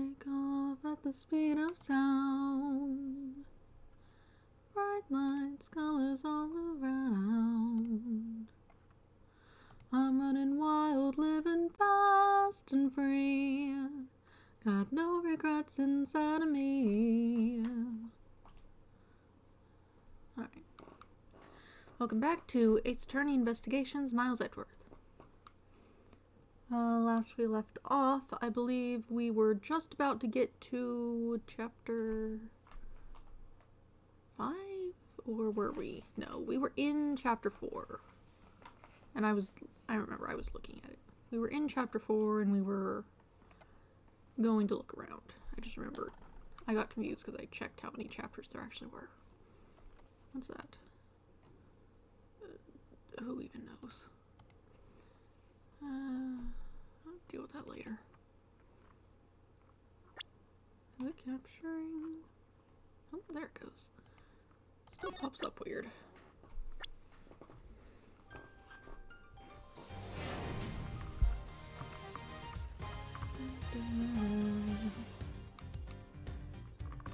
Take off at the speed of sound. Bright lights, colors all around. I'm running wild, living fast and free. Got no regrets inside of me. Alright. Welcome back to Ace Attorney Investigations, Miles Edgeworth. Last we left off, I believe we were just about to get to chapter 5? Or were we? No, we were in chapter 4. And I remember I was looking at it. We were in chapter 4 and we were going to look around. I just remembered. I got confused because I checked how many chapters there actually were. What's that? Who even knows? I'll deal with that later. Is it capturing? Oh, there it goes. Still pops up weird.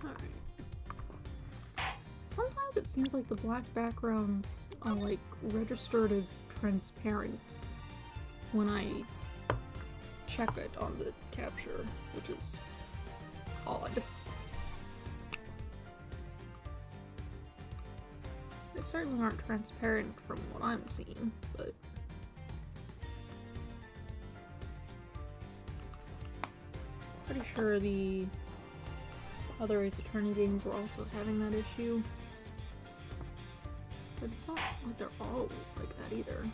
Alright. Sometimes it seems like the black backgrounds are like registered as transparent when I check it on the capture, which is odd. They certainly aren't transparent from what I'm seeing, but pretty sure the other Ace Attorney games were also having that issue. But it's not like they're always like that either.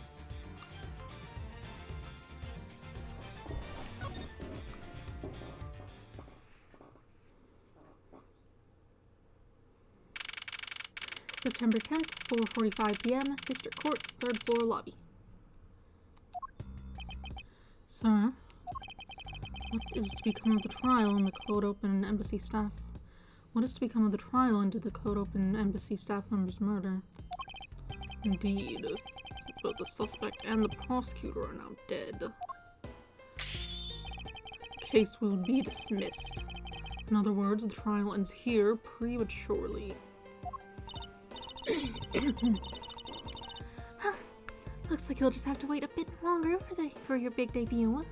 September 10th, 4:45 p.m., District Court, 3rd floor lobby. Sir, what is to become of the trial in the Code Open Embassy staff? What is to become of the trial into the Code Open Embassy staff member's murder? Indeed, both the suspect and the prosecutor are now dead. The case will be dismissed. In other words, the trial ends here prematurely. Huh. Looks like you'll just have to wait a bit longer for your big debut.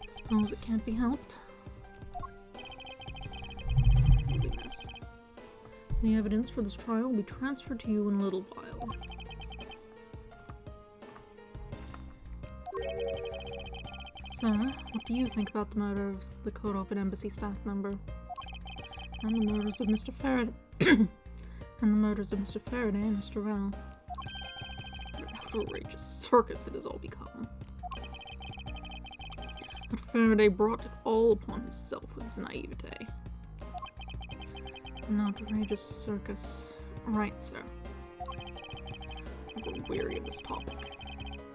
Suppose it can't be helped. Goodness. The evidence for this trial will be transferred to you in a little while. Sir, what do you think about the murder of the Code Open Embassy staff member? And the murders of Mr. Faraday and Mr. Rell. What an outrageous circus it has all become. But Faraday brought it all upon himself with his naivete. An outrageous circus. Right, sir. I'm growing weary of this topic.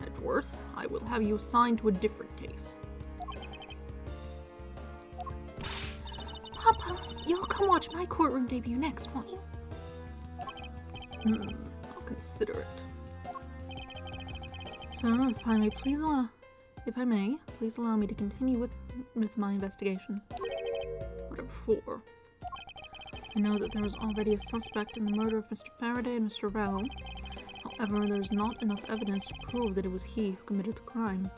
Edgeworth, I will have you assigned to a different case. Papa, you'll come watch my courtroom debut next, won't you? I'll consider it. Sir, if I may, please allow me to continue with my investigation. Whatever for. I know that there is already a suspect in the murder of Mr. Faraday and Mr. Rell. However, there is not enough evidence to prove that it was he who committed the crime.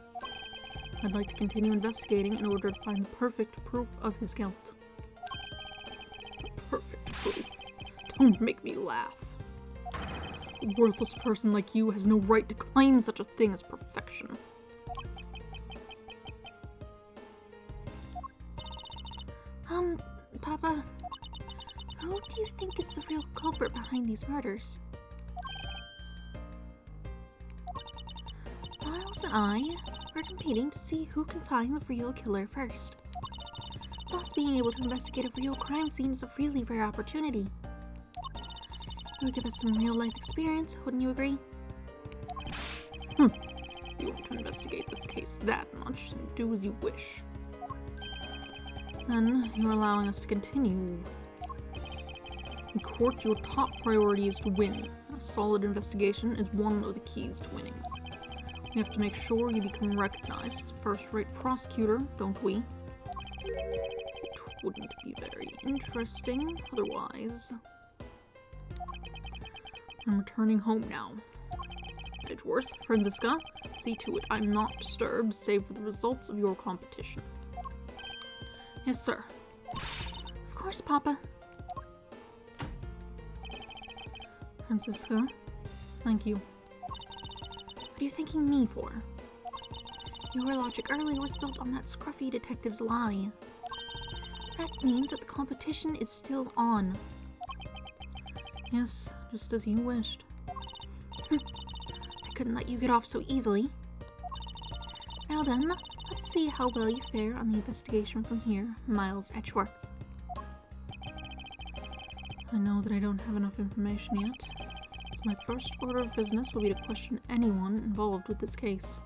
I'd like to continue investigating in order to find the perfect proof of his guilt. Perfect proof? Don't make me laugh. A worthless person like you has no right to claim such a thing as perfection. Papa, who do you think is the real culprit behind these murders? Miles and I are competing to see who can find the real killer first. Thus, being able to investigate a real crime scene is a really rare opportunity. It would give us some real-life experience, wouldn't you agree? You want to investigate this case that much, and do as you wish. Then, you're allowing us to continue. In court, your top priority is to win. A solid investigation is one of the keys to winning. We have to make sure you become recognized as a first-rate prosecutor, don't we? It wouldn't be very interesting otherwise. I'm returning home now. Edgeworth, Franziska, see to it I'm not disturbed save for the results of your competition. Yes, sir. Of course, Papa. Franziska, thank you. What are you thanking me for? Your logic earlier was built on that scruffy detective's lie. That means that the competition is still on. Yes, just as you wished. I couldn't let you get off so easily. Now then, let's see how well you fare on the investigation from here, Miles Edgeworth. I know that I don't have enough information yet, so my first order of business will be to question anyone involved with this case.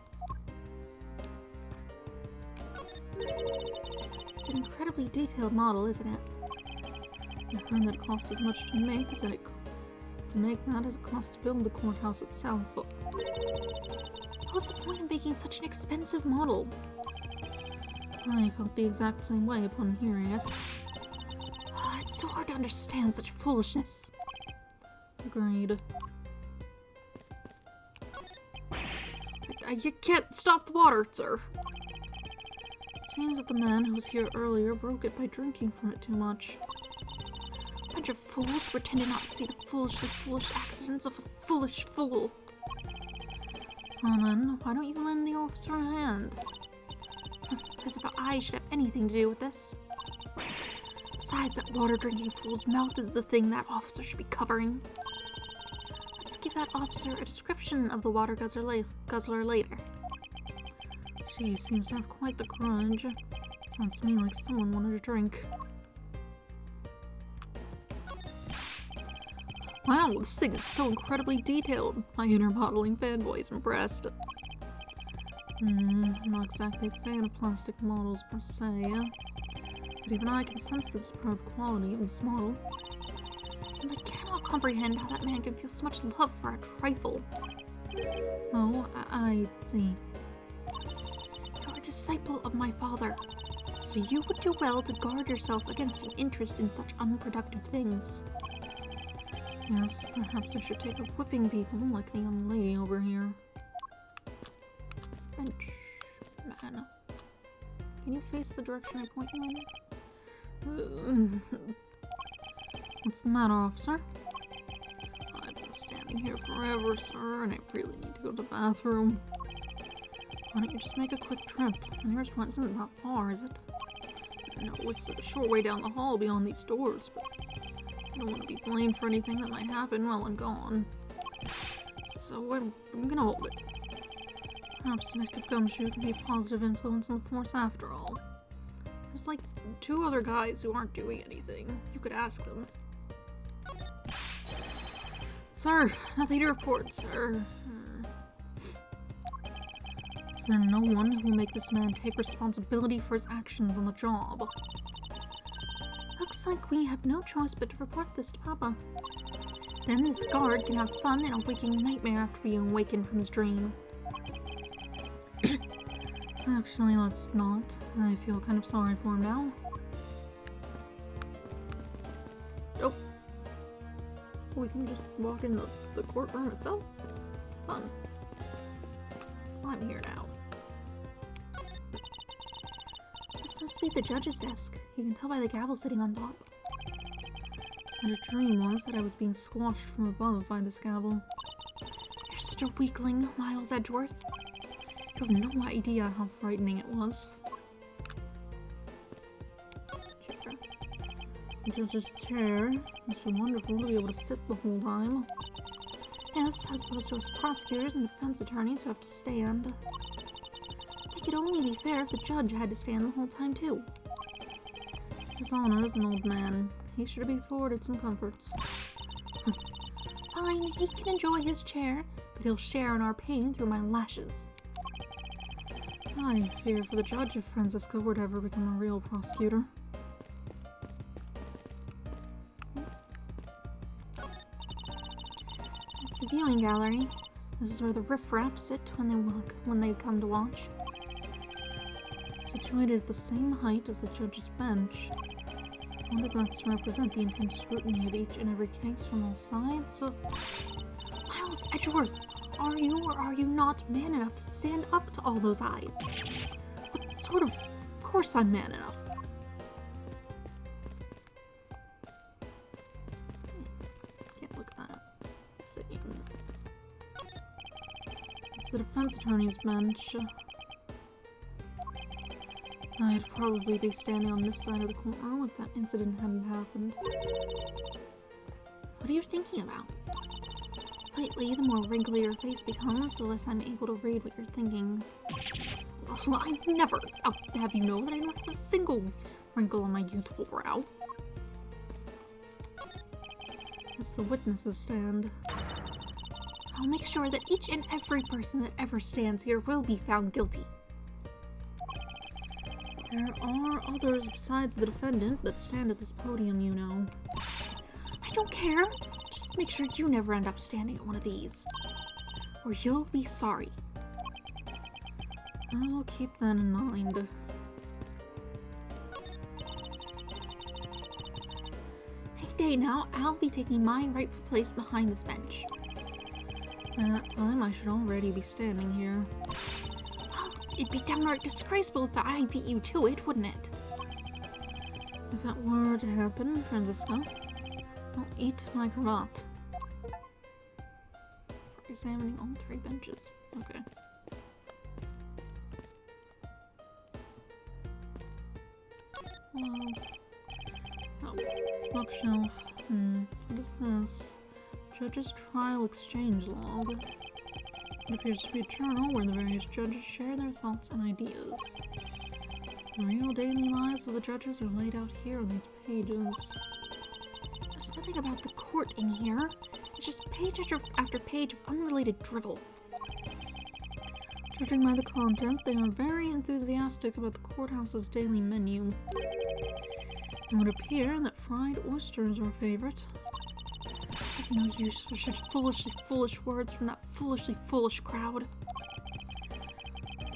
It's an incredibly detailed model, isn't it? I heard that it cost as much to make that as it cost to build the courthouse itself. What's the point in making such an expensive model? I felt the exact same way upon hearing it. It's so hard to understand such foolishness. Agreed. You can't stop the water, sir. It seems that the man who was here earlier broke it by drinking from it too much. Bunch of fools who pretended not to see the foolishly foolish accidents of a foolish fool. Well then, why don't you lend the officer a hand? As if I should have anything to do with this. Besides, that water-drinking fool's mouth is the thing that officer should be covering. Let's give that officer a description of the water guzzler later. She seems to have quite the grudge. Sounds to me like someone wanted a drink. Wow, this thing is so incredibly detailed. My inner modeling fanboy is impressed. I'm not exactly a fan of plastic models per se, but even I can sense the superb quality of this model. Simply cannot comprehend how that man can feel so much love for a trifle. Oh, I see. You're a disciple of my father, so you would do well to guard yourself against an interest in such unproductive things. Yes, perhaps I should take up whipping people like the young lady over here. Bench man. Can you face the direction I point you in? What's the matter, officer? I've been standing here forever, sir, and I really need to go to the bathroom. Why don't you just make a quick trip? The nearest one isn't that far, is it? No, it's a short way down the hall beyond these doors, but I don't want to be blamed for anything that might happen while I'm gone. So I'm gonna hold it. Perhaps Detective Gumshoe can be a positive influence on the force after all. There's like 2 other guys who aren't doing anything. You could ask them. Sir, nothing to report, sir. Is there no one who will make this man take responsibility for his actions on the job? Looks like we have no choice but to report this to Papa. Then this guard can have fun in a waking nightmare after being awakened from his dream. Actually, let's not. I feel kind of sorry for him now. Oh. We can just walk in the courtroom itself? Fun. I'm here now. This must be the judge's desk. You can tell by the gavel sitting on top. I had a dream once that I was being squashed from above by this gavel. You're such a weakling, Miles Edgeworth. You have no idea how frightening it was. Chair. The judge's chair. It's so wonderful to be able to sit the whole time. Yes, as opposed to us prosecutors and defense attorneys who have to stand. I think it'd only be fair if the judge had to stand the whole time too. His Honor is an old man. He should be afforded some comforts. Fine, he can enjoy his chair, but he'll share in our pain through my lashes. I fear for the judge if Franziska were to ever become a real prosecutor. It's the viewing gallery. This is where the riffraff sit when they come to watch. situated at the same height as the judge's bench. I wonder if that's to represent the intense scrutiny of each and every case from all sides. Miles Edgeworth, are you or are you not man enough to stand up to all those eyes? What sort of course I'm man enough. Can't look at that. It's the defense attorney's bench. I'd probably be standing on this side of the courtroom if that incident hadn't happened. What are you thinking about? Lately, the more wrinkly your face becomes, the less I'm able to read what you're thinking. Well, I never have you know that I don't have a single wrinkle on my youthful brow. It's the witnesses stand. I'll make sure that each and every person that ever stands here will be found guilty. There are others besides the defendant that stand at this podium, you know. I don't care. Just make sure you never end up standing at one of these. Or you'll be sorry. I'll keep that in mind. Any day now, I'll be taking my rightful place behind this bench. By that time, I should already be standing here. Well, it'd be downright disgraceful if I beat you to it, wouldn't it? If that were to happen, Franziska, I'll eat my cravat. For examining all three benches. Okay. Oh, it's bookshelf. What is this? Judge's Trial Exchange Log. It appears to be a journal where the various judges share their thoughts and ideas. The real daily lives of the judges are laid out here on these pages. There's nothing about the court in here. It's just page after page of unrelated drivel. Judging by the content, they are very enthusiastic about the courthouse's daily menu. It would appear that fried oysters are a favorite. I have no use for such foolishly foolish words from that foolishly foolish crowd.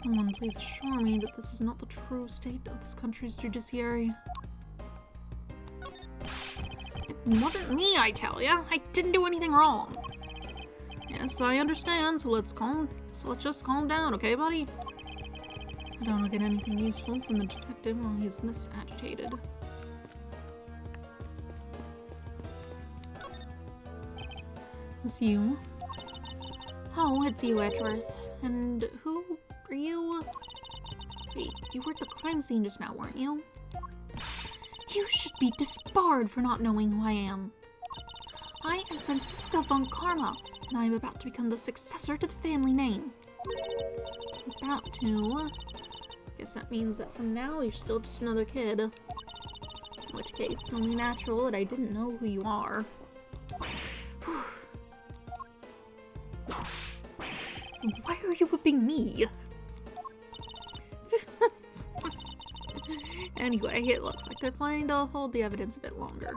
Someone please assure me that this is not the true state of this country's judiciary. It wasn't me, I tell ya. I didn't do anything wrong. Yes, I understand, so let's just calm down, okay, buddy? I don't get anything useful from the detective while he's this agitated. It's you. Oh, it's you, Edgeworth. And who are you? Wait, you were at the crime scene just now, weren't you? You should be disbarred for not knowing who I am. I am Franziska von Karma, and I am about to become the successor to the family name. About to? Guess that means that from now you're still just another kid. In which case, it's only natural that I didn't know who you are. Why are you whipping me? Anyway, it looks like they're planning to hold the evidence a bit longer.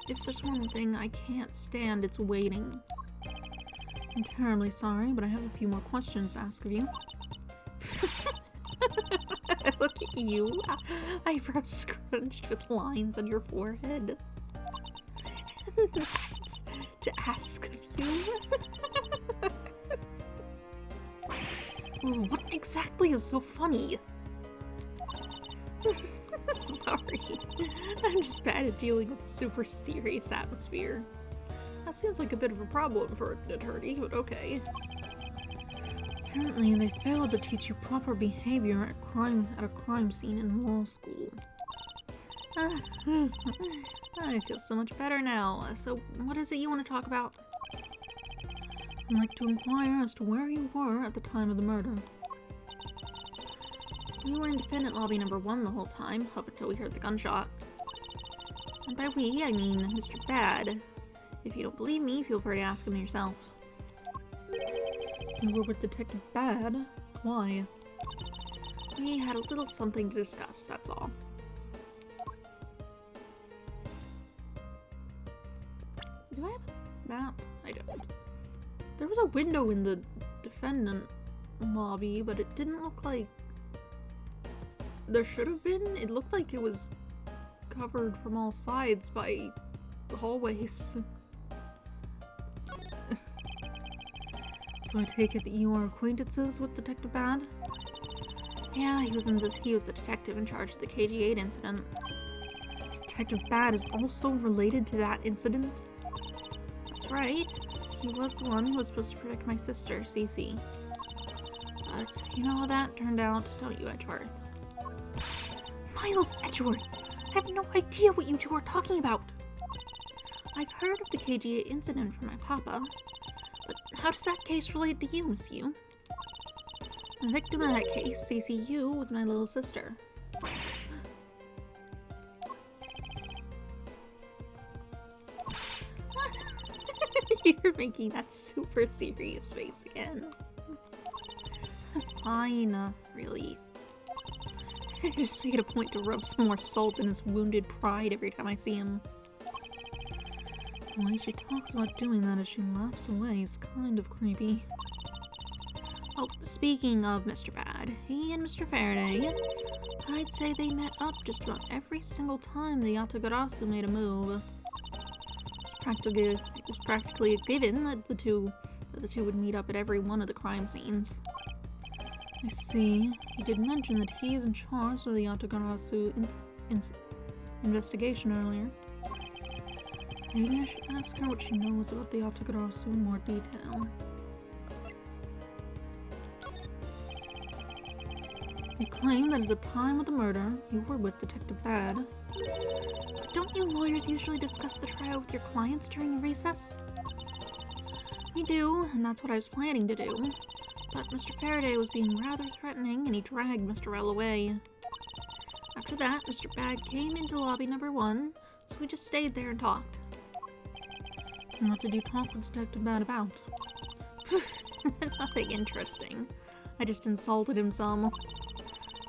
If there's one thing I can't stand, it's waiting. I'm terribly sorry, but I have a few more questions to ask of you. Look at you, eyebrows scrunched with lines on your forehead. That's to ask of you. What exactly is so funny? Sorry, I'm just bad at dealing with super serious atmosphere. That seems like a bit of a problem for an attorney, but okay. Apparently, they failed to teach you proper behavior at a crime scene in law school. I feel so much better now. So, what is it you want to talk about? I'd like to inquire as to where you were at the time of the murder. We were in defendant lobby number 1 the whole time, up until we heard the gunshot. And by we, I mean Mr. Bad. If you don't believe me, feel free to ask him yourself. You were with Detective Bad? Why? We had a little something to discuss, that's all. Do I have a map? I don't. There was a window in the defendant lobby, but it didn't look like... There should have been. It looked like it was covered from all sides by the hallways. So I take it that you are acquaintances with Detective Bad? Yeah, he was the detective in charge of the KG-8 incident. Detective Bad is also related to that incident? That's right. He was the one who was supposed to protect my sister, Cece. But you know how that turned out, don't you, Edgeworth? Miles Edgeworth! I have no idea what you two are talking about! I've heard of the KG-8 incident from my papa, but how does that case relate to you, Miss Yu? The victim in that case, CCU, was my little sister. You're making that super serious face again. Fine, really. I just make it a point to rub some more salt in his wounded pride every time I see him. The way she talks about doing that as she laughs away is kind of creepy. Oh, speaking of Mr. Bad, he and Mr. Faraday, I'd say they met up just about every single time the Yatagarasu made a move. It was practically a given that the two would meet up at every one of the crime scenes. I see. He did mention that he is in charge of the Yatagarasu investigation earlier. Maybe I should ask her what she knows about the Yatagarasu in more detail. You claim that at the time of the murder, you were with Detective Bad. But don't you lawyers usually discuss the trial with your clients during a recess? We do, and that's what I was planning to do. But Mr. Faraday was being rather threatening, and he dragged Mr. Rell away. After that, Mr. Bad came into lobby number 1, so we just stayed there and talked. And what did you talk with Detective Bad about? Nothing interesting. I just insulted him some.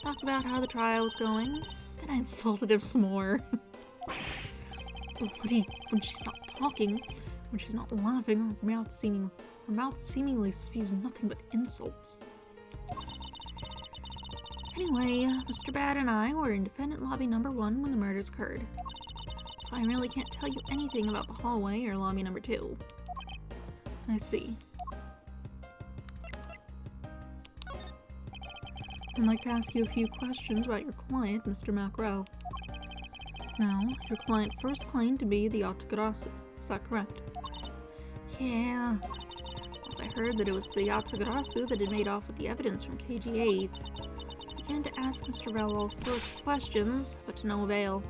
Talked about how the trial was going, then I insulted him some more. When she's not talking, when she's not laughing, her mouth seemingly spews nothing but insults. Anyway, Mr. Bad and I were in defendant lobby number 1 when the murders occurred. So I really can't tell you anything about the hallway or lobby number 2. I see. I'd like to ask you a few questions about your client, Mr. Macrell. Now, your client first claimed to be the Yatagarasu. Is that correct? Yeah. Once I heard that it was the Yatagarasu that had made off with the evidence from KG-8, I began to ask Mr. Rell all sorts of questions, but to no avail.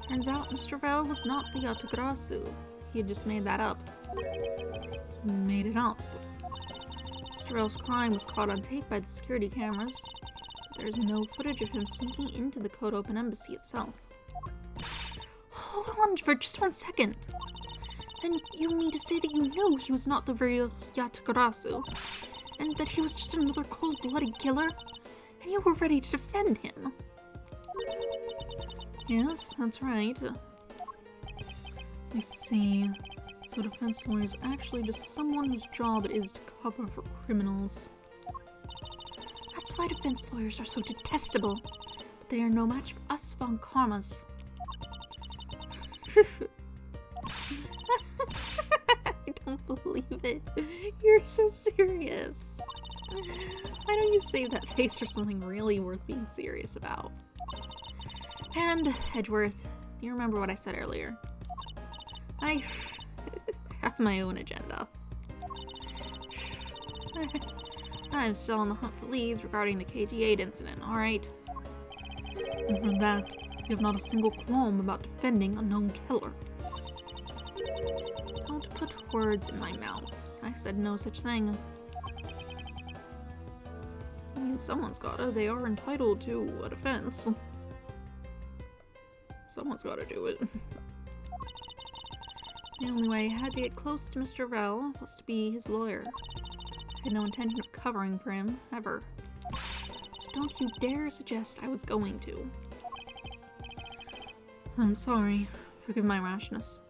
Turns out Mr. Rell was not the Yatagarasu. He had just made that up. He made it up. Mr. Rell's crime was caught on tape by the security cameras, but there is no footage of him sneaking into the Kodopen embassy itself. Hold on for just 1 second. Then you mean to say that you knew he was not the real Yatagarasu, and that he was just another cold-blooded killer, and you were ready to defend him? Yes, that's right. I see. So a defense lawyer is actually just someone whose job it is to cover for criminals. That's why defense lawyers are so detestable, but they are no match for us von Karmas. I don't believe it. You're so serious. Why don't you save that face for something really worth being serious about? And, Edgeworth, do you remember what I said earlier? I have my own agenda. I'm still on the hunt for leads regarding the KG-8 incident, alright? And from that, you have not a single qualm about defending a known killer. Don't put words in my mouth. I said no such thing. I mean, someone's gotta. They are entitled to a defense. Someone's gotta do it. The only way I had to get close to Mr. Rell was to be his lawyer. I had no intention of covering for him, ever. So don't you dare suggest I was going to. I'm sorry. Forgive my rashness.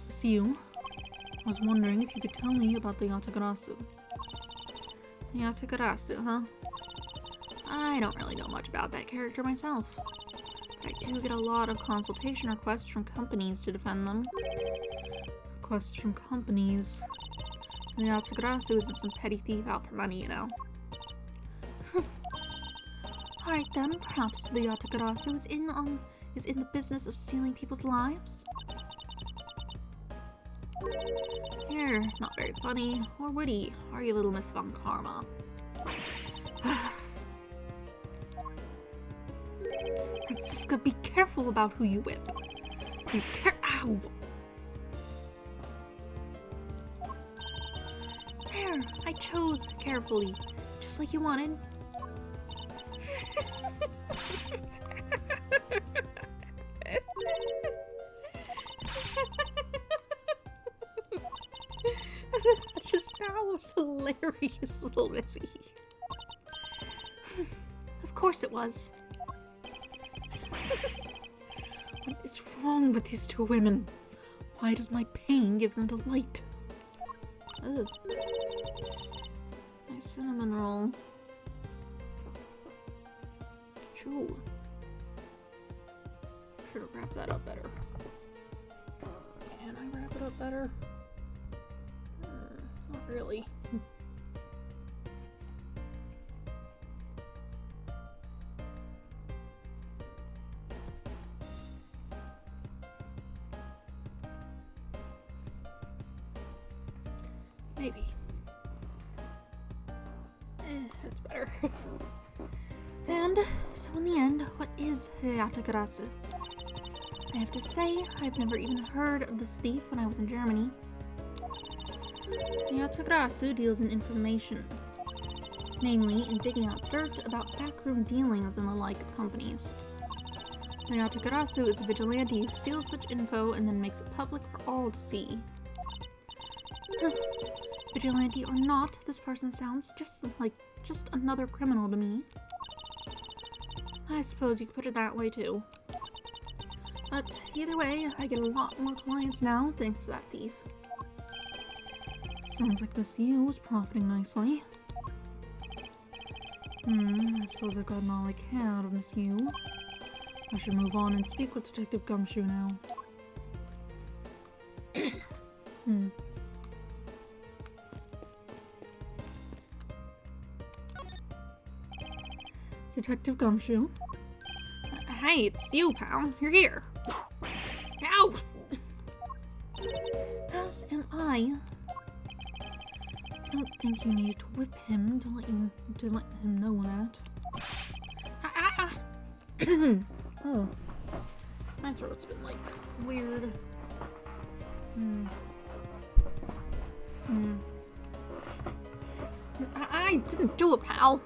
Miss Yu, I was wondering if you could tell me about the Yatagarasu. Yatakarasu, huh? I don't really know much about that character myself, but I do get a lot of consultation requests from companies to defend them. Requests from companies. The Yatakarasu isn't some petty thief out for money, you know. Alright then, perhaps the Yatakarasu is in the business of stealing people's lives? You're not very funny or witty, are you, little Miss Von Karma? Francisca, be careful about who you whip. Choose Ow! There, I chose carefully, just like you wanted. That was hilarious, little Missy. Of course it was. What is wrong with these two women? Why does my pain give them delight? Ugh. My cinnamon roll. Choo. Should have wrapped that up better. Can I wrap it up better? Not really. Maybe. That's better. And so in the end, what is Yatakarasu? I have to say, I've never even heard of this thief when I was in Germany. Yatakarasu deals in information, namely in digging out dirt about backroom dealings and the like of companies. The Yatakarasu is a vigilante who steals such info and then makes it public for all to see. Vigilante or not, this person sounds just another criminal to me. I suppose you could put it that way too. But either way, I get a lot more clients now thanks to that thief. Sounds like Miss Yu is profiting nicely. I suppose I've gotten all I can out of Miss Yu. I should move on and speak with Detective Gumshoe now. Detective Gumshoe. Hey, it's you, pal. You're here. Ow! As am I. I don't think you needed to whip him to let him know that. Oh, my throat's been like weird. I didn't do it, pal.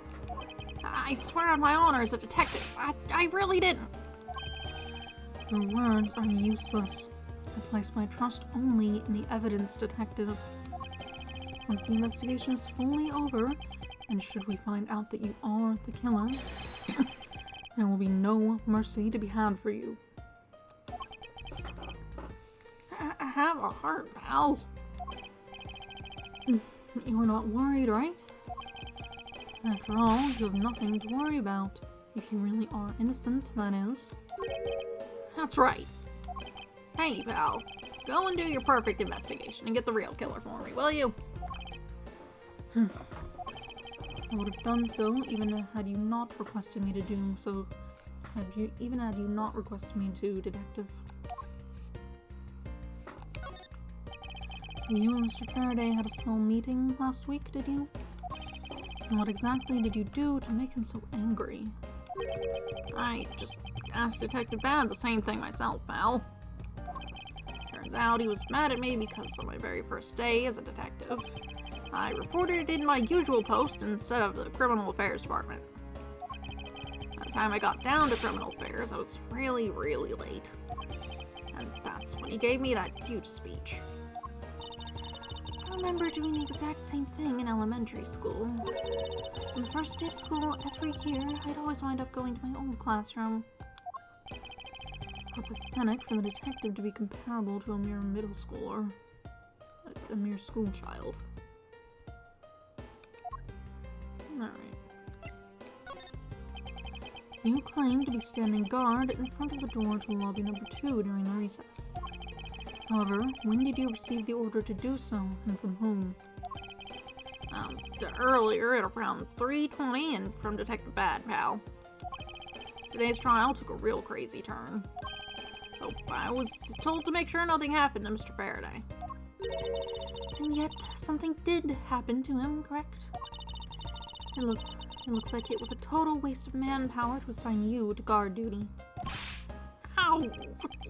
I swear on my honor as a detective, I really didn't. Your words are useless. I place my trust only in the evidence, detective. Once the investigation is fully over, and should we find out that you are the killer, there will be no mercy to be had for you. I have a heart, pal. You're not worried, right? After all, you have nothing to worry about. If you really are innocent, that is. That's right. Hey, pal. Go and do your perfect investigation and get the real killer for me, will you? I would have done so even had you not requested me to do so. Even had you not requested me to, detective. So you and Mr. Faraday had a small meeting last week, did you? And what exactly did you do to make him so angry? I just asked Detective Bad the same thing myself, pal. Turns out he was mad at me because on my very first day as a detective, I reported it in my usual post instead of the Criminal Affairs Department. By the time I got down to Criminal Affairs, I was really, really late. And that's when he gave me that huge speech. I remember doing the exact same thing in elementary school. On the first day of school every year, I'd always wind up going to my old classroom. How pathetic for the detective to be comparable to a mere middle schooler. A mere school child. Alright. You claim to be standing guard in front of the door to lobby number 2 during the recess. However, when did you receive the order to do so, and from whom? Earlier at around 3:20 and from Detective Bad Pal. Today's trial took a real crazy turn. So I was told to make sure nothing happened to Mr. Faraday. And yet, something did happen to him, correct? It looks like it was a total waste of manpower to assign you to guard duty. Ow!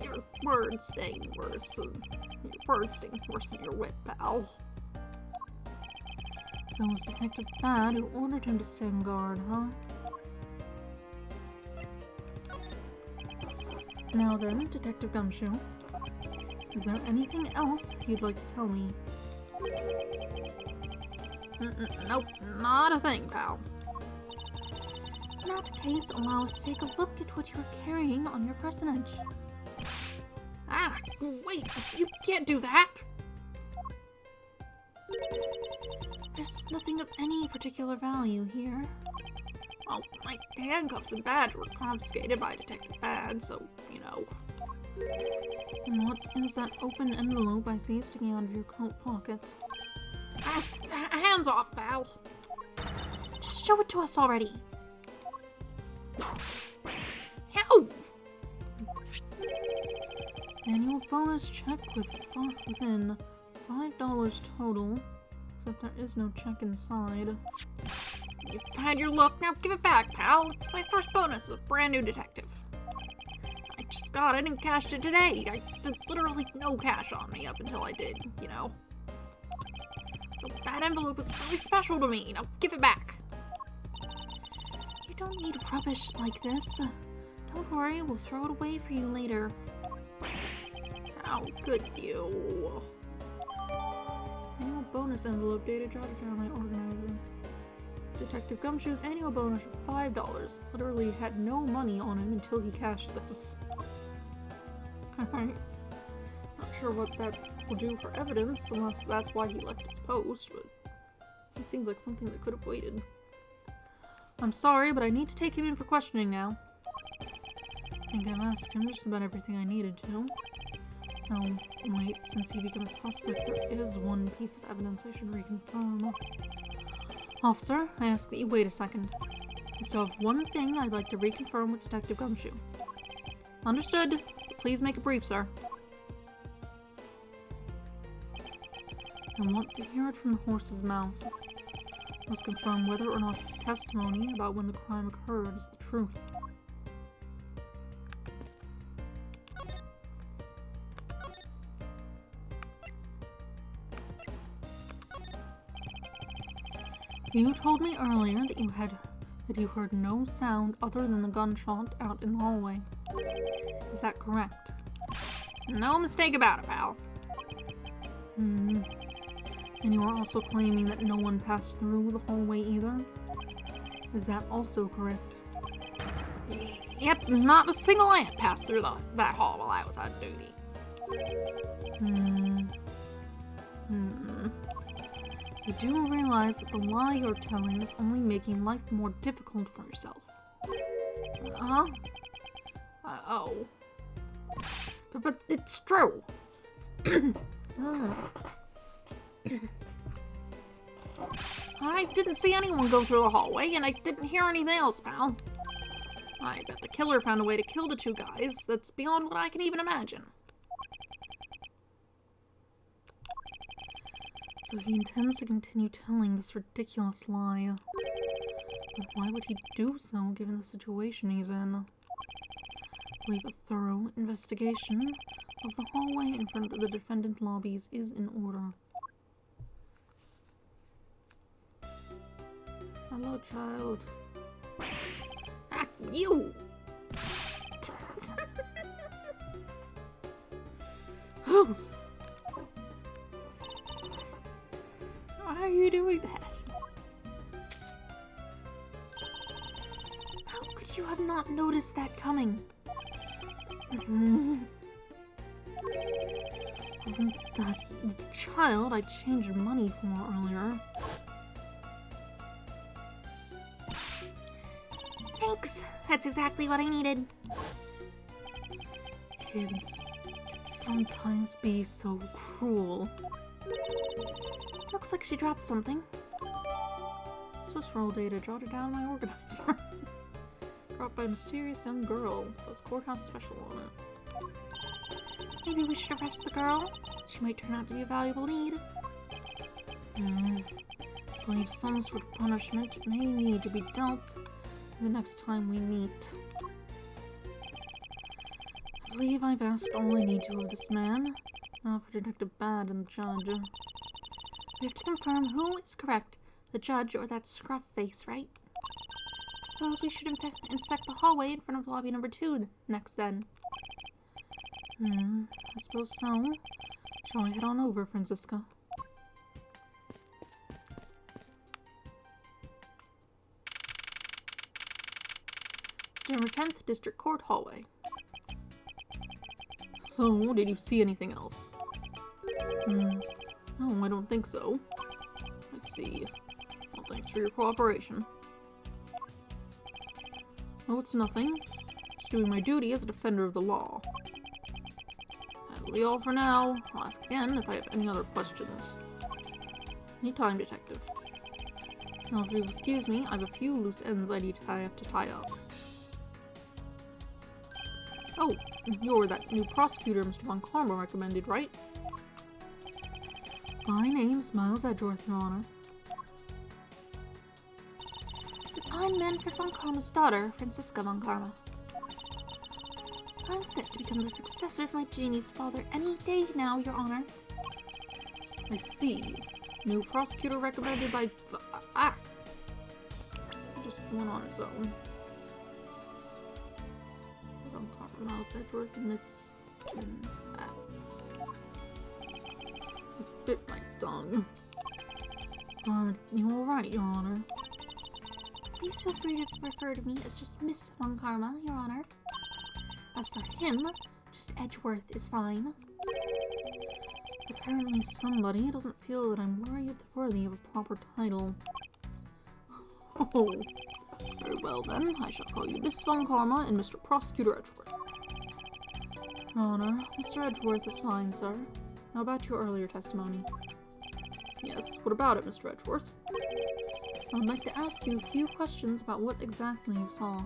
Your words sting worse. Your words sting worse than your wit, pal. So it was Detective Bad who ordered him to stand guard, huh? Now then, Detective Gumshoe, is there anything else you'd like to tell me? Nope, not a thing, pal. In that case, allow us to take a look at what you're carrying on your personage. Ah, wait, you can't do that! There's nothing of any particular value here. Well, my handcuffs and badge were confiscated by Detective Bad, so, you know. And what is that open envelope I see sticking out of your coat pocket? Hands off, pal! Just show it to us already! Ow! Annual bonus check within $5 total, except there is no check inside. You've had your look, now give it back, pal. It's my first bonus as a brand new detective. I just got it and cashed it today. There's literally no cash on me up until I did, you know. So that envelope was really special to me. Now give it back. You don't need rubbish like this. Don't worry, we'll throw it away for you later. How could you? Annual bonus envelope dated jotted down by organizer. Detective Gumshoe's annual bonus of $5. Literally had no money on him until he cashed this. Alright. Not sure what that will do for evidence, unless that's why he left his post, but it seems like something that could have waited. I'm sorry, but I need to take him in for questioning now. I think I've asked him just about everything I needed to. Oh, wait, since he became a suspect, there is one piece of evidence I should reconfirm. Officer, I ask that you wait a second. I still have one thing I'd like to reconfirm with Detective Gumshoe. Understood. Please make it brief, sir. I want to hear it from the horse's mouth. I must confirm whether or not his testimony about when the crime occurred is the truth. You told me earlier that you heard no sound other than the gunshot out in the hallway. Is that correct? No mistake about it, pal. And you are also claiming that no one passed through the hallway either? Is that also correct? Yep, not a single ant passed through that hall while I was on duty. You do realize that the lie you're telling is only making life more difficult for yourself. Huh? Oh. But it's true. I didn't see anyone go through the hallway, and I didn't hear anything else, pal. I bet the killer found a way to kill the two guys that's beyond what I can even imagine. So he intends to continue telling this ridiculous lie. But why would he do so given the situation he's in? I believe a thorough investigation of the hallway in front of the defendant lobbies is in order. Hello, child. Ah, you! Why are you doing that? How could you have not noticed that coming? Isn't that the child I changed money for earlier? Thanks. That's exactly what I needed. Kids can sometimes be so cruel. Looks like she dropped something. Swiss roll data jotted down my organizer. Dropped by a mysterious young girl. Says courthouse special on it. Maybe we should arrest the girl. She might turn out to be a valuable lead. I believe some sort of punishment may need to be dealt the next time we meet. I believe I've asked all I need to of this man. Now for Detective Bad and the judge. We have to confirm who is correct, the judge or that scruff face, right? Suppose we should inspect the hallway in front of lobby number 2 next then. I suppose so. Shall we head on over, Francisca? Number 10th District Court hallway. So, did you see anything else? No, I don't think so. I see. Well, thanks for your cooperation. Oh, it's nothing. Just doing my duty as a defender of the law. That'll be all for now. I'll ask again if I have any other questions. Anytime, Detective. Now, if you'll excuse me, I have a few loose ends I have to tie up. Oh, you're that new prosecutor Mr. Von Karma recommended, right? My name's Miles Edgeworth, Your Honor. I'm Manfred Von Karma's daughter, Francisca Von Karma. I'm set to become the successor to my genius father any day now, Your Honor. I see. New prosecutor recommended by... Just one on its own. Miles Edgeworth and Miss Jen. I bit my tongue. Are you alright, Your Honor? Please feel free to refer to me as just Miss Von Karma, Your Honor. As for him, just Edgeworth is fine. Apparently somebody doesn't feel that I'm worthy of a proper title. Oh, very well then. I shall call you Miss Von Karma and Mr. Prosecutor Edgeworth. Your Honor, Mr. Edgeworth is fine, sir. How about your earlier testimony? Yes, what about it, Mr. Edgeworth? I would like to ask you a few questions about what exactly you saw.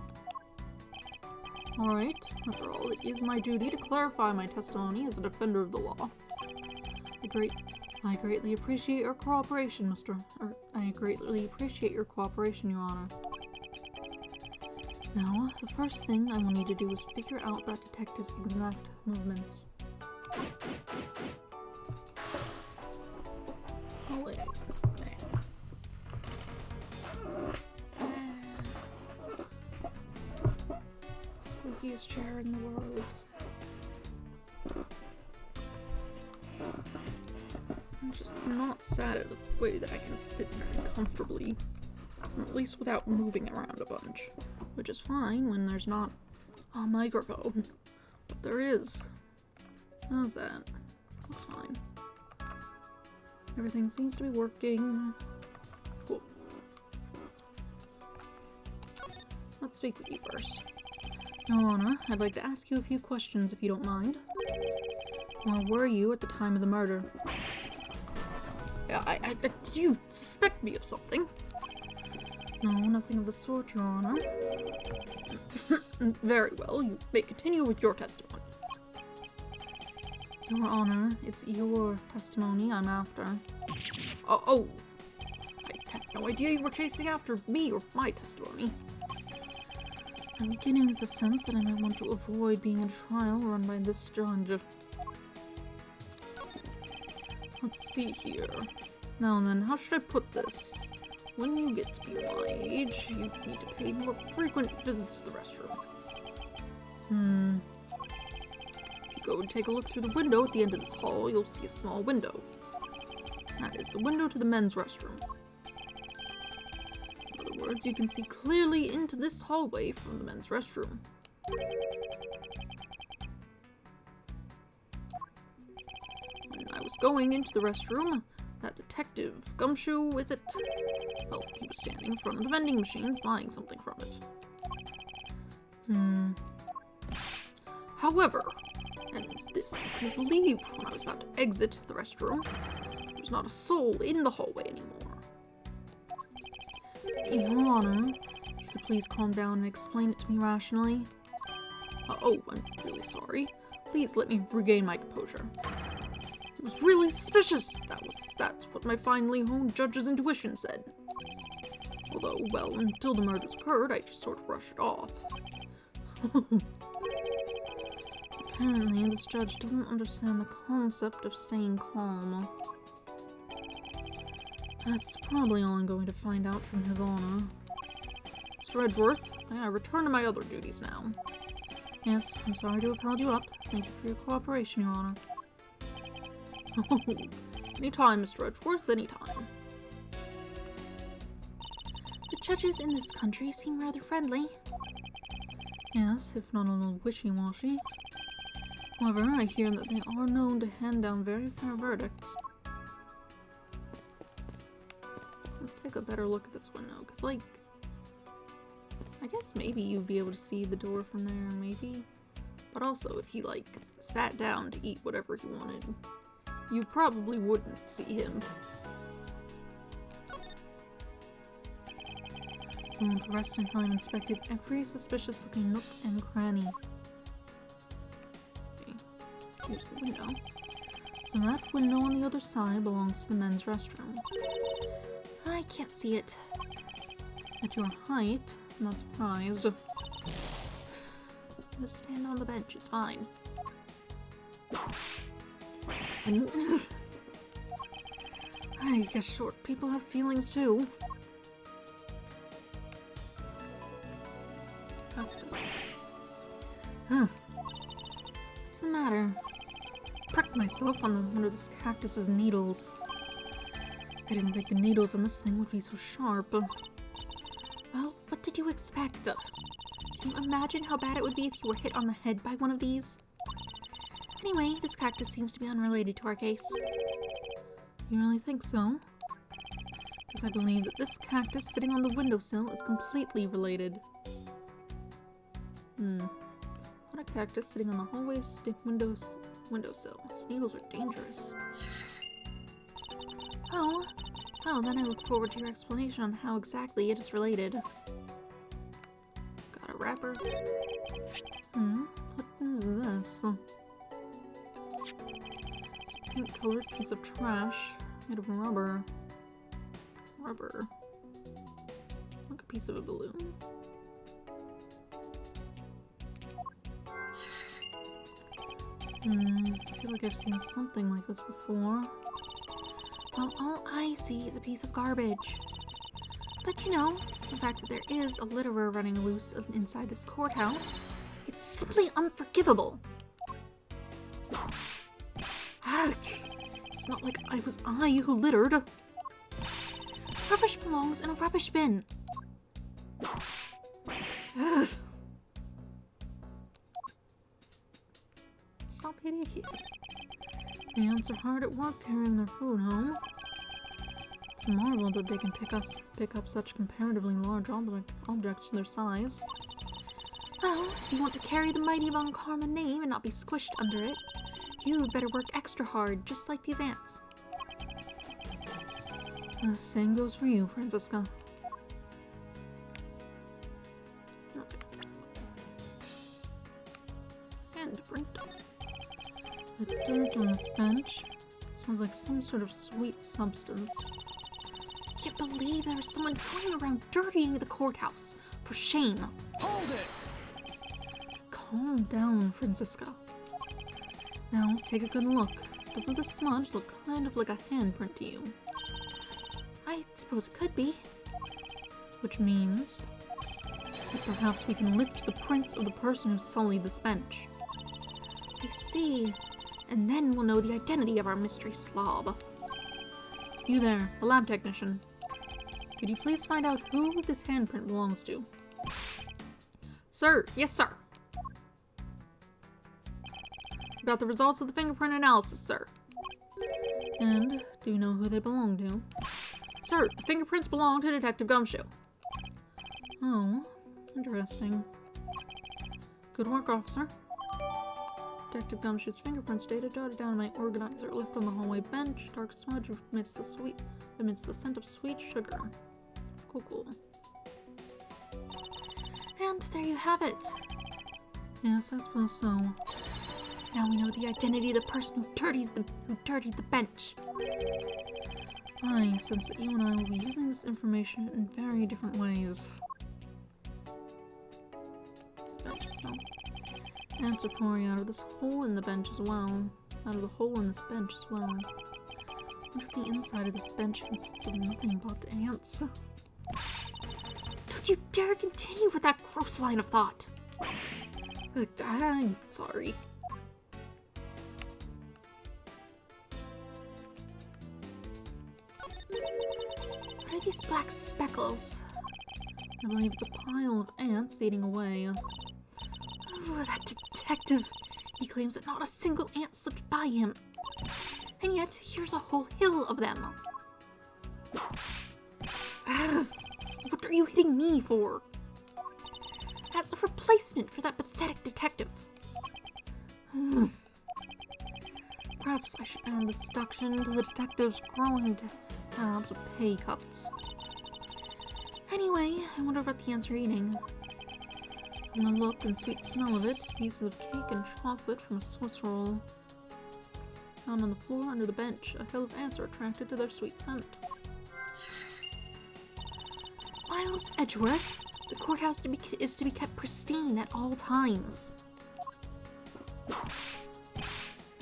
Alright, after all, it is my duty to clarify my testimony as a defender of the law. I greatly appreciate your cooperation, I greatly appreciate your cooperation, Your Honor. Now, the first thing I will need to do is figure out that detective's exact movements. Oh wait. Squeakiest chair in the world. I'm just not sat at a way that I can sit very comfortably. At least without moving around a bunch. Which is fine when there's not a microphone. But there is. How's that? Looks fine. Everything seems to be working. Cool. Let's speak with you first. Your Honor, I'd like to ask you a few questions if you don't mind. Where were you at the time of the murder? Did you suspect me of something? No, nothing of the sort, Your Honor. Very well, you may continue with your testimony. Your Honor, it's your testimony I'm after. Oh, I had no idea you were chasing after me or my testimony. I'm beginning as a sense that I might want to avoid being a trial run by this judge. Let's see here. Now then, how should I put this? When you get to be my age, you need to pay more frequent visits to the restroom. If you go and take a look through the window at the end of this hall, you'll see a small window. That is the window to the men's restroom. In other words, you can see clearly into this hallway from the men's restroom. When I was going into the restroom, that detective, Gumshoe, is it? Well, he was standing in front of the vending machines buying something from it. However, and this I couldn't believe when I was about to exit the restroom, there was not a soul in the hallway anymore. Your Honor, if you could please calm down and explain it to me rationally. Oh, I'm really sorry. Please let me regain my composure. It was really suspicious. That's what my finely honed judge's intuition said. Although, well, until the murders occurred, I just sort of brushed it off. Apparently, this judge doesn't understand the concept of staying calm. That's probably all I'm going to find out from His Honor. Mr. Edgeworth, may I return to my other duties now? Yes, I'm sorry to have held you up. Thank you for your cooperation, Your Honor. Oh, anytime, Mr. Edgeworth, anytime. The judges in this country seem rather friendly. Yes, if not a little wishy-washy. However, I hear that they are known to hand down very fair verdicts. Let's take a better look at this window, because, like, I guess maybe you'd be able to see the door from there, maybe? But also, if he, like, sat down to eat whatever he wanted, you probably wouldn't see him. I won't rest until I've inspected every suspicious-looking nook and cranny. Okay, here's the window. So that window on the other side belongs to the men's restroom. I can't see it. At your height, I'm not surprised. Just stand on the bench, it's fine. And I guess short people have feelings too. Cactus. Huh. What's the matter? Pricked myself on one of this cactus's needles. I didn't think the needles on this thing would be so sharp. Well, what did you expect? Can you imagine how bad it would be if you were hit on the head by one of these? Anyway, this cactus seems to be unrelated to our case. You really think so? Because I believe that this cactus sitting on the windowsill is completely related. What a cactus sitting on the hallway's windowsill. Its needles are dangerous. Oh, well then I look forward to your explanation on how exactly it is related. Got a wrapper. What is this? It's a pink-colored piece of trash made of rubber. Rubber. Like a piece of a balloon. I feel like I've seen something like this before. Well, all I see is a piece of garbage. But you know, the fact that there is a litterer running loose inside this courthouse, it's simply unforgivable. It's not like it was I who littered. Rubbish belongs in a rubbish bin. Stop hitting it. The ants are hard at work carrying their food home. It's a marvel that they can pick up such comparatively large objects to their size. Well, if you want to carry the mighty Von Karma name and not be squished under it, you'd better work extra hard, just like these ants. The same goes for you, Franziska. Okay. Handprint. The dirt on this bench smells like some sort of sweet substance. I can't believe there was someone going around dirtying the courthouse. For shame. Hold it! Calm down, Franziska. Now, take a good look. Doesn't this smudge look kind of like a handprint to you? I suppose it could be. Which means that perhaps we can lift the prints of the person who sullied this bench. I see. And then we'll know the identity of our mystery slob. You there, the lab technician. Could you please find out who this handprint belongs to? Sir, yes sir. Got the results of the fingerprint analysis, sir. And do you know who they belong to? Sir, the fingerprints belong to Detective Gumshoe. Oh, interesting. Good work, officer. Detective Gumshoe's fingerprints data jotted down in my organizer, left on the hallway bench. Dark smudge amidst the scent of sweet sugar. Cool. And there you have it. Yes, I suppose so. Now we know the identity of the person who dirtied the bench. I sense that you and I will be using this information in very different ways. Bench itself. Ants are pouring out of this hole in the bench as well. Out of the hole in this bench as well. What if the inside of this bench consists of nothing but ants? Don't you dare continue with that gross line of thought. I'm sorry. What are these black speckles? I believe it's a pile of ants eating away. Oh, that detective. He claims that not a single ant slipped by him. And yet, here's a whole hill of them. What are you hitting me for? As a replacement for that pathetic detective. Perhaps I should add this deduction to the detective's growing tabs of pay cuts. Anyway, I wonder what the ants are eating. From the look and sweet smell of it, pieces of cake and chocolate from a Swiss roll. Found on the floor under the bench, a hill of ants are attracted to their sweet scent. Miles Edgeworth, the courthouse is to be kept pristine at all times.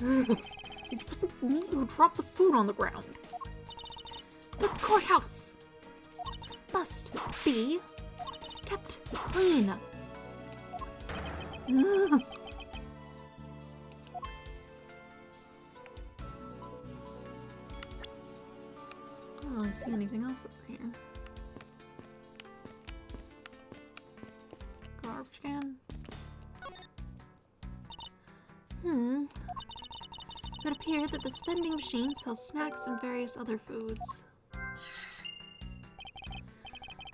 It wasn't me who dropped the food on the ground. The courthouse must be kept clean. I don't really see anything else over here. Garbage can. It would appear that this vending machine sells snacks and various other foods.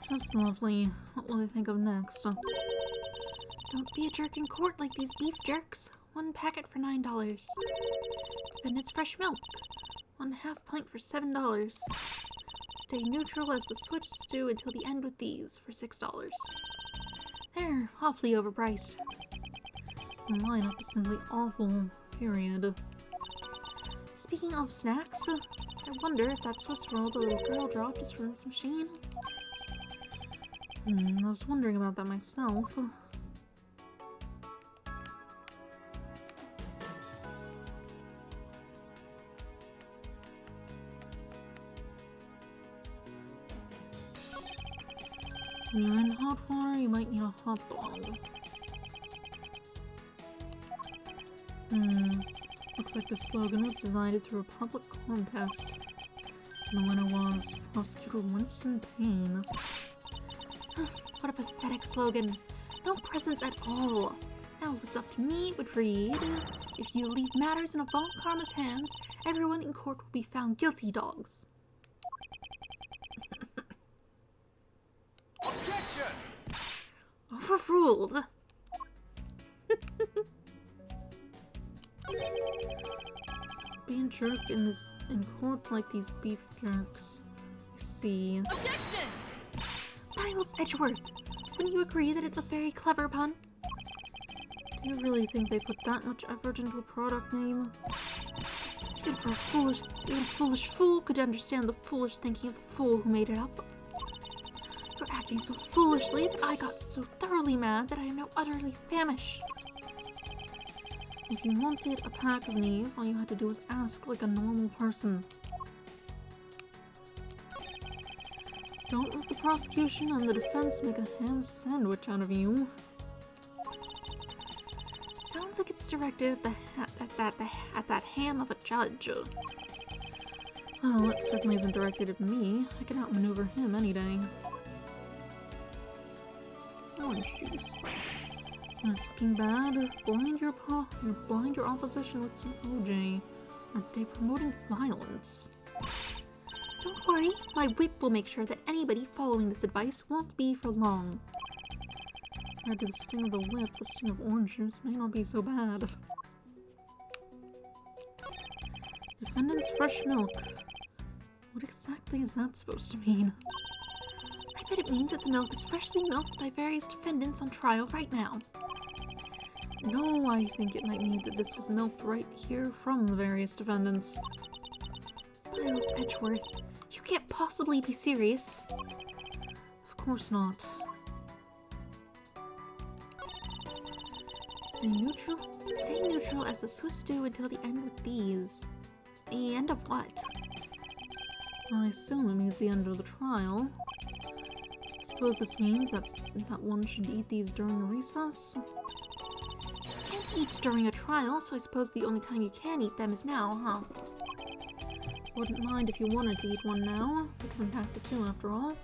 Just lovely. What will they think of next? Don't be a jerk in court like these beef jerks. 1 packet for $9. Defendant's fresh milk. 1/2 pint for $7. Stay neutral as the switch stew until the end with these for $6. They're awfully overpriced. The lineup is simply awful. Period. Speaking of snacks, I wonder if that Swiss roll the little girl dropped is from this machine. I was wondering about that myself. When you're in hot water, you might need a hot dog. Looks like the slogan was decided through a public contest. And the winner was Prosecutor Winston Payne. What a pathetic slogan. No presents at all. Now, if it was up to me, it would read, if you leave matters in Avant Karma's hands, everyone in court will be found guilty, dogs. Objection! Overruled. Being jerk in court like these beef jerks. I see. Objection! Miles Edgeworth, wouldn't you agree that it's a very clever pun? Do you really think they put that much effort into a product name? Even a foolish fool could understand the foolish thinking of the fool who made it up. You're acting so foolishly that I got so thoroughly mad that I am now utterly famished. If you wanted a pack of these, all you had to do was ask like a normal person. Don't let the prosecution and the defense make a ham sandwich out of you. Sounds like it's directed at that ham of a judge. Well, it certainly isn't directed at me. I can outmaneuver him any day. Orange juice. When it's looking bad, blind your opposition with some OJ. Are they promoting violence? Don't worry, my whip will make sure that anybody following this advice won't be for long. Compared to the sting of the whip, the sting of orange juice may not be so bad. Defendant's fresh milk. What exactly is that supposed to mean? I bet it means that the milk is freshly milked by various defendants on trial right now. No, I think it might mean that this was milked right here from the various defendants. Miles Edgeworth, you can't possibly be serious. Of course not. Stay neutral? Stay neutral as the Swiss do until the end with these. The end of what? Well, I assume it means the end of the trial. Suppose this means that one should eat these during a recess? You can't eat during a trial, so I suppose the only time you can eat them is now, huh? Wouldn't mind if you wanted to eat one now. We can pass it too, after all.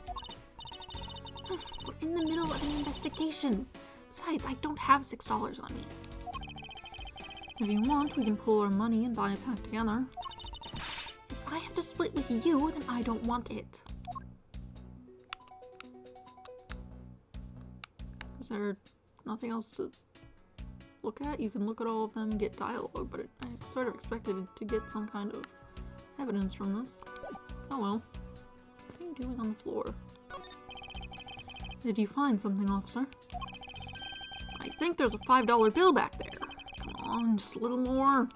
We're in the middle of an investigation. Besides, I don't have $6 on me. If you want, we can pool our money and buy a pack together. If I have to split with you, then I don't want it. Is there nothing else to look at? You can look at all of them and get dialogue, but I sort of expected to get some kind of evidence from this. Oh well. What are you doing on the floor? Did you find something, officer? I think there's a $5 bill back there. Come on, just a little more.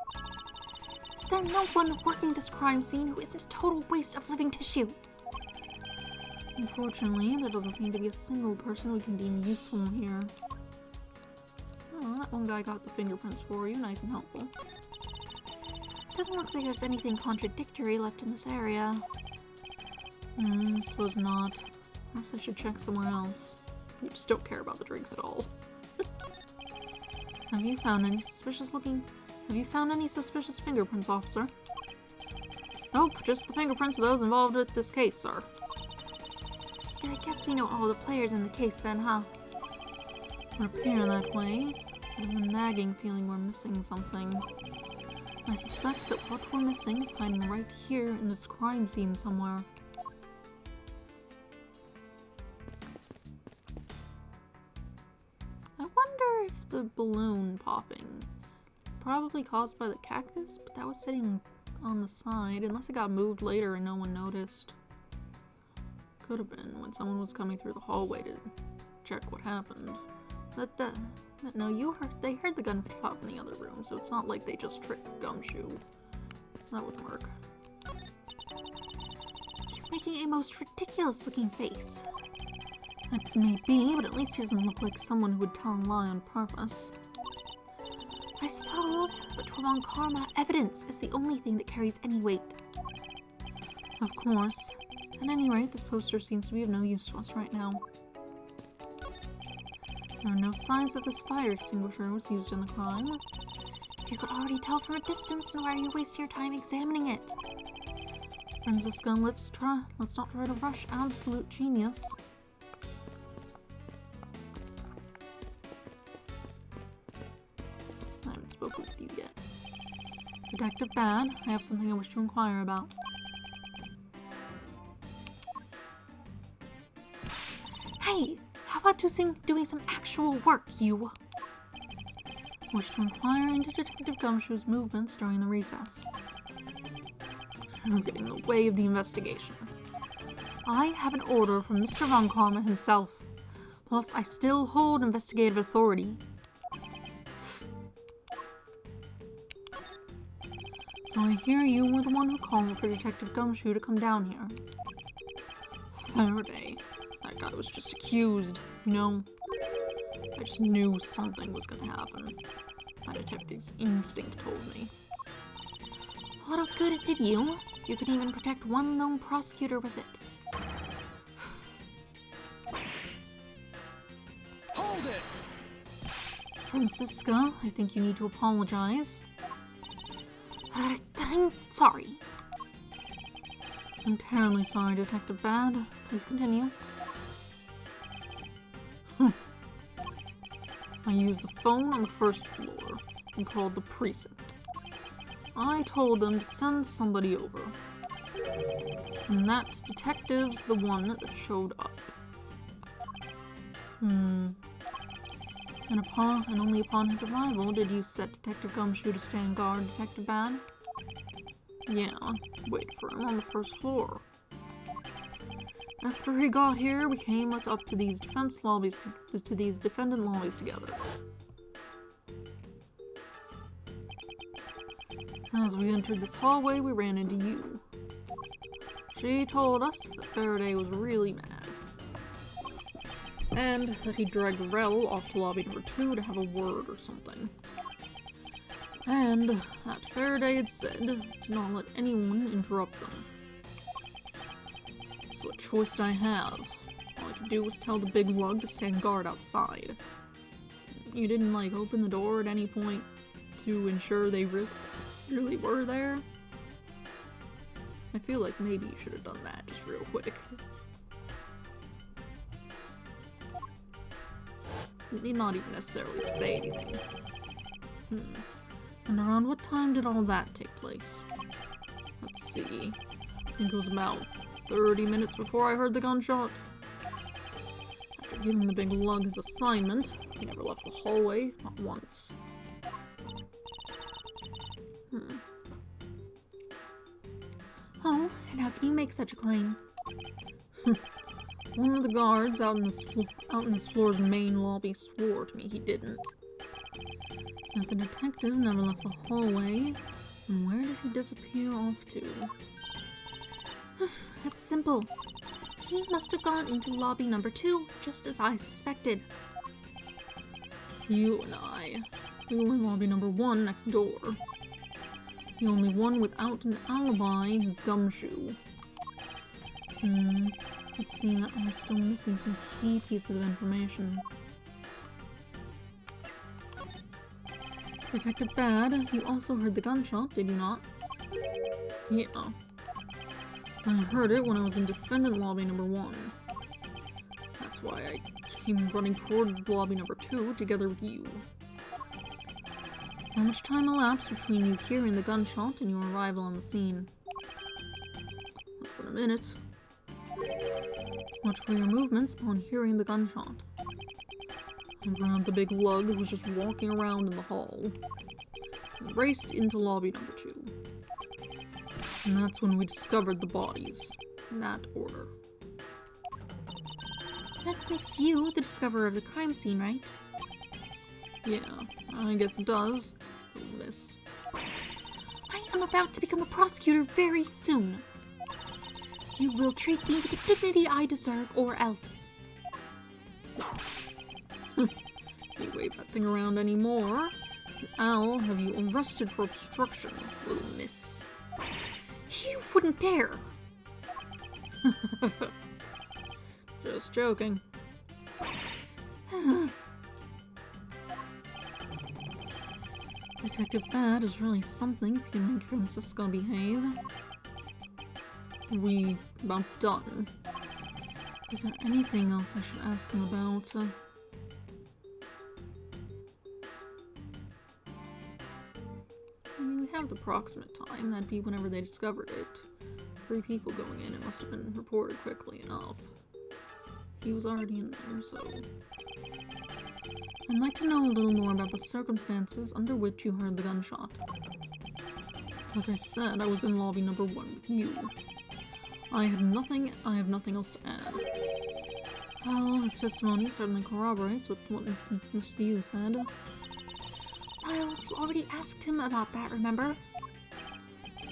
Is there no one working this crime scene who isn't a total waste of living tissue? Unfortunately, there doesn't seem to be a single person we can deem useful here. Oh, that one guy got the fingerprints for you, nice and helpful. Doesn't look like there's anything contradictory left in this area. I suppose not. Perhaps I should check somewhere else. You just don't care about the drinks at all. Have you found any suspicious fingerprints, officer? Nope, just the fingerprints of those involved with this case, sir. I guess we know all the players in the case then, huh? It would appear that way. I have a nagging feeling we're missing something. I suspect that what we're missing is hiding right here in this crime scene somewhere. I wonder if the balloon popping, probably caused by the cactus, but that was sitting on the side, unless it got moved later and no one noticed. Could have been when someone was coming through the hallway to check what happened. No, they heard the gun pop in the other room, so it's not like they just tricked Gumshoe. That wouldn't work. He's making a most ridiculous looking face. It may be, but at least he doesn't look like someone who would tell a lie on purpose. I suppose, but to Von Karma, evidence is the only thing that carries any weight. Of course. At any rate, this poster seems to be of no use to us right now. There are no signs that this fire extinguisher was used in the crime. If you could already tell from a distance, then why are you wasting your time examining it? Francisca, let's not try to rush absolute genius. I haven't spoken with you yet. Detective Bad, I have something I wish to inquire about. Hey, how about doing some actual work, you? I wish to inquire into Detective Gumshoe's movements during the recess. You're getting in the way of the investigation. I have an order from Mr. Von Karma himself. Plus, I still hold investigative authority. So I hear you were the one who called for Detective Gumshoe to come down here. Faraday. That guy was just accused, you know? I just knew something was gonna happen. My detective's instinct told me. What of good it did you? You could even protect one lone prosecutor with it. Hold it! Francisca, I think you need to apologize. I'm sorry. I'm terribly sorry, Detective Bad. Please continue. I used the phone on the first floor and called the precinct. I told them to send somebody over. And that detective's the one that showed up. And only upon his arrival did you set Detective Gumshoe to stand guard, Detective Bad? Yeah, wait for him on the first floor. After he got here, we came up to these defendant lobbies together. As we entered this hallway, we ran into you. She told us that Faraday was really mad, and that he dragged Rel off to lobby number 2 to have a word or something. And that Faraday had said to not let anyone interrupt them. So what choice did I have? All I could do was tell the big lug to stand guard outside. You didn't, like, open the door at any point to ensure they really were there? I feel like maybe you should have done that just real quick. You need not even necessarily say anything. And around what time did all that take place? Let's see. I think it was about 30 minutes before I heard the gunshot. After giving the big lug his assignment, he never left the hallway, not once. Oh, and how can you make such a claim? One of the guards out in this floor's main lobby swore to me he didn't. That the detective never left the hallway, and where did he disappear off to? That's simple. He must have gone into lobby number 2, just as I suspected. You and I, we were in lobby number 1 next door. The only one without an alibi is Gumshoe. It seems that I'm still missing some key pieces of information. Detective Bad, you also heard the gunshot, did you not? Yeah. I heard it when I was in defendant lobby number 1. That's why I came running towards lobby number 2 together with you. How much time elapsed between you hearing the gunshot and your arrival on the scene? Less than a minute. What were your movements upon hearing the gunshot? I grabbed the big lug who was just walking around in the hall, and raced into lobby number 2. And that's when we discovered the bodies, in that order. That makes you the discoverer of the crime scene, right? Yeah, I guess it does. Miss. I am about to become a prosecutor very soon. You will treat me with the dignity I deserve, or else. You wave that thing around anymore, I'll have you arrested for obstruction, little miss. You wouldn't dare. Just joking. Detective Bad is really something if you can make Francisco behave. We about done. Is there anything else I should ask him about? I mean, we have the approximate time. That'd be whenever they discovered it. 3 people going in. It must have been reported quickly enough. He was already in there, so... I'd like to know a little more about the circumstances under which you heard the gunshot. Like I said, I was in lobby number 1 with you. I have nothing else to add. Well, his testimony certainly corroborates with what Mr. Yu said. Miles, you already asked him about that, remember?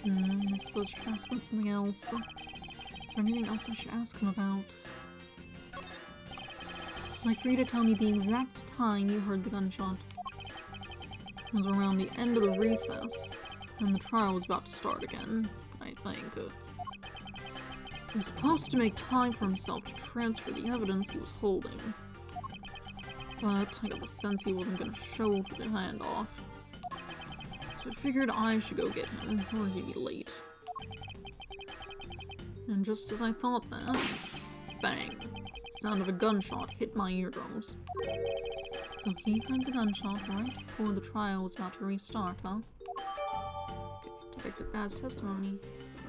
I suppose you should ask about something else. Is there anything else I should ask him about? I'd like for you to tell me the exact time you heard the gunshot. It was around the end of the recess, and the trial was about to start again, I think. He was supposed to make time for himself to transfer the evidence he was holding. But I got the sense he wasn't going to show for the handoff. So I figured I should go get him, or he'd be late. And just as I thought that, bang! The sound of a gunshot hit my eardrums. So he heard the gunshot right before the trial was about to restart, huh? Okay, Detective Bad's testimony.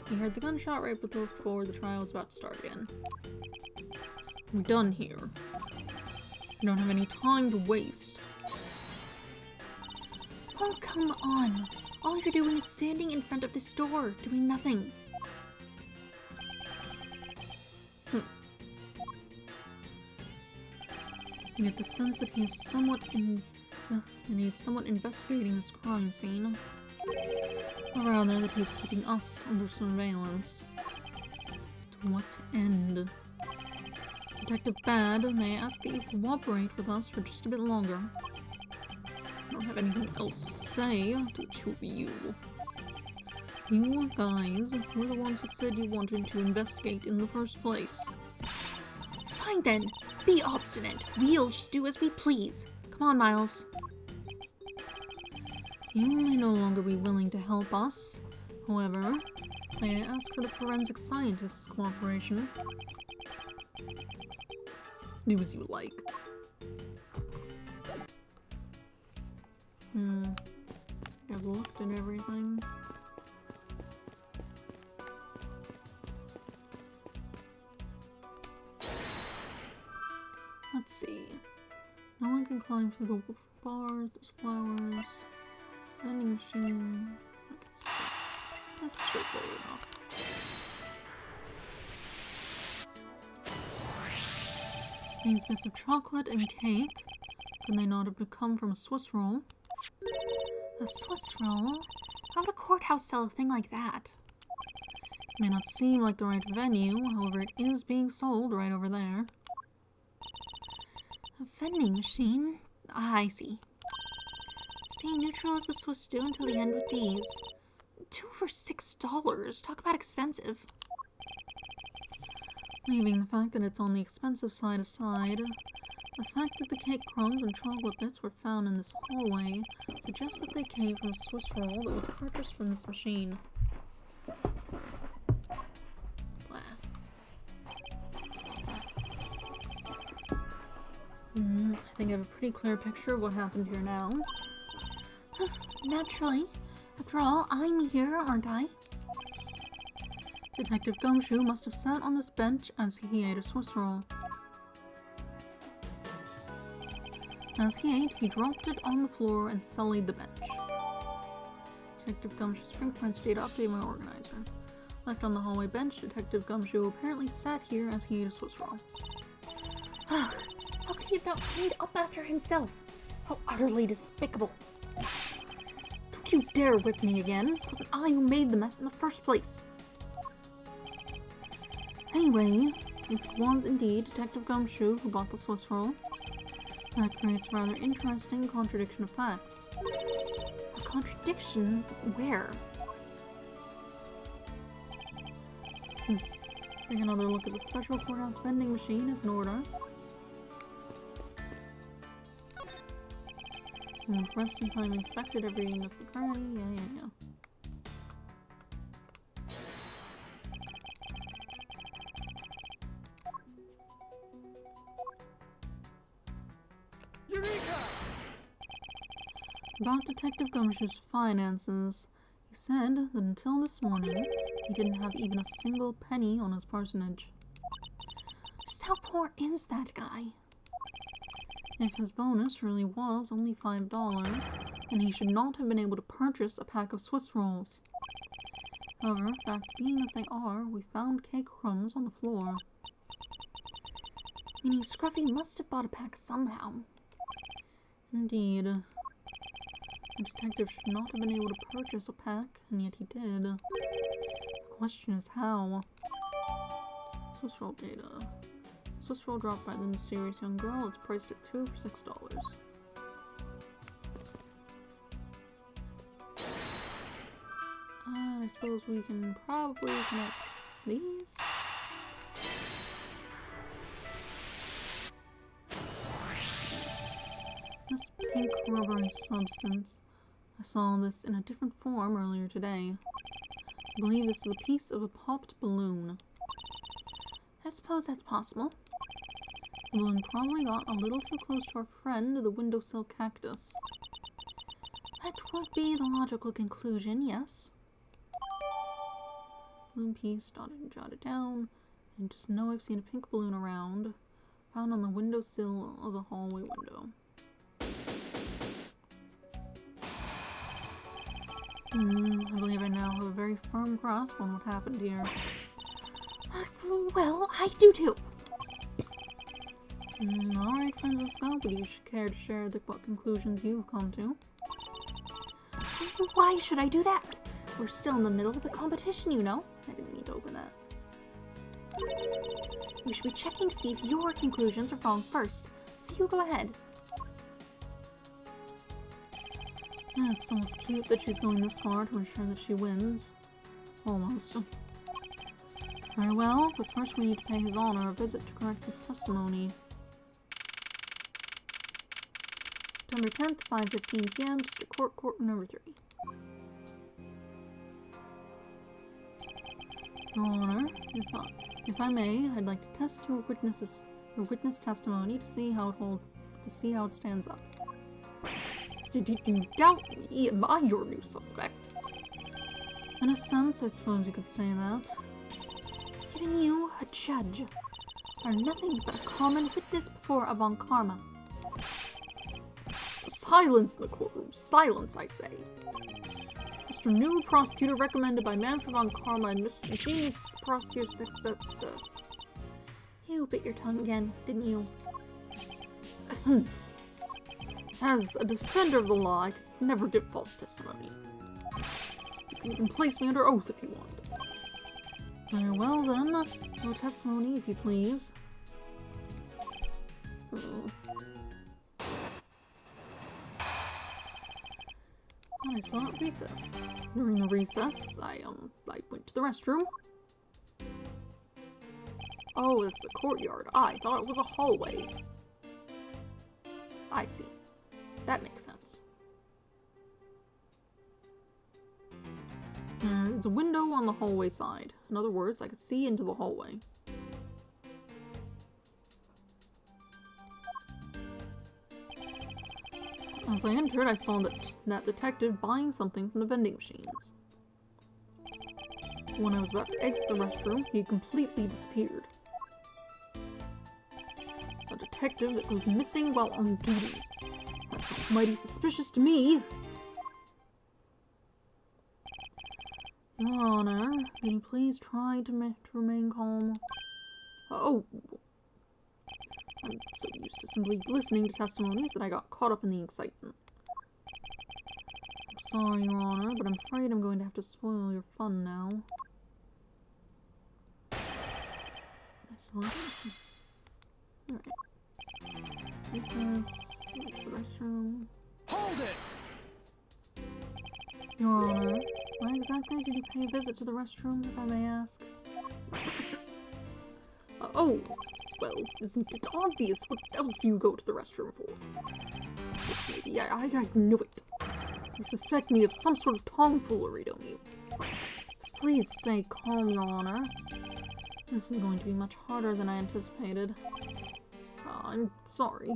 He heard the gunshot right before the trial was about to start again. We're done here. We don't have any time to waste. Oh, come on. All you're doing is standing in front of this door, doing nothing. You get the sense that he's somewhat investigating this crime scene. Or rather, that he's keeping us under surveillance. To what end? Detective Bad, may I ask that you cooperate with us for just a bit longer? I don't have anything else to say to the two of you. You guys were the ones who said you wanted to investigate in the first place. Fine then. Be obstinate. We'll just do as we please. Come on, Miles. You may no longer be willing to help us. However, may I ask for the forensic scientist's cooperation? Do as you like. I've looked at everything. Let's see. No one can climb through the bars, there's flowers, vending machine. Okay, so that's a straightforward knock. These bits of chocolate and cake, could they not have come from a Swiss roll? A Swiss roll? How would a courthouse sell a thing like that? It may not seem like the right venue, however it is being sold right over there. A vending machine? Ah, I see. Stay neutral as the Swiss do until the end with these. 2 for $6. Talk about expensive. Leaving the fact that it's on the expensive side aside, the fact that the cake crumbs and chocolate bits were found in this hallway suggests that they came from a Swiss roll that was purchased from this machine. I think I have a pretty clear picture of what happened here now. Naturally. After all, I'm here, aren't I? Detective Gumshoe must have sat on this bench as he ate a Swiss roll. As he ate, he dropped it on the floor and sullied the bench. Detective Gumshoe's fingerprints data update my organizer. Left on the hallway bench, Detective Gumshoe apparently sat here as he ate a Swiss roll. Ugh. How could he have not cleaned up after himself? How utterly despicable. Don't you dare whip me again. It wasn't I who made the mess in the first place. Anyway, if it was indeed Detective Gumshoe who bought the Swiss roll, that creates a rather interesting contradiction of facts. A contradiction? Where? Take another look at the special courthouse vending machine is in order. Rest and time inspected every nook and cranny. Yeah. Eureka! About Detective Gumshoe's finances, he said that until this morning, he didn't have even a single penny on his parsonage. Just how poor is that guy? If his bonus really was only $5, then he should not have been able to purchase a pack of Swiss rolls. However, fact being as they are, we found cake crumbs on the floor. Meaning Scruffy must have bought a pack somehow. Indeed. A detective should not have been able to purchase a pack, and yet he did. The question is how. Swiss roll data. Swiss roll dropped by the mysterious young girl. It's priced at 2 for $6. I suppose we can probably connect these. This pink rubbery substance. I saw this in a different form earlier today. I believe this is a piece of a popped balloon. I suppose that's possible. The balloon probably got a little too close to our friend, the windowsill cactus. That would be the logical conclusion, yes. Balloon piece, dotted and jotted down. And just know I've seen a pink balloon around. Found on the windowsill of the hallway window. I believe I now have a very firm grasp on what happened here. Well, I do too. Alright, Francisco, but you should care to share what conclusions you've come to. Why should I do that? We're still in the middle of the competition, you know. I didn't mean to open that. We should be checking to see if your conclusions are wrong first. So you go ahead. It's almost cute that she's going this far to ensure that she wins. Almost. Very well, but first we need to pay His Honor a visit to correct his testimony. September 10th, 5:15 p.m., District Court number 3. Your Honor, if I may, I'd like to test your witness testimony to see how it stands up. Did you doubt me? Am I your new suspect? In a sense, I suppose you could say that. Even you, a judge, are nothing but a common witness before a Von Karma. Silence in the courtroom. Silence, I say. Mr. New Prosecutor recommended by Manfred Von Karma and Mr. Genius Prosecutor You bit your tongue again, didn't you? As a defender of the law, I could never give false testimony. You can even place me under oath if you want. Very well then, your testimony if you please. I saw at recess. During the recess, I went to the restroom. Oh, it's a courtyard. I thought it was a hallway. I see. That makes sense. There's a window on the hallway side. In other words, I could see into the hallway. As I entered, I saw that detective buying something from the vending machines. When I was about to exit the restroom, he had completely disappeared. A detective that goes missing while on duty. That sounds mighty suspicious to me. Your Honor, can you please try to remain calm? Oh, I'm so used to simply listening to testimonies that I got caught up in the excitement. I'm sorry, Your Honor, but I'm afraid I'm going to have to spoil your fun now. I saw this. Alright. This is the restroom. Hold it! Your Honor, why exactly did you pay a visit to the restroom, if I may ask? Oh, well, isn't it obvious? What else do you go to the restroom for? Maybe I knew it. You suspect me of some sort of tomfoolery, don't you? Please stay calm, Your Honor. This is going to be much harder than I anticipated. I'm sorry.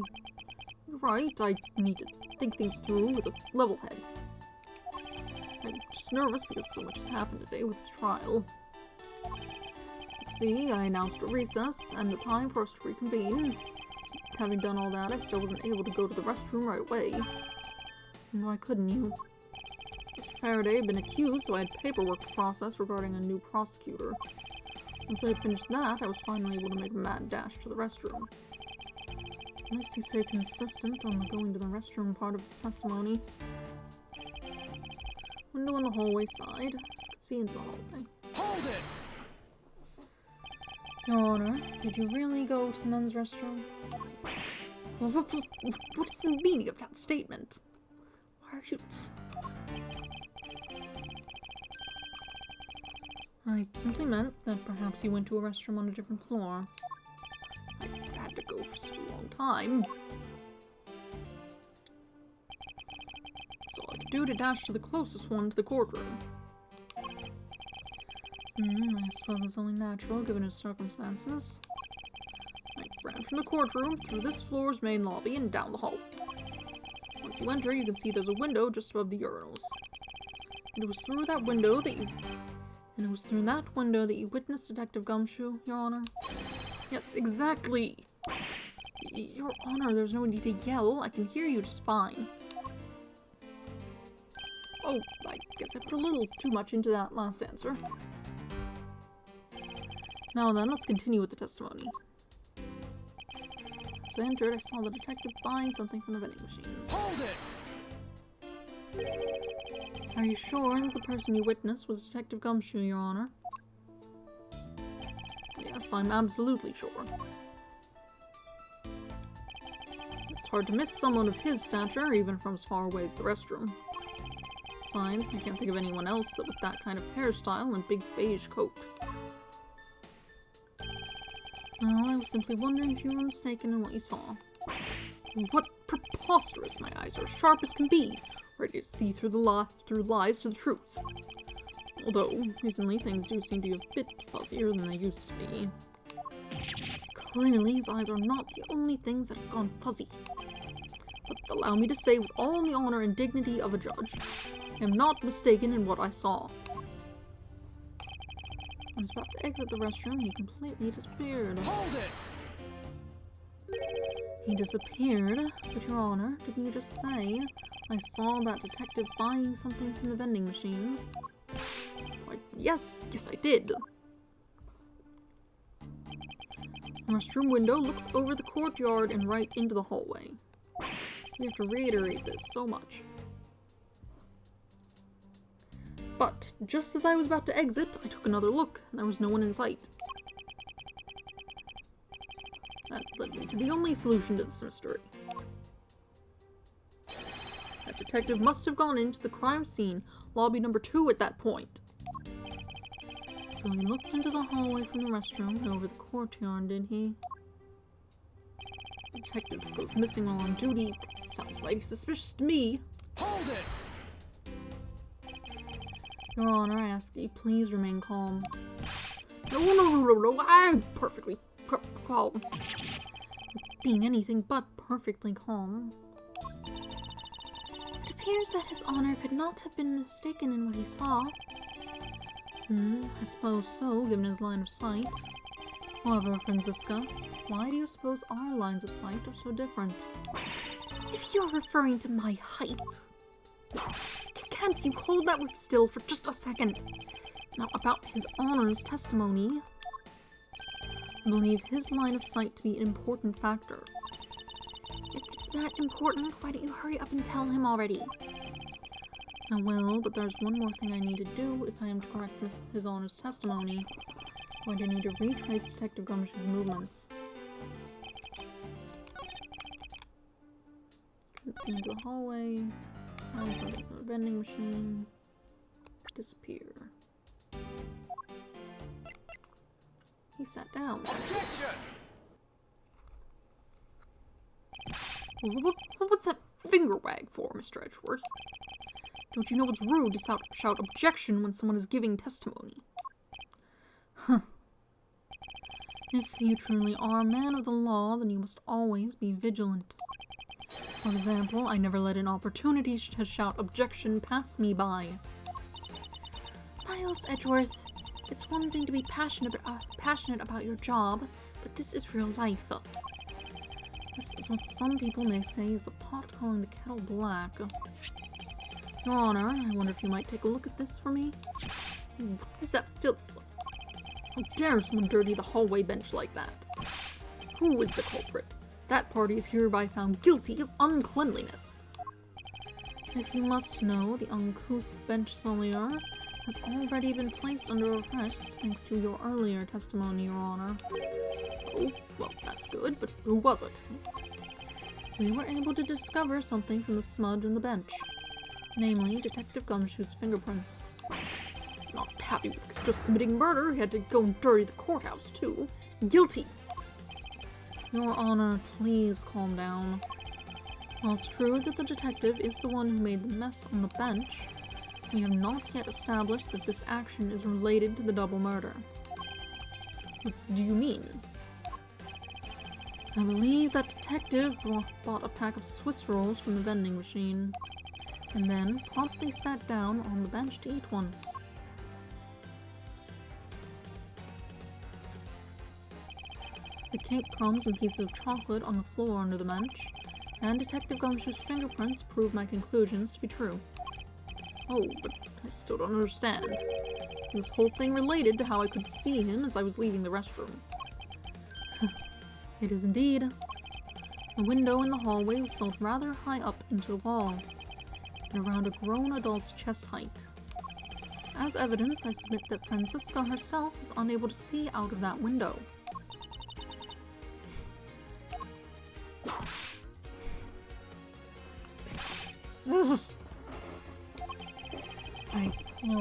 You're right, I need to think things through with a level head. I'm just nervous because so much has happened today with this trial. Let's see, I announced a recess and a time for us to reconvene. Having done all that, I still wasn't able to go to the restroom right away. And why couldn't you? Mr. Faraday had been accused, so I had paperwork to process regarding a new prosecutor. Once I had finished that, I was finally able to make a mad dash to the restroom. At least he stayed consistent on the going to the restroom part of his testimony. Window on the hallway side. You could see into the hallway. Hold it! Your Honor, did you really go to the men's restroom? What is the meaning of that statement? Why are you... I simply meant that perhaps you went to a restroom on a different floor. I had to go for such a long time. That's all I could do to dash to the closest one to the courtroom. I suppose it's only natural given his circumstances. I ran from the courtroom, through this floor's main lobby, and down the hall. Once you enter, you can see there's a window just above the urinals. And it was through that window that you witnessed Detective Gumshoe, Your Honor. Yes, exactly. Your Honor, there's no need to yell. I can hear you just fine. Oh, I guess I put a little too much into that last answer. Now then, let's continue with the testimony. As I entered, I saw the detective buying something from the vending machines. Hold it! Are you sure that the person you witnessed was Detective Gumshoe, Your Honor? Yes, I'm absolutely sure. It's hard to miss someone of his stature, even from as far away as the restroom. Besides, I can't think of anyone else that with that kind of hairstyle and big beige coat. Well, I was simply wondering if you were mistaken in what you saw. What preposterous! My eyes are as sharp as can be, ready to see through lies to the truth. Although, recently things do seem to be a bit fuzzier than they used to be. Clearly, his eyes are not the only things that have gone fuzzy. But allow me to say with all the honor and dignity of a judge, I am not mistaken in what I saw. I was about to exit the restroom, he completely disappeared. Hold it! He disappeared, but Your Honor, didn't you just say I saw that detective buying something from the vending machines? Why, yes, I did. The restroom window looks over the courtyard and right into the hallway. We have to reiterate this so much. But, just as I was about to exit, I took another look, and there was no one in sight. That led me to the only solution to this mystery. That detective must have gone into the crime scene, lobby number 2 at that point. So he looked into the hallway from the restroom and over the courtyard, did he? The detective goes missing while on duty. Sounds mighty suspicious to me. Hold it! Your Honor, I ask that you please remain calm. No, I'm perfectly calm. Being anything but perfectly calm. It appears that His Honor could not have been mistaken in what he saw. I suppose so, given his line of sight. However, Franziska, why do you suppose our lines of sight are so different? If you're referring to my height, can't you hold that whip still for just a second? Now, about His Honor's testimony. I believe his line of sight to be an important factor. If it's that important, why don't you hurry up and tell him already? I will, but there's one more thing I need to do if I am to correct His Honor's testimony. I do need to retrace Detective Gumshoe's movements. Let's see into the hallway. Find something from the vending machine. Disappear. He sat down. Objection! What's that finger wag for, Mr. Edgeworth? Don't you know it's rude to shout objection when someone is giving testimony? Huh. If you truly are a man of the law, then you must always be vigilant. For example, I never let an opportunity to shout objection pass me by. Miles Edgeworth, it's one thing to be passionate about your job, but this is real life. This is what some people may say is the pot calling the kettle black. Your Honor, I wonder if you might take a look at this for me? What is that filth? How dare someone dirty the hallway bench like that? Who is the culprit? That party is hereby found guilty of uncleanliness. If you must know, the uncouth bench sullier has already been placed under arrest thanks to your earlier testimony, Your Honor. Oh, well, that's good, but who was it? We were able to discover something from the smudge on the bench. Namely, Detective Gumshoe's fingerprints. Not happy with just committing murder, he had to go and dirty the courthouse, too. Guilty! Your Honor, please calm down. While it's true that the detective is the one who made the mess on the bench, we have not yet established that this action is related to the double murder. What do you mean? I believe that detective bought a pack of Swiss rolls from the vending machine, and then promptly sat down on the bench to eat one. The cake crumbs and pieces of chocolate on the floor under the bench, and Detective Gumshoe's fingerprints prove my conclusions to be true. Oh, but I still don't understand. This whole thing related to how I could see him as I was leaving the restroom. It is indeed. The window in the hallway was built rather high up into the wall, and around a grown adult's chest height. As evidence, I submit that Francisca herself was unable to see out of that window.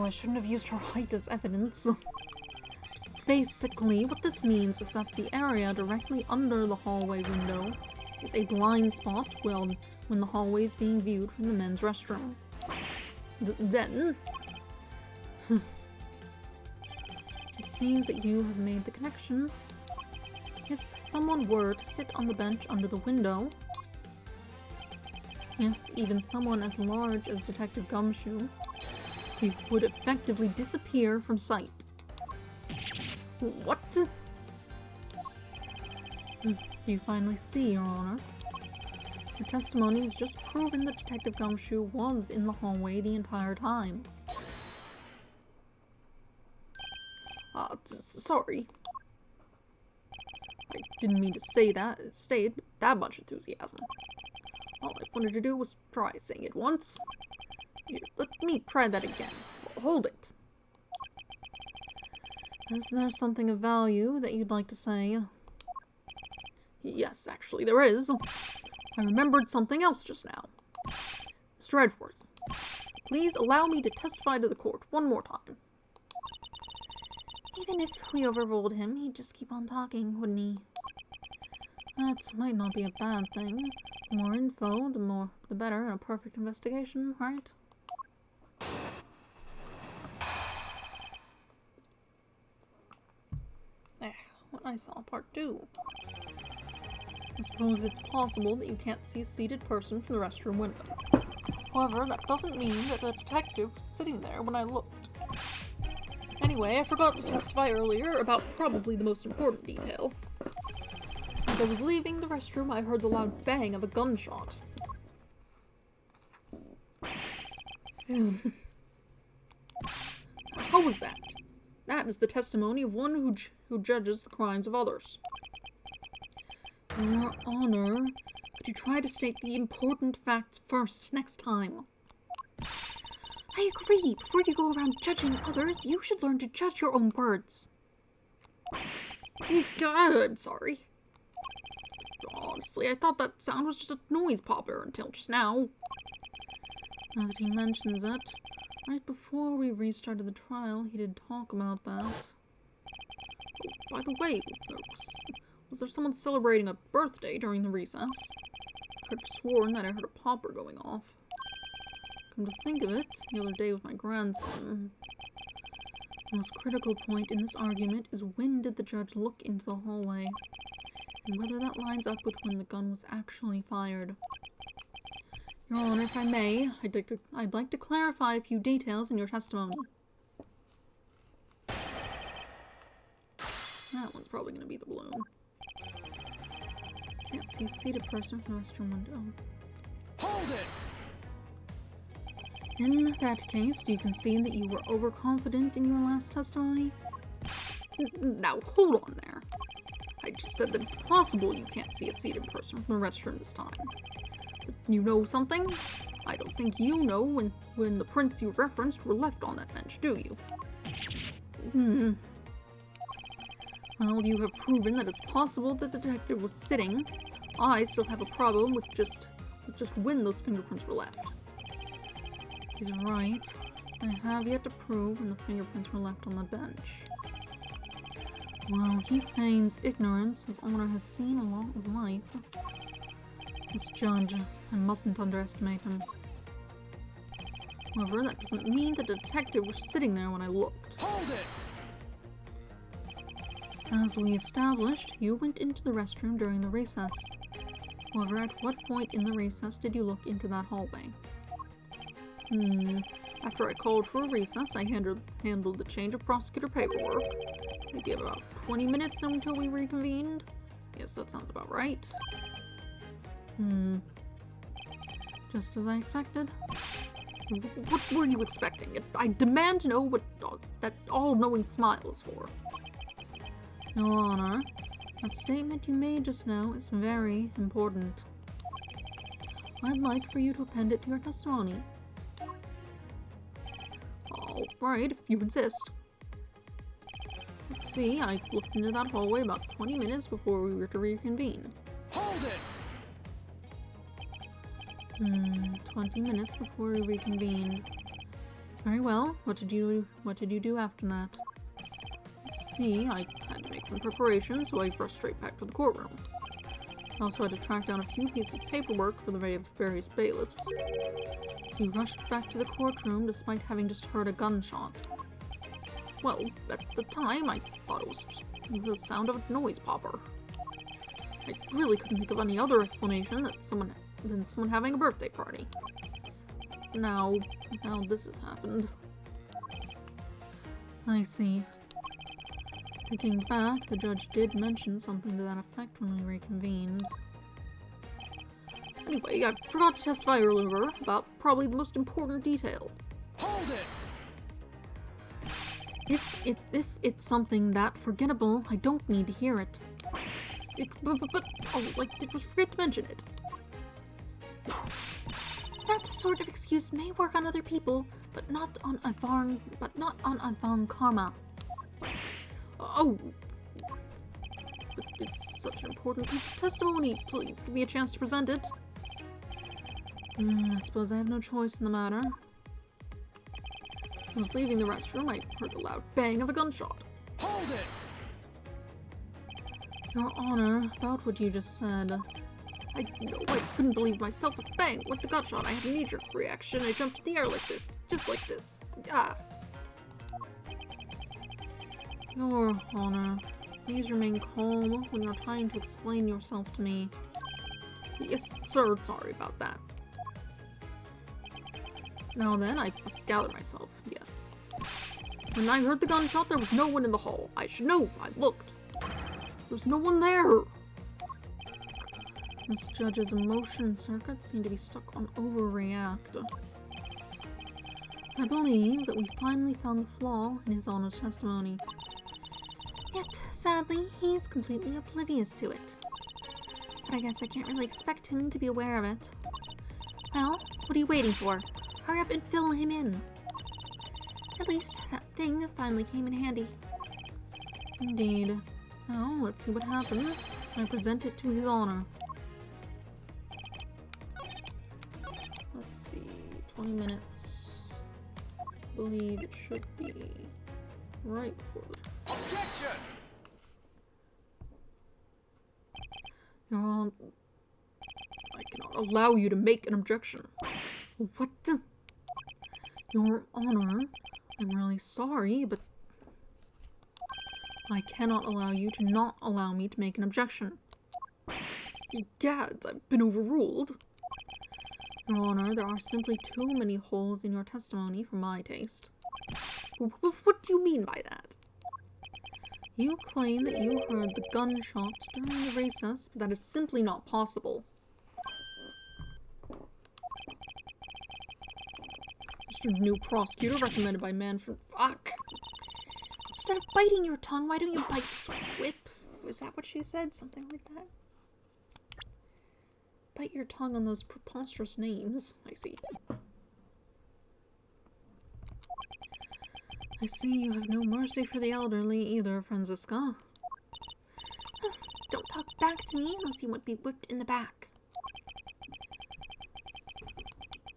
I shouldn't have used her height as evidence. Basically, what this means is that the area directly under the hallway window is a blind spot when the hallway is being viewed from the men's restroom. Then... it seems that you have made the connection. If someone were to sit on the bench under the window, yes, even someone as large as Detective Gumshoe, he would effectively disappear from sight. What? You finally see, Your Honor. Your testimony has just proven that Detective Gumshoe was in the hallway the entire time. Sorry. I didn't mean to say that. Stayed with that much enthusiasm. All I wanted to do was try saying it once. Here, let me try that again. Hold it. Is there something of value that you'd like to say? Yes, actually there is. I remembered something else just now. Mr. Edgeworth, please allow me to testify to the court one more time. Even if we overruled him, he'd just keep on talking, wouldn't he? That might not be a bad thing. The more info, the better in a perfect investigation, right? There, what I saw part 2. I suppose it's possible that you can't see a seated person from the restroom window. However, that doesn't mean that the detective was sitting there when I looked. Anyway, I forgot to testify earlier about probably the most important detail. As I was leaving the restroom, I heard the loud bang of a gunshot. How was that? That is the testimony of one who judges the crimes of others. Your Honor, could you try to state the important facts first next time? I agree. Before you go around judging others, you should learn to judge your own words. I'm sorry. Honestly, I thought that sound was just a noise popper until just now. Now that he mentions it, right before we restarted the trial, he did talk about that. Oh, by the way, was there someone celebrating a birthday during the recess? I could have sworn that I heard a popper going off. Come to think of it, the other day with my grandson. The most critical point in this argument is when did the judge look into the hallway, and whether that lines up with when the gun was actually fired. Your Honor, if I may, I'd like to clarify a few details in your testimony. That one's probably going to be the balloon. Can't see a seated person from the restroom window. Hold it! In that case, do you concede that you were overconfident in your last testimony? Now, hold on there. I just said that it's possible you can't see a seated person from the restroom this time. But you know something? I don't think you know when the prints you referenced were left on that bench, do you? Well, you have proven that it's possible that the detective was sitting. I still have a problem with just when those fingerprints were left. He's right. I have yet to prove when the fingerprints were left on the bench. While he feigns ignorance, his honor has seen a lot of life. This judge, I mustn't underestimate him. However, that doesn't mean that the detective was sitting there when I looked. Hold it! As we established, you went into the restroom during the recess. However, at what point in the recess did you look into that hallway? After I called for a recess, I handled the change of prosecutor paperwork. Maybe about 20 minutes until we reconvened. Yes, that sounds about right. Just as I expected. What were you expecting? I demand to know what that all-knowing smile is for. Your Honor, that statement you made just now is very important. I'd like for you to append it to your testimony. All right, if you insist. Let's see, I looked into that hallway about 20 minutes before we were to reconvene. Hold it! 20 minutes before we reconvened. Very well. What did you do after that? Let's see, I had to make some preparations, so I rushed straight back to the courtroom. I also had to track down a few pieces of paperwork for the various bailiffs. So you rushed back to the courtroom despite having just heard a gunshot. Well, at the time, I thought it was just the sound of a noise popper. I really couldn't think of any other explanation than someone having a birthday party. Now this has happened. I see. Thinking back, the judge did mention something to that effect when we reconvened. Anyway, I forgot to testify earlier about probably the most important detail. Hold it! If it's something that forgettable, I don't need to hear it. Did we forget to mention it? That sort of excuse may work on other people, but not on Ivan Karma. Oh, but it's such an important piece of testimony. Please give me a chance to present it. I suppose I have no choice in the matter. As I was leaving the restroom, I heard a loud bang of a gunshot. Hold it! Your Honor, about what you just said. I couldn't believe myself. But bang! With the gunshot, I had a knee-jerk reaction. I jumped in the air like this. Just like this. Ah! Your Honor, please remain calm when you're trying to explain yourself to me. Yes, sir, sorry about that. Now then, I must gather myself, yes. When I heard the gunshot, there was no one in the hall. I should know, I looked. There was no one there! This judge's emotion circuits seem to be stuck on overreact. I believe that we finally found the flaw in His Honor's testimony. Yet, sadly, he's completely oblivious to it. But I guess I can't really expect him to be aware of it. Well, what are you waiting for? Hurry up and fill him in. At least that thing finally came in handy. Indeed. Now, let's see what happens when I present it to His Honor. Let's see, 20 minutes. I believe it should be right before the... Objection! Your Honor, I cannot allow you to make an objection. What the? Your Honor, I'm really sorry, but I cannot allow you to not allow me to make an objection. Gads, I've been overruled. Your Honor, there are simply too many holes in your testimony for my taste. What do you mean by that? You claim that you heard the gunshot during the recess, but that is simply not possible. Mr. New Prosecutor, recommended by man from... Fuck! Instead of biting your tongue, why don't you bite this whip? Is that what she said? Something like that? Bite your tongue on those preposterous names. I see. I see you have no mercy for the elderly either, Franziska. Don't talk back to me unless you want to be whipped in the back.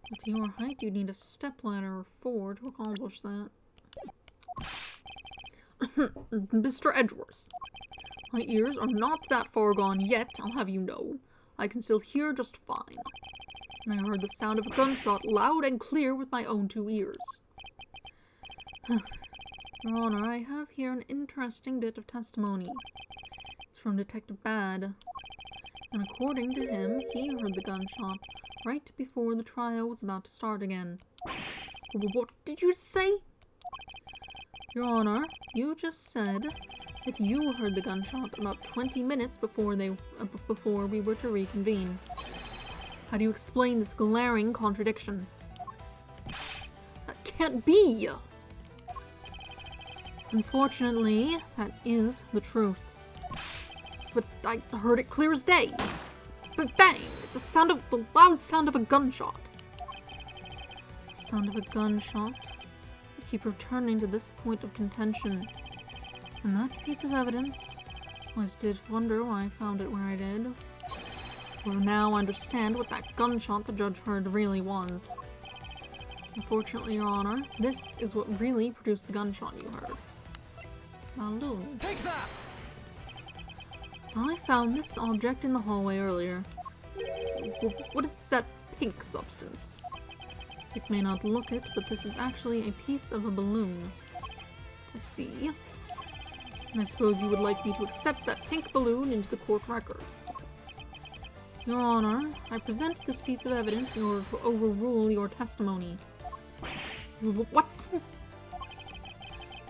With your height, you need a stepladder or 4 to accomplish that. Mr. Edgeworth, my ears are not that far gone yet, I'll have you know. I can still hear just fine. And I heard the sound of a gunshot loud and clear with my own 2 ears. Your Honor, I have here an interesting bit of testimony. It's from Detective Bad. And according to him, he heard the gunshot right before the trial was about to start again. What did you say? Your Honor, you just said that you heard the gunshot about 20 minutes before we were to reconvene. How do you explain this glaring contradiction? can't be! Unfortunately, that is the truth. But I heard it clear as day. But bang! The loud sound of a gunshot. The sound of a gunshot. I keep returning to this point of contention. And that piece of evidence, I always did wonder why I found it where I did. Well, now I understand what that gunshot the judge heard really was. Unfortunately, Your Honor, this is what really produced the gunshot you heard. Balloon. Take that! I found this object in the hallway earlier. What is that pink substance? It may not look it, but this is actually a piece of a balloon. I see. And I suppose you would like me to accept that pink balloon into the court record. Your Honor, I present this piece of evidence in order to overrule your testimony. What?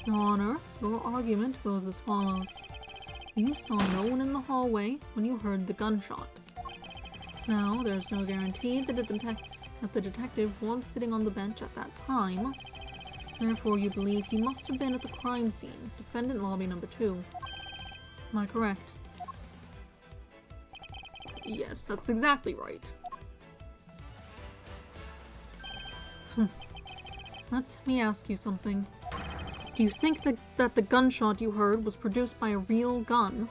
Your Honor, your argument goes as follows. You saw no one in the hallway when you heard the gunshot. Now, there's no guarantee that the detective was sitting on the bench at that time. Therefore, you believe he must have been at the crime scene, defendant lobby number 2. Am I correct? Yes, that's exactly right. Let me ask you something. Do you think that the gunshot you heard was produced by a real gun?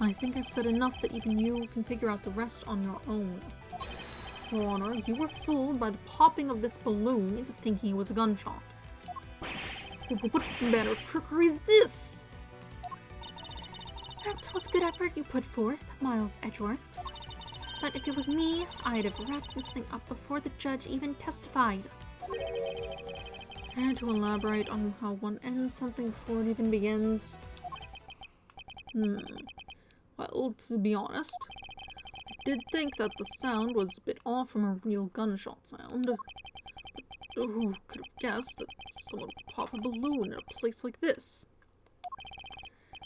I think I've said enough that even you can figure out the rest on your own. Your Honor, you were fooled by the popping of this balloon into thinking it was a gunshot. What manner of trickery is this? That was a good effort you put forth, Miles Edgeworth. But if it was me, I'd have wrapped this thing up before the judge even testified. Care to elaborate on how one ends something before it even begins? Well, to be honest, I did think that the sound was a bit off from a real gunshot sound. But who could have guessed that someone would pop a balloon in a place like this?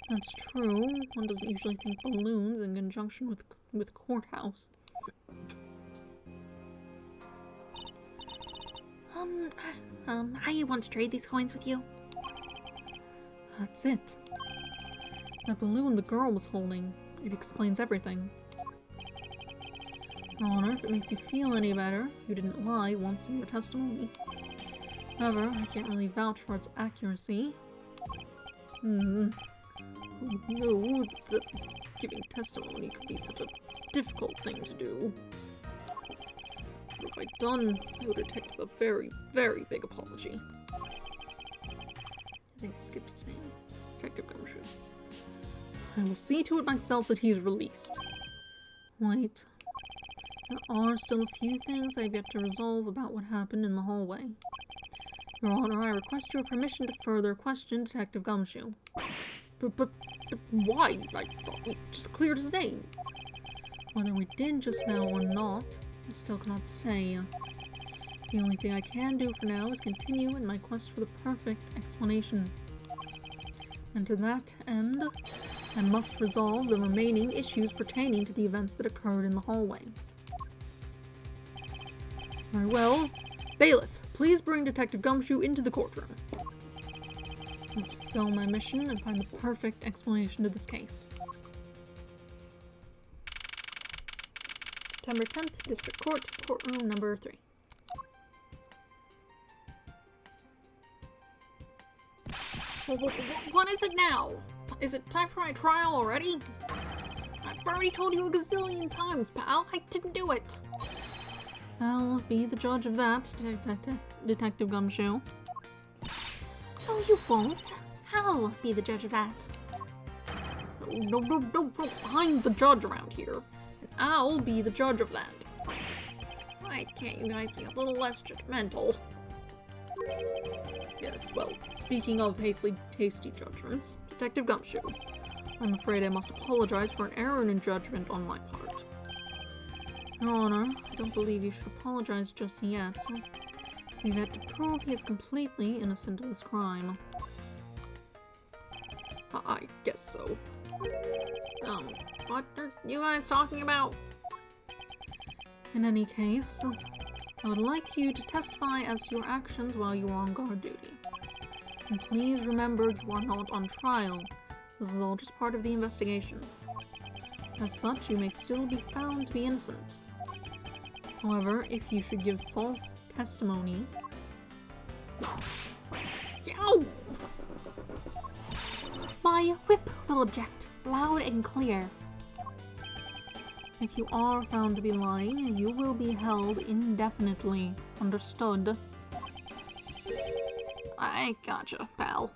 That's true. One doesn't usually think balloons in conjunction with courthouse. I want to trade these coins with you. That's it. That balloon the girl was holding. It explains everything. Your Honor, if it makes you feel any better, you didn't lie once in your testimony. However, I can't really vouch for its accuracy. Who knew that giving testimony could be such a difficult thing to do? What have I done? I owe Detective a very, very big apology. I think I skipped his name. Detective Gumshoe. I will see to it myself that he is released. Wait. There are still a few things I have yet to resolve about what happened in the hallway. Your Honor, I request your permission to further question Detective Gumshoe. But why? I thought we just cleared his name. Whether we did just now or not, I still cannot say. The only thing I can do for now is continue in my quest for the perfect explanation. And to that end, I must resolve the remaining issues pertaining to the events that occurred in the hallway. Very well. Bailiff, please bring Detective Gumshoe into the courtroom. I must fulfill my mission and find the perfect explanation to this case. September 10th, District Court, courtroom number 3. What is it now? Is it time for my trial already? I've already told you a gazillion times, pal. I didn't do it. I'll be the judge of that, Detective Gumshoe. No, you won't. I'll be the judge of that. No, I'm the judge around here. And I'll be the judge of that. Why can't you guys be a little less judgmental? Yes, well, speaking of hasty judgments, Detective Gumshoe, I'm afraid I must apologize for an error in judgment on my part. Your Honor, I don't believe you should apologize just yet. We've had to prove he is completely innocent of this crime. I guess so. What are you guys talking about? In any case, I would like you to testify as to your actions while you are on guard duty. And please remember you are not on trial. This is all just part of the investigation. As such, you may still be found to be innocent. However, if you should give false testimony... Ow! My whip will object, loud and clear. If you are found to be lying, you will be held indefinitely. Understood? I gotcha, pal.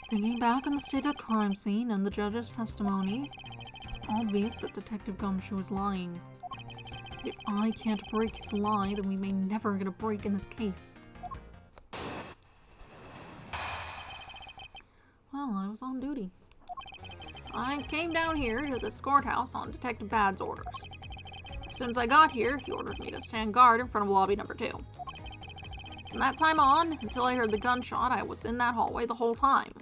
Thinking back on the state of the crime scene and the judge's testimony, it's obvious that Detective Gumshoe is lying. If I can't break his lie, then we may never get a break in this case. Well, I was on duty. I came down here to this courthouse on Detective Bad's orders. As soon as I got here, he ordered me to stand guard in front of lobby number 2. From that time on, until I heard the gunshot, I was in that hallway the whole time.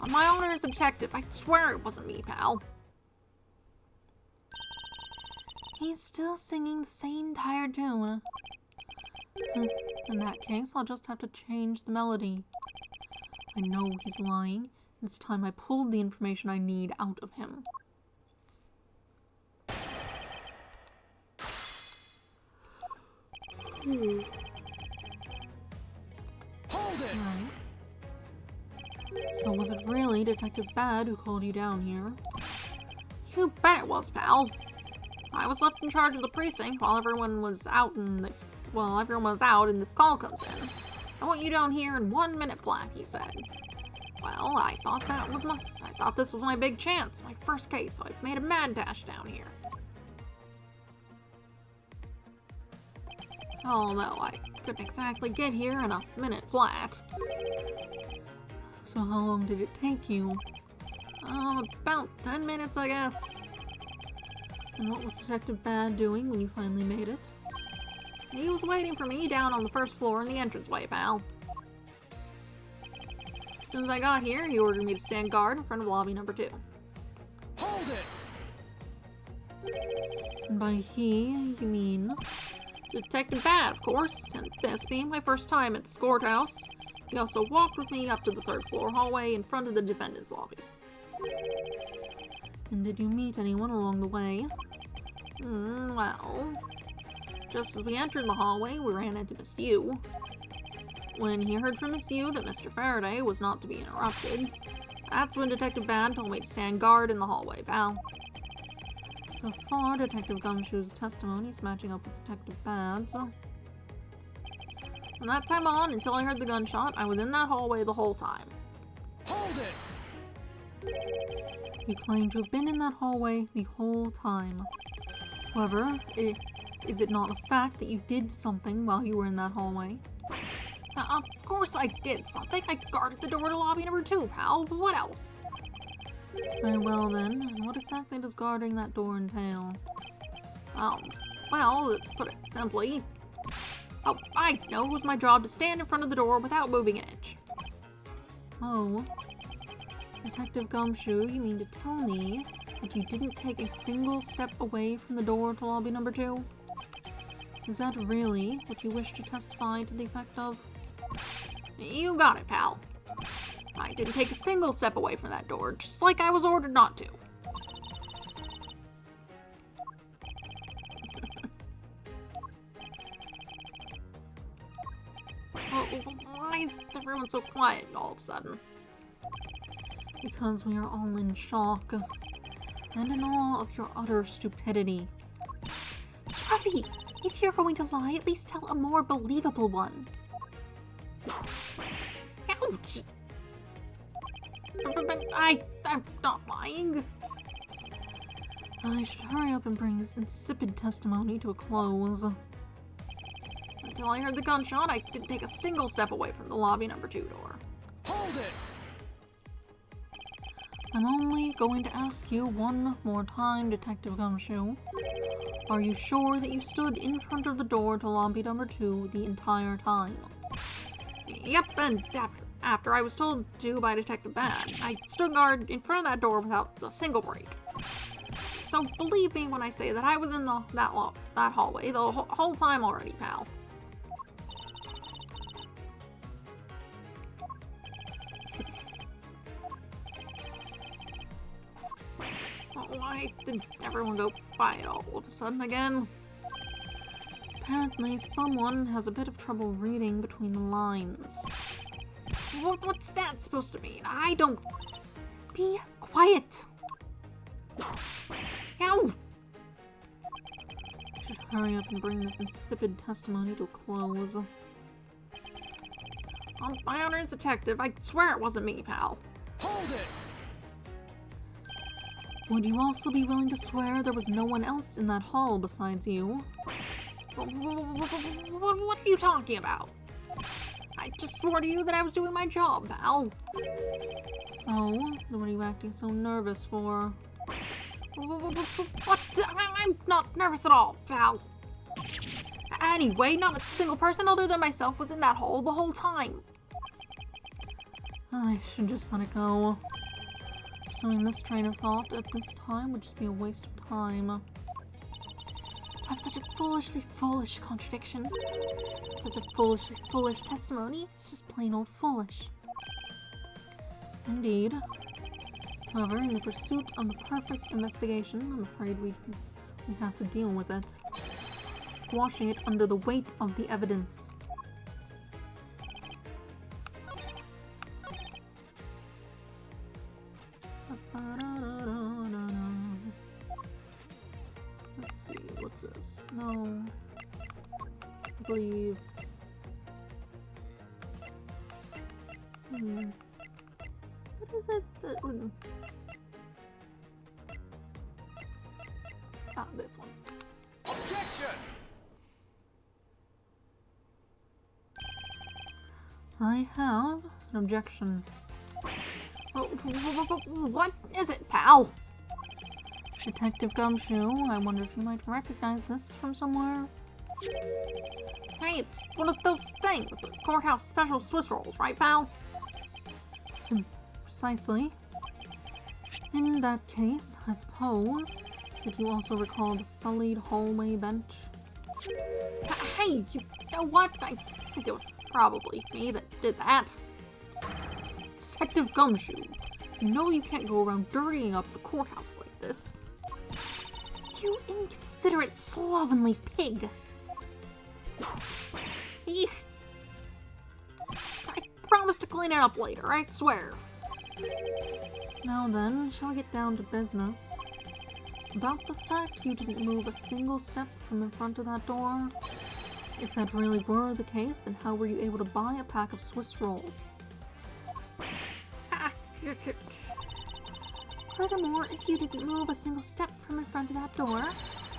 On my honor as a detective, I swear it wasn't me, pal. He's still singing the same tired tune. In that case, I'll just have to change the melody. I know he's lying. It's time I pulled the information I need out of him. Hold it! Right. So was it really Detective Bad who called you down here? You bet it was, pal. I was left in charge of the precinct while everyone was out and this call comes in. I want you down here in 1 minute flat, he said. Well, I thought this was my big chance, my first case, so I made a mad dash down here. Although I couldn't exactly get here in a minute flat. So how long did it take you? About 10 minutes, I guess. And what was Detective Bad doing when you finally made it? He was waiting for me down on the first floor in the entranceway, pal. As soon as I got here, he ordered me to stand guard in front of lobby number 2. Hold it! And by he, you mean? Detective Bad, of course, and this being my first time at this courthouse, he also walked with me up to the 3rd floor hallway in front of the defendant's lobbies. And did you meet anyone along the way? Well, just as we entered the hallway, we ran into Miss Yu. When he heard from Miss Yu that Mr. Faraday was not to be interrupted, that's when Detective Bad told me to stand guard in the hallway, pal. So far, Detective Gumshoe's testimony is matching up with Detective Bad's. From that time on, until I heard the gunshot, I was in that hallway the whole time. Hold it! You claim to have been in that hallway the whole time. However, is it not a fact that you did something while you were in that hallway? Of course I did something. I guarded the door to lobby number 2, pal. What else? Very well then, and what exactly does guarding that door entail? Well, to put it simply, I know it was my job to stand in front of the door without moving an inch. Oh. Detective Gumshoe, you mean to tell me that you didn't take a single step away from the door to lobby number 2? Is that really what you wish to testify to the effect of? You got it, pal. I didn't take a single step away from that door, just like I was ordered not to. Why is everyone so quiet all of a sudden? Because we are all in shock, and in awe of your utter stupidity. Scruffy, if you're going to lie, at least tell a more believable one. Ouch! I'm not lying. I should hurry up and bring this insipid testimony to a close. Until I heard the gunshot, I didn't take a single step away from the lobby number 2 door. Hold it! I'm only going to ask you one more time, Detective Gumshoe. Are you sure that you stood in front of the door to lobby number 2 the entire time? Yep, and after I was told to by Detective Bad, I stood guard in front of that door without a single break. So believe me when I say that I was in that hallway the whole time already, pal. Why did everyone go quiet all of a sudden again? Apparently, someone has a bit of trouble reading between the lines. What's that supposed to mean? I don't... Be quiet! Ow! I should hurry up and bring this insipid testimony to a close. On my honor as detective, I swear it wasn't me, pal. Hold it! Would you also be willing to swear there was no one else in that hall besides you? What are you talking about? I just swore to you that I was doing my job, pal. Oh, then what are you acting so nervous for? What? I'm not nervous at all, pal. Anyway, not a single person other than myself was in that hall the whole time. I should just let it go. Pursuing this train of thought at this time would just be a waste of time. I have such a foolishly foolish contradiction. Such a foolishly foolish testimony. It's just plain old foolish. Indeed. However, in the pursuit of the perfect investigation, I'm afraid we have to deal with it. Squashing it under the weight of the evidence. Let's see, what's this? No. I believe. What is it that would... Ah, this one. Objection! I have an objection. What is it, pal? Detective Gumshoe, I wonder if you might recognize this from somewhere. Hey, it's one of those things. The courthouse special Swiss rolls, right, pal? Precisely. In that case, I suppose, did you also recall the sullied hallway bench? Hey, you know what? I think it was probably me that did that. Detective Gumshoe, you know you can't go around dirtying up the courthouse like this. You inconsiderate, slovenly pig. Eek. I promise to clean it up later, I swear. Now then, shall we get down to business? About the fact you didn't move a single step from in front of that door? If that really were the case, then how were you able to buy a pack of Swiss rolls? Furthermore, if you didn't move a single step from in front of that door,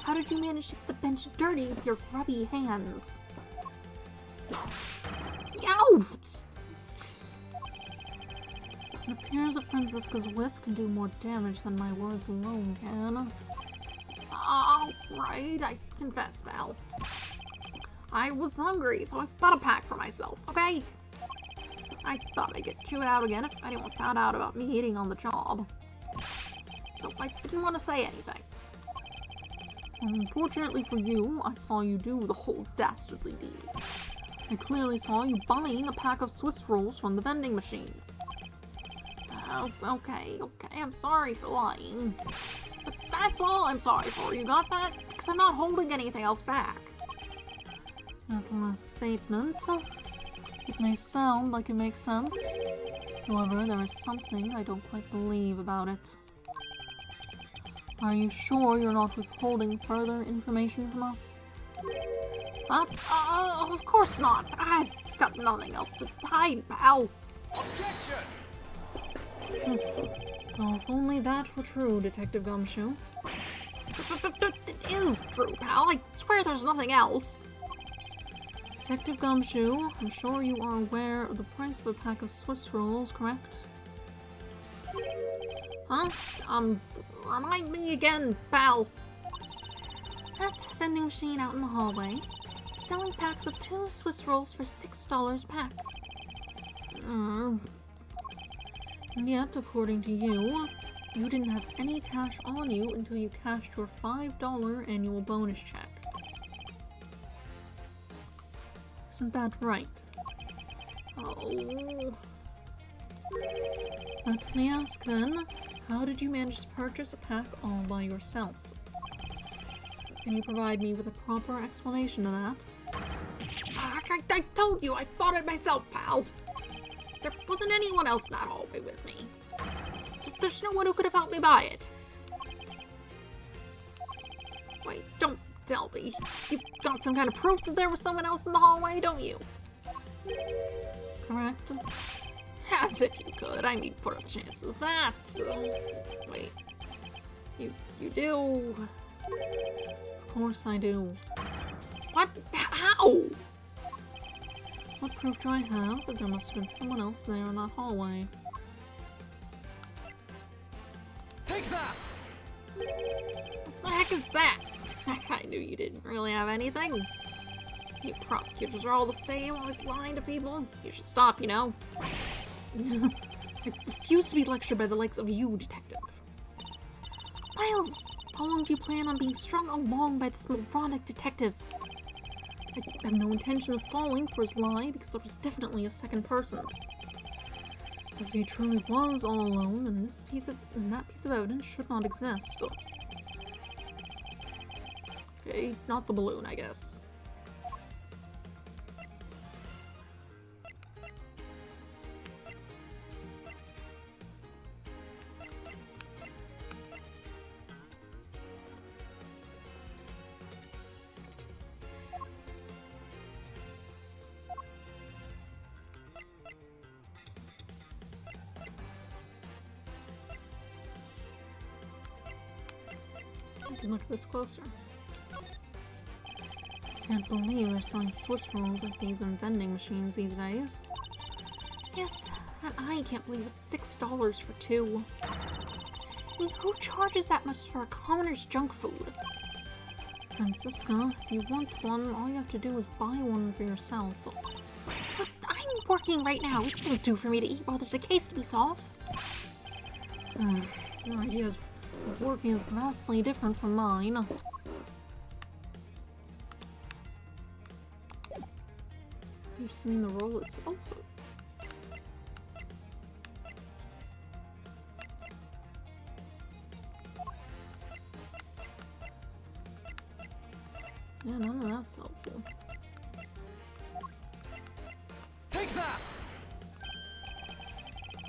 how did you manage to get the bench dirty with your grubby hands? Yow! It appears that Francisca's whip can do more damage than my words alone can. Alright, I confess, pal. I was hungry, so I bought a pack for myself, okay? I thought I'd get chewed out again if anyone found out about me eating on the job. So I didn't want to say anything. Unfortunately for you, I saw you do the whole dastardly deed. I clearly saw you buying a pack of Swiss rolls from the vending machine. Okay, I'm sorry for lying. But that's all I'm sorry for, you got that? Because I'm not holding anything else back. That last statement, it may sound like it makes sense. However, there is something I don't quite believe about it. Are you sure you're not withholding further information from us? Of course not. I've got nothing else to hide, pal. Objection! Oh, if only that were true, Detective Gumshoe. It is true, pal. I swear there's nothing else. Detective Gumshoe, I'm sure you are aware of the price of a pack of Swiss rolls, correct? Huh? Remind me again, pal. That vending machine out in the hallway, selling packs of 2 Swiss rolls for $6 a pack. And yet, according to you, you didn't have any cash on you until you cashed your $5 annual bonus check. Isn't that right? Oh. Let me ask then, how did you manage to purchase a pack all by yourself? Can you provide me with a proper explanation of that? I told you I bought it myself, pal. There wasn't anyone else in that hallway with me. So there's no one who could have helped me buy it. Wait, don't tell me. You got some kind of proof that there was someone else in the hallway, don't you? Correct? As if you could. I mean, what are the chances of that? Wait. You do? Of course I do. What? How? What proof do I have that there must have been someone else there in that hallway? Take that! What the heck is that? I knew you didn't really have anything. You prosecutors are all the same, always lying to people. You should stop, you know? I refuse to be lectured by the likes of you, detective. Miles, how long do you plan on being strung along by this moronic detective? I have no intention of falling for his lie because there was definitely a second person. Because if he truly was all alone, then that piece of evidence should not exist. Okay, not the balloon, I guess. I can look at this closer. Can't believe they're selling Swiss rolls like these in vending machines these days. Yes, and I can't believe it's $6 for two. I mean, who charges that much for a commoner's junk food? Francisca, if you want one, all you have to do is buy one for yourself. But I'm working right now. It won't do for me to eat while there's a case to be solved. Your ideas of working is vastly different from mine. You just mean the roll itself? Yeah, none of that's helpful. Take that!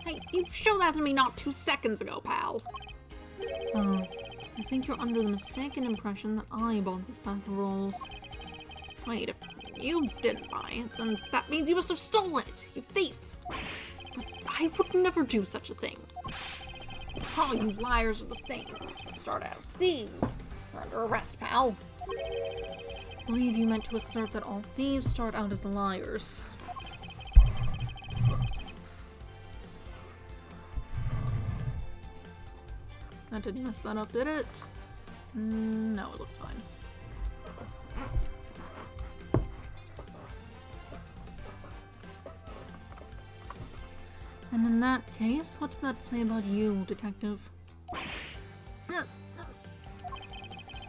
Hey, you showed that to me not 2 seconds ago, pal. Oh, I think you're under the mistaken impression that I bought this pack of rolls. Wait, if you didn't buy it, then that means you must have stolen it, you thief! But I would never do such a thing. All you liars are the same. Start out as thieves. You're under arrest, pal. I believe you meant to assert that all thieves start out as liars. Whoops. That didn't mess that up, did it? No, it looks fine. And in that case, what does that say about you, detective?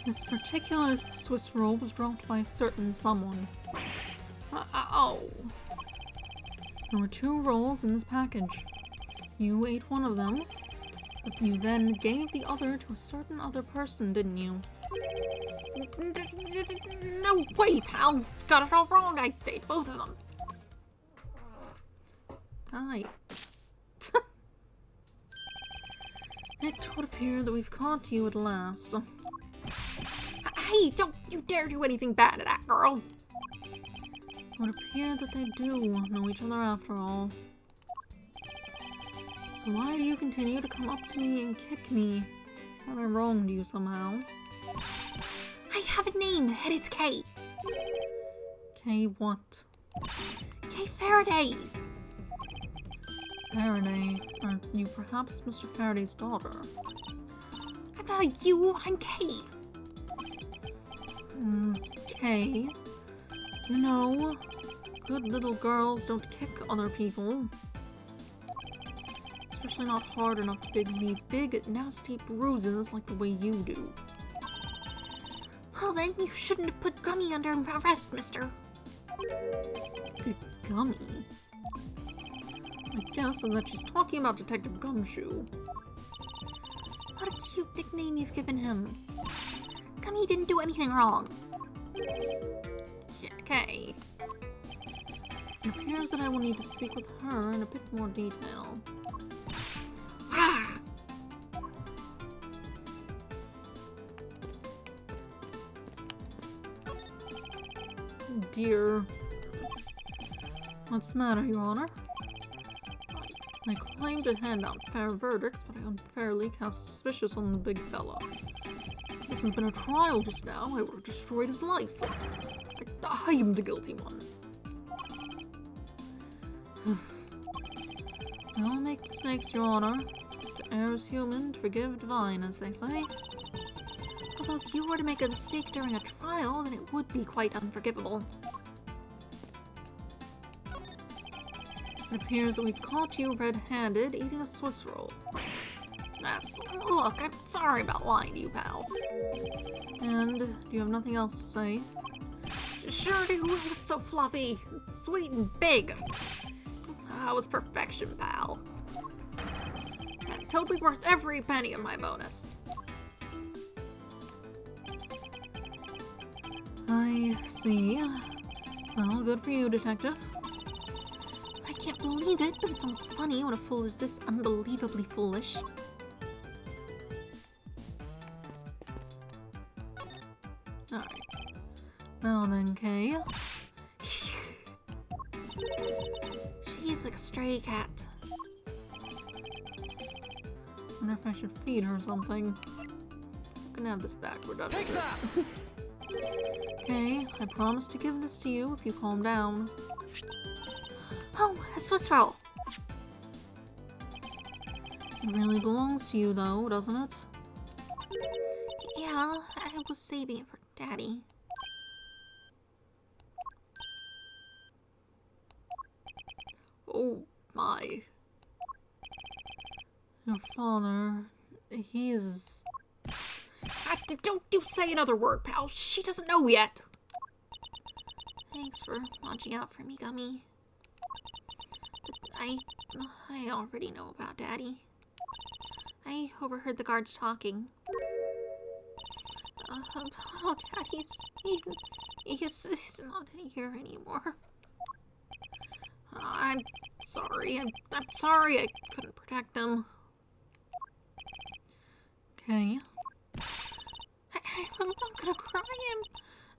This particular Swiss roll was dropped by a certain someone. Oh. There were 2 rolls in this package. You ate one of them, but you then gave the other to a certain other person, didn't you? No way, pal. Got it all wrong. I ate both of them. Hi. It would appear that we've caught you at last. Hey, don't you dare do anything bad to that girl. It would appear that they do know each other after all. So why do you continue to come up to me and kick me? Have I wronged you somehow? I have a name, and it's Kay. Kay what? Kay Faraday. Faraday, are you perhaps Mr. Faraday's daughter? I'm not a you, I'm Kay. Kay, you know, good little girls don't kick other people. Especially not hard enough to give me big, nasty bruises like the way you do. Well then, you shouldn't have put Gummy under arrest, mister. Gummy? My guess is that she's talking about Detective Gumshoe. What a cute nickname you've given him. Gummy didn't do anything wrong. Okay. It appears that I will need to speak with her in a bit more detail. Ah! Dear. What's the matter, Your Honor? I claim to hand out fair verdicts, but I unfairly cast suspicious on the big fella. If this has been a trial just now, I would have destroyed his life. I am the guilty one. We all make mistakes, Your Honor. To err is human, to forgive divine, as they say. Although if you were to make a mistake during a trial, then it would be quite unforgivable. It appears that we've caught you red-handed eating a Swiss roll. Look, I'm sorry about lying to you, pal. And do you have nothing else to say? Sure do. It was so fluffy, sweet and big. That was perfection, pal. And totally worth every penny of my bonus. I see. Well, good for you, Detective. I can't believe it, but it's almost funny when a fool is this unbelievably foolish. Alright. Now then, Kay. She's like a stray cat. Wonder if I should feed her something. I'm gonna have this back. We're done Take with that! it. Okay, I promise to give this to you if you calm down. Oh, a Swiss roll. It really belongs to you, though, doesn't it? Yeah, I was saving it for Daddy. Oh my. Your father, he's... Don't you say another word, pal. She doesn't know yet. Thanks for watching out for me, Gummy. But I already know about Daddy. I overheard the guards talking. Oh, he's not here anymore. I'm sorry. I'm sorry I couldn't protect him. Okay. I'm not gonna cry.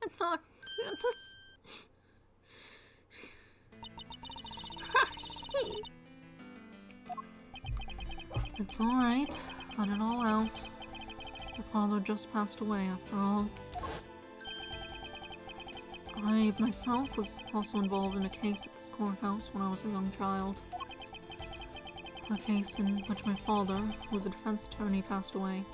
I'm not gonna cry. It's alright. Let it all out. Your father just passed away, after all. I, myself, was also involved in a case at this courthouse when I was a young child. A case in which my father, who was a defense attorney, passed away.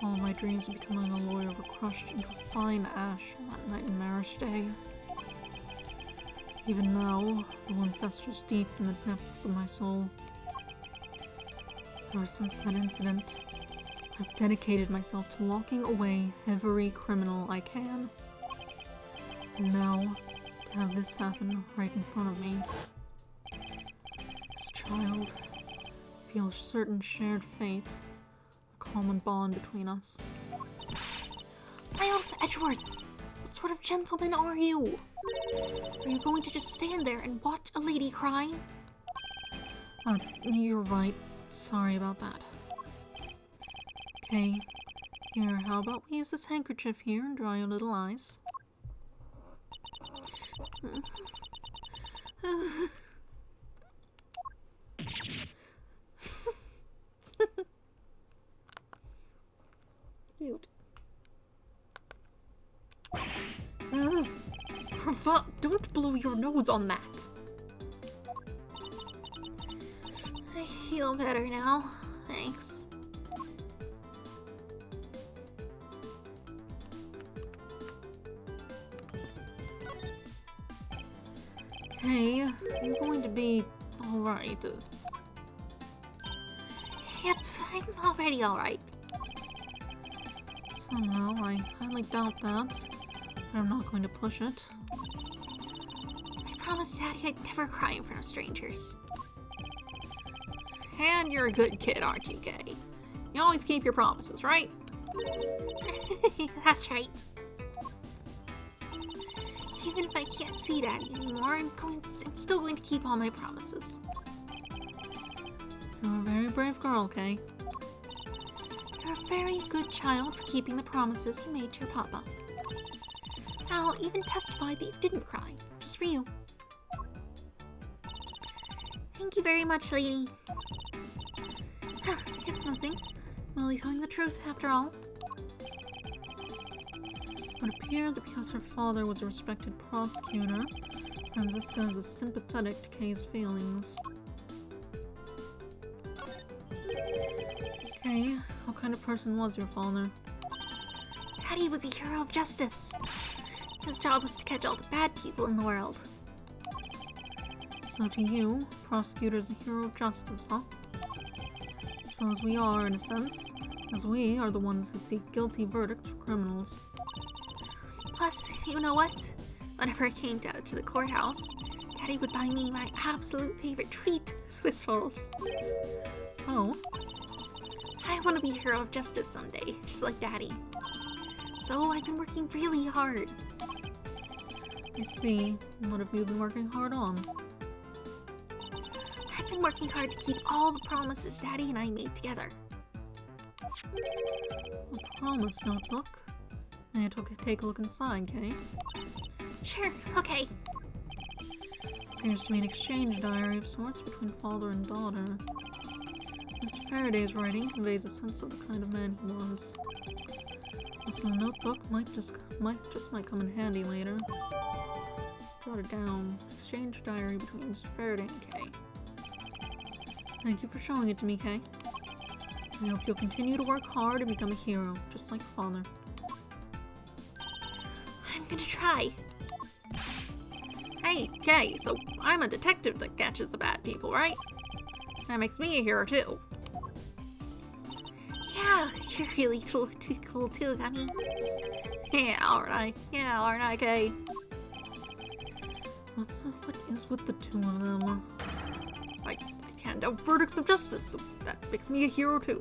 All of my dreams of becoming a lawyer were crushed into a fine ash on that night in Marriage Day. Even now, the wound festers deep in the depths of my soul. Ever since that incident, I've dedicated myself to locking away every criminal I can. And now, to have this happen right in front of me. This child feels certain shared fate, a common bond between us. Miles Edgeworth, what sort of gentleman are you? Are you going to just stand there and watch a lady cry? You're right. Sorry about that. Okay, here, how about we use this handkerchief here and dry your little eyes? Cute. Don't blow your nose on that! I feel better now. Thanks. Hey, you're going to be alright. already alright. Somehow, I highly doubt that, but I'm not going to push it. I promised Daddy I'd never cry in front of strangers. And you're a good kid, aren't you, Kay? You always keep your promises, right? That's right. Even if I can't see Daddy anymore, I'm still going to keep all my promises. You're a very brave girl, Kay. You're a very good child for keeping the promises you made to your papa. I'll even testify that you didn't cry, just for you. Thank you very much, lady. It's nothing. I'm only telling the truth, after all. It would appear that because her father was a respected prosecutor, Franziska is sympathetic to Kay's feelings. Kay, what kind of person was your father? Daddy was a hero of justice. His job was to catch all the bad people in the world. So to you, prosecutor's a hero of justice, huh? Suppose we are, in a sense, as we are the ones who seek guilty verdicts for criminals. Plus, you know what? Whenever I came down to the courthouse, Daddy would buy me my absolute favorite treat, Swiss rolls. Oh? I want to be a hero of justice someday, just like Daddy. So I've been working really hard. I see. What have you been working hard on? I've been working hard to keep all the promises Daddy and I made together. A promise notebook? May I take a look inside, Kay? Sure, okay. Appears to be an exchange diary of sorts between father and daughter. Mr. Faraday's writing conveys a sense of the kind of man he was. This little notebook might come in handy later. Jot it down. Exchange diary between Mr. Faraday and Kay. Thank you for showing it to me, Kay. I hope you'll continue to work hard and become a hero, just like your father. I'm gonna try. Hey, Kay, so I'm a detective that catches the bad people, right? That makes me a hero, too. Yeah, you're really too cool too, Gummy. Yeah, aren't I? Yeah, aren't I, Kay? What is with the two of them? I hand out verdicts of justice, so that makes me a hero, too.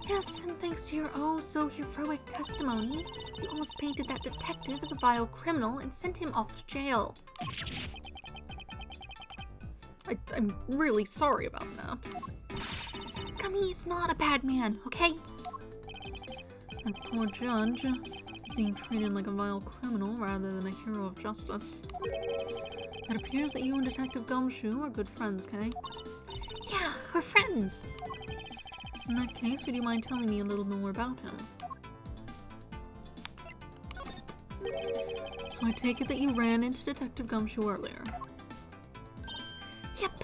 Yes, and thanks to your oh-so-heroic testimony, you almost painted that detective as a vile criminal and sent him off to jail. I'm really sorry about that. Gummy is not a bad man, okay? That poor judge is being treated like a vile criminal rather than a hero of justice. It appears that you and Detective Gumshoe are good friends, Kay. Yeah, we're friends. In that case, would you mind telling me a little more about him? So I take it that you ran into Detective Gumshoe earlier. Yep.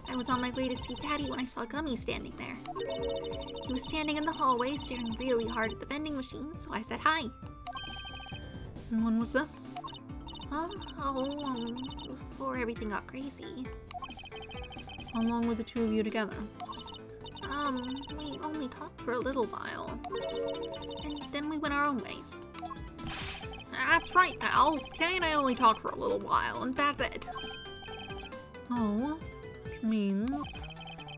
I was on my way to see Daddy when I saw Gummy standing there. He was standing in the hallway staring really hard at the vending machine, so I said hi. And when was this? Before everything got crazy. How long were the two of you together? We only talked for a little while. And then we went our own ways. That's right, pal. Kay and I only talked for a little while, and that's it. Oh, which means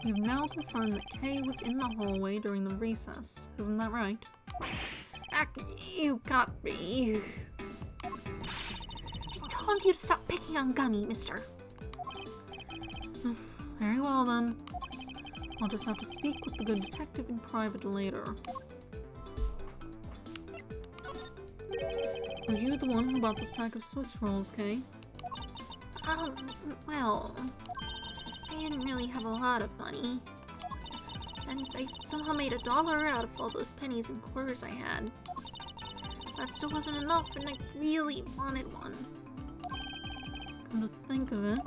you've now confirmed that Kay was in the hallway during the recess. Isn't that right? You got me. I told you to stop picking on Gummy, mister. Very well then. I'll just have to speak with the good detective in private later. Were you the one who bought this pack of Swiss rolls, Kay? Well, I didn't really have a lot of money. And I somehow made $1 out of all the pennies and quarters I had. That still wasn't enough, and I really wanted one. Come to think of it,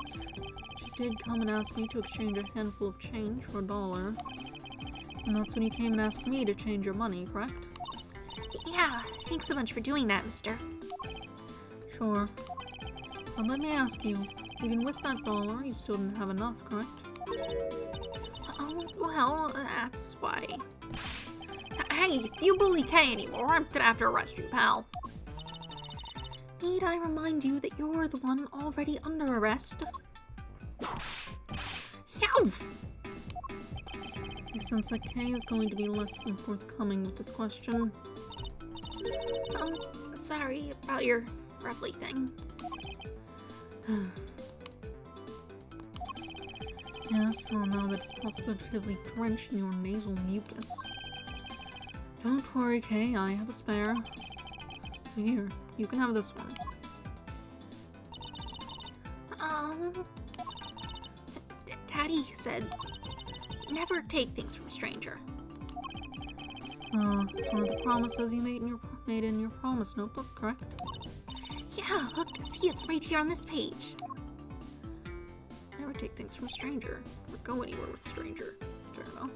she did come and ask me to exchange a handful of change for $1. And that's when you came and asked me to change your money, correct? Yeah, thanks so much for doing that, mister. Sure. But let me ask you, even with that $1, you still didn't have enough, correct? Well, Well, that's why. Hey, if you bully Kay anymore, I'm gonna have to arrest you, pal. Need I remind you that you're the one already under arrest? Yow! I sense that Kay is going to be less than forthcoming with this question. Sorry about your roughly thing. Yes, I'll know that it's positively drenched in your nasal mucus. Don't worry, Kay, I have a spare. So here, you can have this one. Daddy said, never take things from a stranger. It's one of the promises you made in your promise notebook, correct? Yeah, look, see, it's right here on this page. Never take things from a stranger, or go anywhere with a stranger. Fair enough.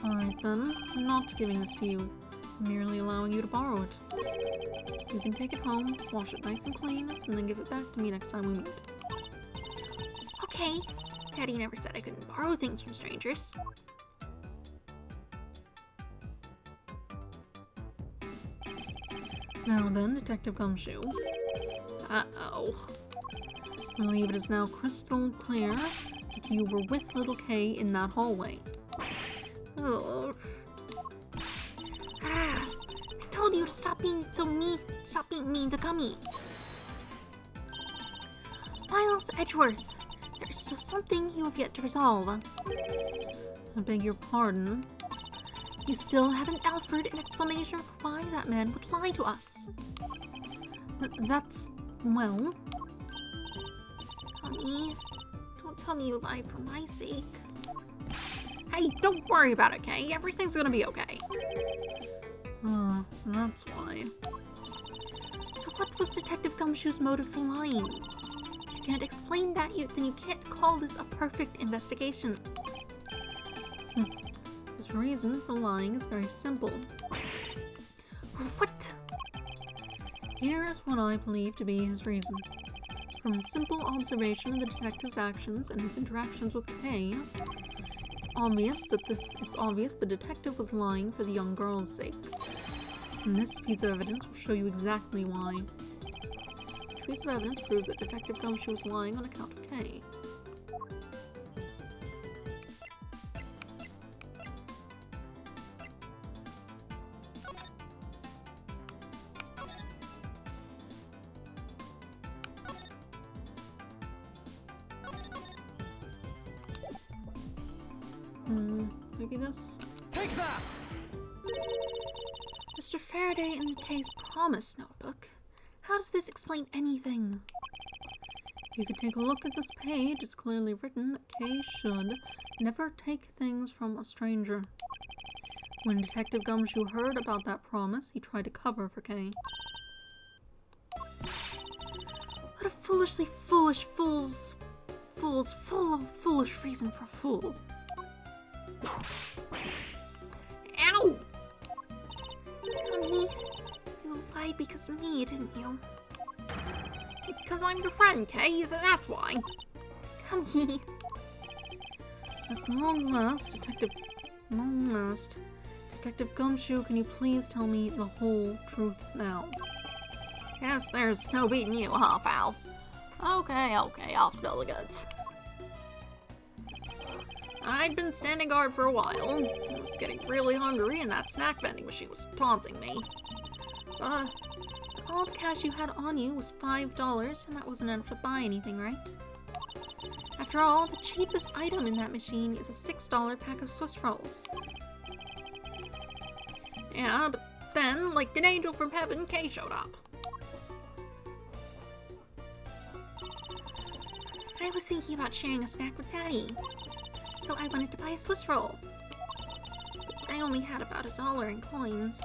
Alright then, I'm not giving this to you. I'm merely allowing you to borrow it. You can take it home, wash it nice and clean, and then give it back to me next time we meet. Okay. Daddy never said I couldn't borrow things from strangers. Now then, Detective Gumshoe. Uh-oh. I believe it is now crystal clear that you were with little Kay in that hallway. Ugh. I told you to stop being so mean. Stop being mean to Gummy. Miles Edgeworth, there is still something you have yet to resolve. I beg your pardon. You still haven't offered an explanation for why that man would lie to us. That's... well... Gummy, don't tell me you lied for my sake. Hey, don't worry about it, Kay. Everything's gonna be okay. So that's why. So what was Detective Gumshoe's motive for lying? If you can't explain that, then you can't call this a perfect investigation. His reason for lying is very simple. What? Here is what I believe to be his reason. From simple observation of the detective's actions and his interactions with Kay, it's obvious the detective was lying for the young girl's sake. And this piece of evidence will show you exactly why. This piece of evidence proved that Detective Gumshoe was lying on account of Kay. Maybe this? Take that! Mr. Faraday in Kay's promise notebook. How does this explain anything? If you could take a look at this page, it's clearly written that Kay should never take things from a stranger. When Detective Gumshoe heard about that promise, he tried to cover for Kay. What a foolishly foolish fool's full of foolish reason for a fool. Ow! Gummy, you lied because of me, didn't you? Because I'm your friend, Kay, that's why. Gummy. At long last, Detective Gumshoe, can you please tell me the whole truth now? Yes, there's no beating you, huh, pal? Okay, I'll spill the goods. I'd been standing guard for a while. I was getting really hungry and that snack vending machine was taunting me. All the cash you had on you was $5, and that wasn't enough to buy anything, right? After all, the cheapest item in that machine is a $6 pack of Swiss rolls. Yeah, but then, like an angel from heaven, Kay showed up. I was thinking about sharing a snack with Daddy, so I wanted to buy a Swiss roll. But I only had about $1 in coins.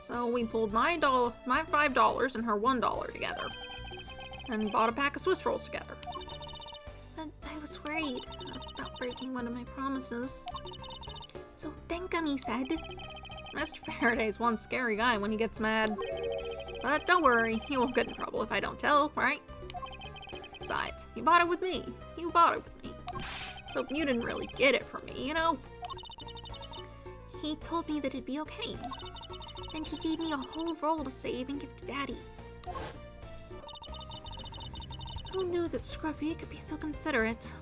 So we pulled my $5 and her $1 together, and bought a pack of Swiss rolls together. But I was worried about breaking one of my promises. So then Gummy said, Mr. Faraday's one scary guy when he gets mad. But don't worry, he won't get in trouble if I don't tell, right? Besides, you bought it with me. You bought it with me. So you didn't really get it from me, you know? He told me that it'd be okay. And he gave me a whole roll to save and give to Daddy. Who knew that Scruffy could be so considerate?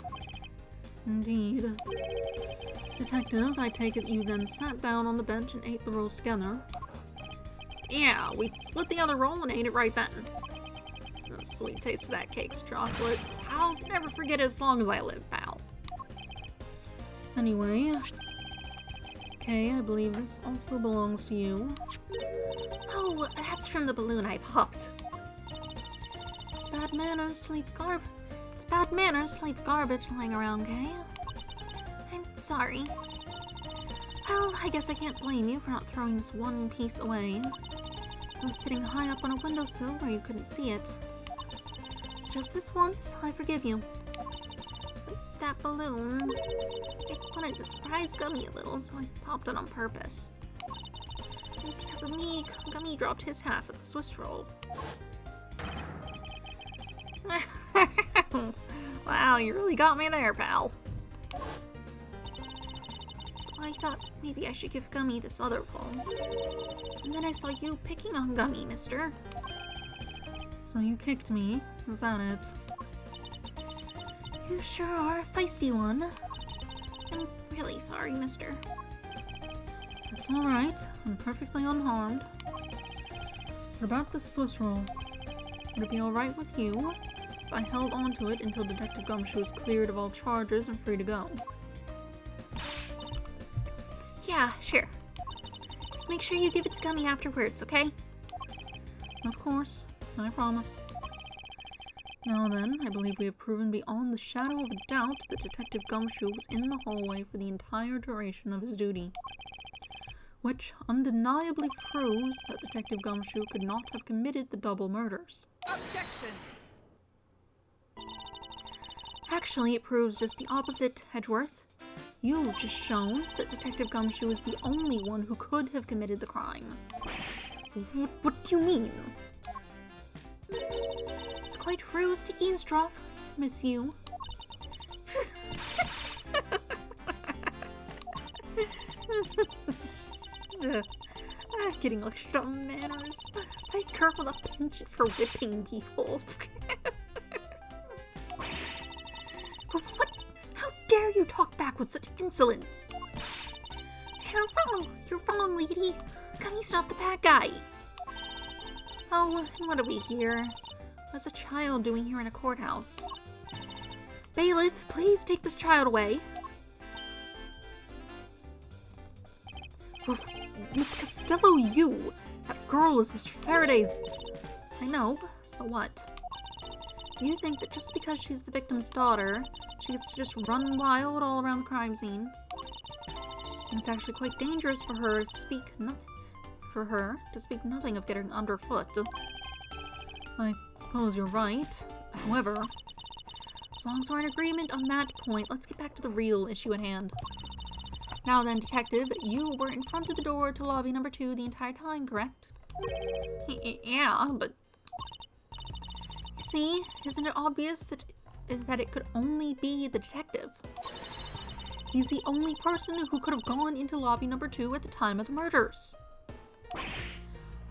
Indeed. Detective, I take it you then sat down on the bench and ate the rolls together. Yeah, we split the other roll and ate it right then. The sweet taste of that cake's chocolate. I'll never forget it as long as I live, pal. Anyway, okay, I believe this also belongs to you. Oh, that's from the balloon I popped. It's bad manners to leave garbage lying around, Kay. I'm sorry. Well, I guess I can't blame you for not throwing this one piece away. It was sitting high up on a windowsill where you couldn't see it. It's just this once, I forgive you. That balloon, it wanted to surprise Gummy a little, so I popped it on purpose. And because of me, Gummy dropped his half of the Swiss roll. Wow, you really got me there, pal. So I thought maybe I should give Gummy this other roll. And then I saw you picking on Gummy, mister. So you kicked me, is that it? You sure are a feisty one. I'm really sorry, mister. It's alright, I'm perfectly unharmed. What about the Swiss roll? Would it be alright with you if I held onto it until Detective Gumshoe is cleared of all charges and free to go? Yeah, sure. Just make sure you give it to Gummy afterwards, okay? Of course, I promise. Now then, I believe we have proven beyond the shadow of a doubt that Detective Gumshoe was in the hallway for the entire duration of his duty. Which undeniably proves that Detective Gumshoe could not have committed the double murders. Objection! Actually, it proves just the opposite, Edgeworth. You've just shown that Detective Gumshoe is the only one who could have committed the crime. What do you mean? It's quite ruse to eavesdrop, Miss You. Getting lectured on manners. I care with a penchant for whipping people. But what? How dare you talk back with such insolence? You're wrong, lady. Gummy's not the bad guy. Oh, what are we here? What's a child doing here in a courthouse? Bailiff, please take this child away. Miss Costello, you! That girl is Mr. Faraday's... I know, so what? You think that just because she's the victim's daughter, she gets to just run wild all around the crime scene? And it's actually quite dangerous for her to speak nothing of getting underfoot. I suppose you're right. However, as long as we're in agreement on that point, let's get back to the real issue at hand. Now then, Detective, you were in front of the door to lobby number 2 the entire time, correct? Yeah, but... See, isn't it obvious that it could only be the detective? He's the only person who could have gone into lobby number 2 at the time of the murders.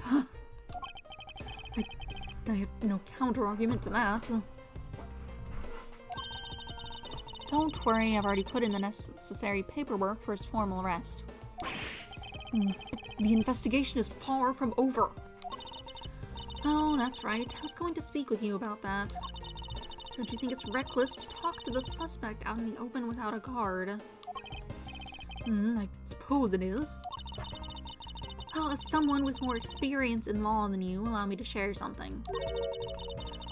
I have no counter-argument to that. Don't worry, I've already put in the necessary paperwork for his formal arrest. The investigation is far from over. Oh, that's right. I was going to speak with you about that. Don't you think it's reckless to talk to the suspect out in the open without a guard? I suppose it is. Well, as someone with more experience in law than you, allow me to share something.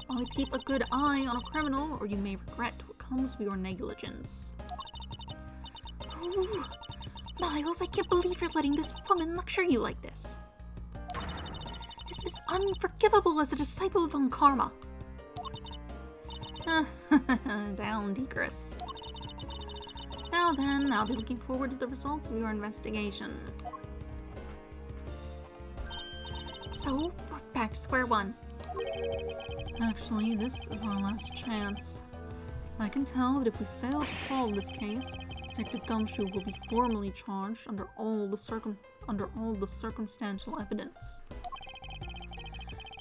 Always keep a good eye on a criminal, or you may regret what comes of your negligence. Ooh, Miles, I can't believe you're letting this woman lecture you like this. This is unforgivable as a disciple of Von Karma. Down, Decris. Now then, I'll be looking forward to the results of your investigation. So, we're back to square one. Actually, this is our last chance. I can tell that if we fail to solve this case, Detective Gumshoe will be formally charged under all the circumstantial evidence.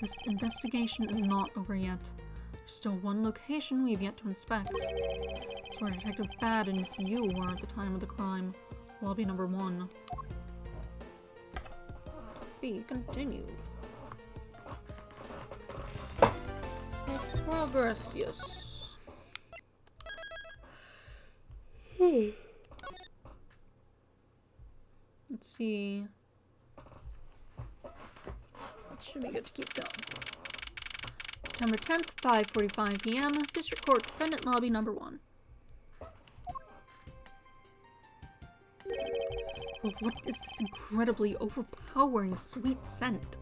This investigation is not over yet. There's still one location we have yet to inspect. It's where Detective Bad and Miss Yu were at the time of the crime. Lobby number 1. Be continued. Progress, yes. Let's see. It should be good to keep going. September 10th, 5:45 p.m. District Court, Defendant Lobby number 1. Oh, what is this incredibly overpowering sweet scent?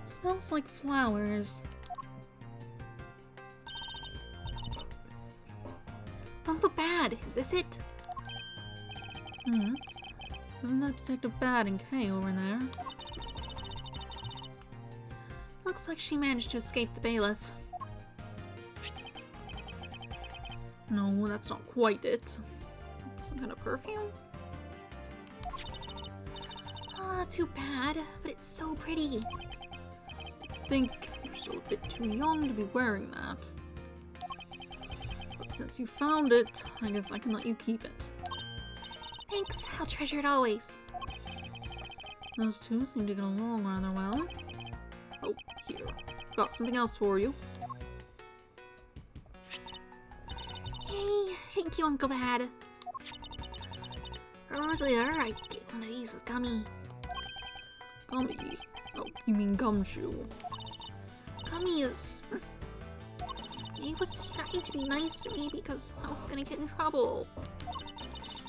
It smells like flowers. Uncle Bad, is this it? Isn't that Detective Bad and Kay over there? Looks like she managed to escape the bailiff. No, that's not quite it. Some kind of perfume? Ah, too bad, but it's so pretty. I think you're still a bit too young to be wearing that. But since you found it, I guess I can let you keep it. Thanks, I'll treasure it always. Those two seem to get along rather well. Oh, here. Got something else for you. Yay, thank you, Uncle Bad. Earlier, I ate one of these with Gummy. Gummy? Oh, you mean Gumshoe. Gummy is... He was trying to be nice to me because I was gonna get in trouble.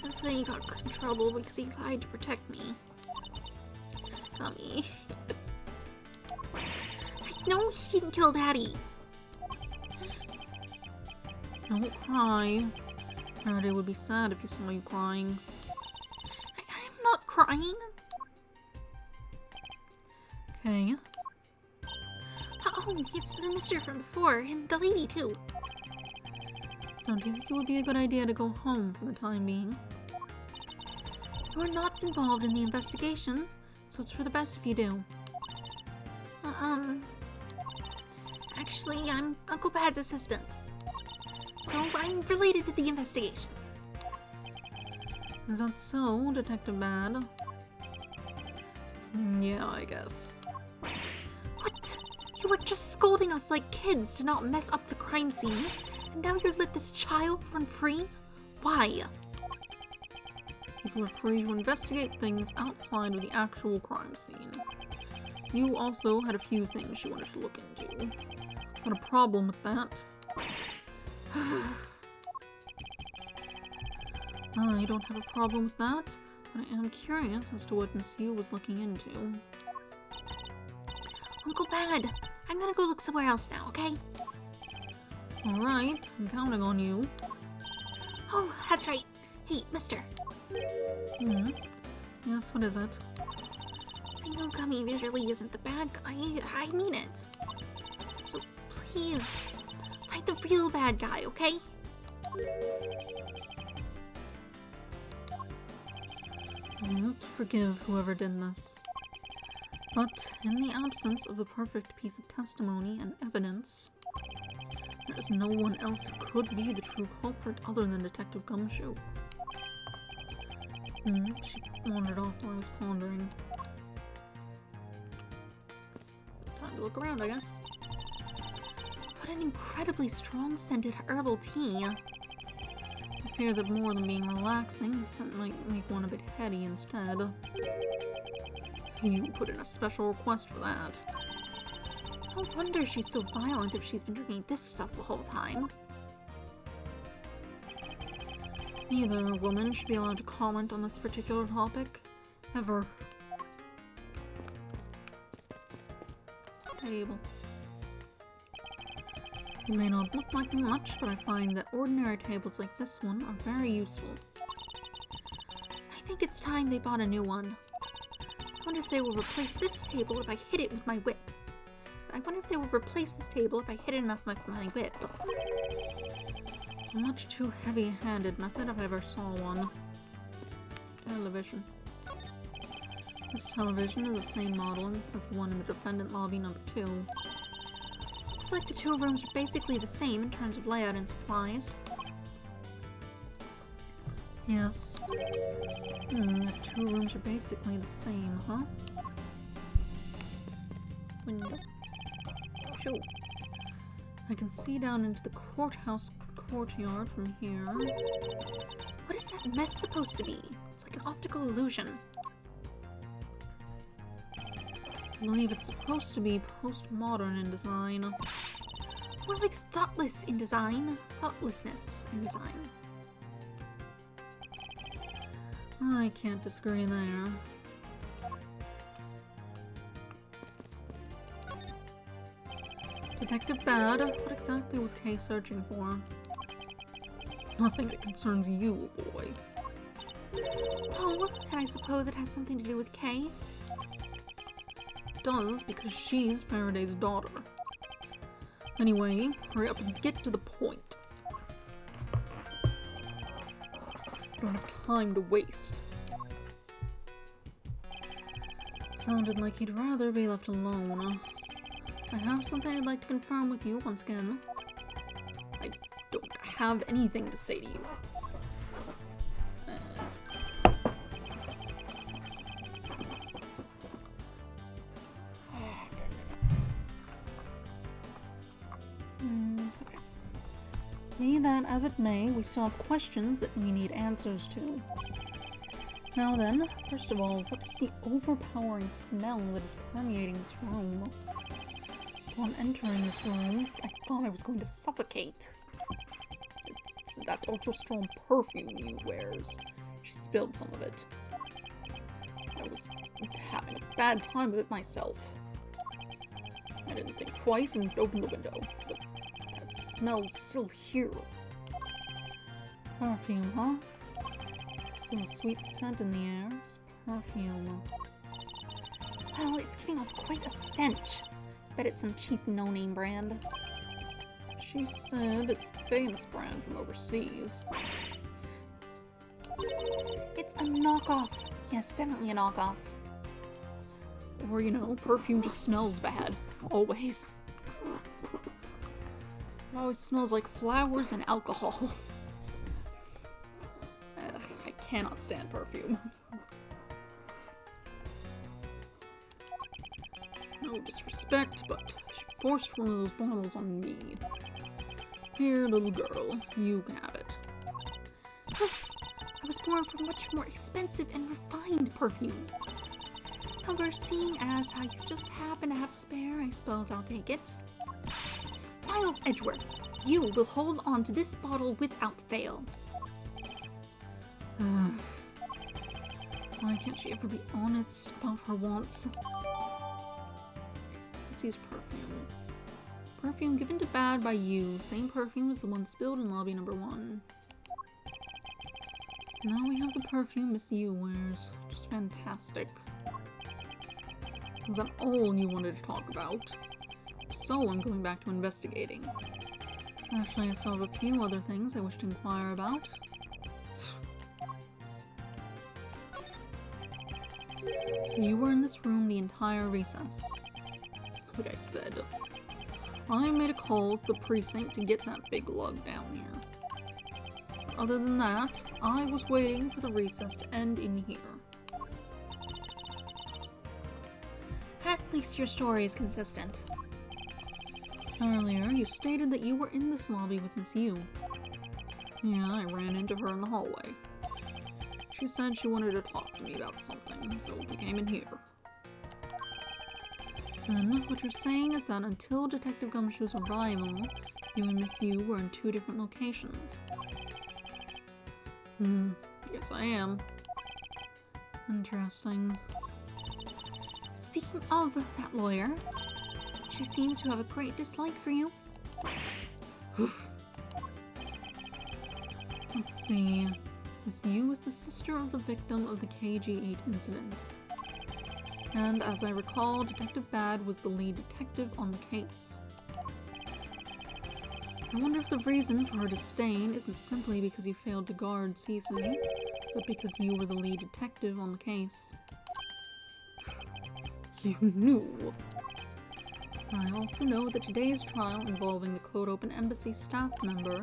And then he got in trouble because he lied to protect me. Gummy. I know he didn't kill Daddy. Don't cry. Faraday would be sad if you saw you crying. I'm not crying. Okay. Oh, it's the mister from before, and the lady too. Don't you think it would be a good idea to go home for the time being? You're not involved in the investigation, so it's for the best if you do. Actually, I'm Uncle Bad's assistant. So I'm related to the investigation. Is that so, Detective Bad? Yeah, I guess. What? You were just scolding us like kids to not mess up the crime scene, and now you're let this child run free? Why? People are free to investigate things outside of the actual crime scene. You also had a few things you wanted to look into. Got a problem with that? I don't have a problem with that, but I am curious as to what Miss Yu was looking into. Uncle Bad, I'm gonna go look somewhere else now, okay? Alright, I'm counting on you. Oh, that's right. Hey, mister. Yes, what is it? I know Gummy really isn't the bad guy. I mean it. So please, find the real bad guy, okay? I won't forgive whoever did this. But in the absence of the perfect piece of testimony and evidence, there is no one else who could be the true culprit other than Detective Gumshoe. She wandered off while I was pondering. Time to look around, I guess. What an incredibly strong-scented herbal tea. I fear that more than being relaxing, the scent might make one a bit heady instead. You put in a special request for that. No wonder she's so violent if she's been drinking this stuff the whole time. Neither woman should be allowed to comment on this particular topic, ever. Table. It may not look like much, but I find that ordinary tables like this one are very useful. I think it's time they bought a new one. I wonder if they will replace this table if I hit it with my whip. I wonder if they will replace this table if I hit it enough with my whip. A much too heavy-handed method if I ever saw one. Television. This television is the same model as the one in the defendant lobby number 2. Looks like the two rooms are basically the same in terms of layout and supplies. Yes. The two rooms are basically the same, huh? Window. Sure. I can see down into the courthouse courtyard from here. What is that mess supposed to be? It's like an optical illusion. I believe it's supposed to be postmodern in design. More like thoughtless in design. Thoughtlessness in design. I can't disagree there. Detective Bad, what exactly was Kay searching for? Nothing that concerns you, boy. Oh, and I suppose it has something to do with Kay? It does, because she's Faraday's daughter. Anyway, hurry up and get to the point. I don't have time to waste. Sounded like he'd rather be left alone. I have something I'd like to confirm with you once again. I don't have anything to say to you. Okay. Be that as it may, we still have questions that we need answers to. Now then, first of all, what is the overpowering smell that is permeating this room? Upon entering this room, I thought I was going to suffocate. It's that ultra-strong perfume he wears. She spilled some of it. I was having a bad time with it myself. I didn't think twice and opened the window, but that smell's still here. Perfume, huh? So a sweet scent in the air. It's perfume. Well, it's giving off quite a stench. Bet it's some cheap no-name brand. She said it's a famous brand from overseas. It's a knockoff. Yes, definitely a knockoff. Or, you know, perfume just smells bad. Always. It always smells like flowers and alcohol. I cannot stand perfume. No disrespect, but she forced one of those bottles on me. Here, little girl, you can have it. I was born for much more expensive and refined perfume. However, seeing as how you just happen to have spare, I suppose I'll take it. Miles Edgeworth, you will hold on to this bottle without fail. Why can't she ever be honest about her wants? Let's use perfume. Perfume given to Bad by you. Same perfume as the one spilled in lobby number 1. So now we have the perfume Miss Yu wears. Just fantastic. Is that all you wanted to talk about? So I'm going back to investigating. Actually, I still have a few other things I wish to inquire about. So you were in this room the entire recess. Like I said, I made a call to the precinct to get that big lug down here. Other than that, I was waiting for the recess to end in here. At least your story is consistent. Earlier, you stated that you were in this lobby with Miss Yu. Yeah, I ran into her in the hallway. She said she wanted to talk to me about something, so we came in here. Then, what you're saying is that until Detective Gumshoe's arrival, you and Miss Yu were in 2 different locations. Yes I am. Interesting. Speaking of that lawyer, she seems to have a great dislike for you. Let's see. Miss Yu is the sister of the victim of the KG-8 incident. And as I recall, Detective Bad was the lead detective on the case. I wonder if the reason for her disdain isn't simply because you failed to guard Cece, but because you were the lead detective on the case. You knew. I also know that today's trial involving the Code Open Embassy staff member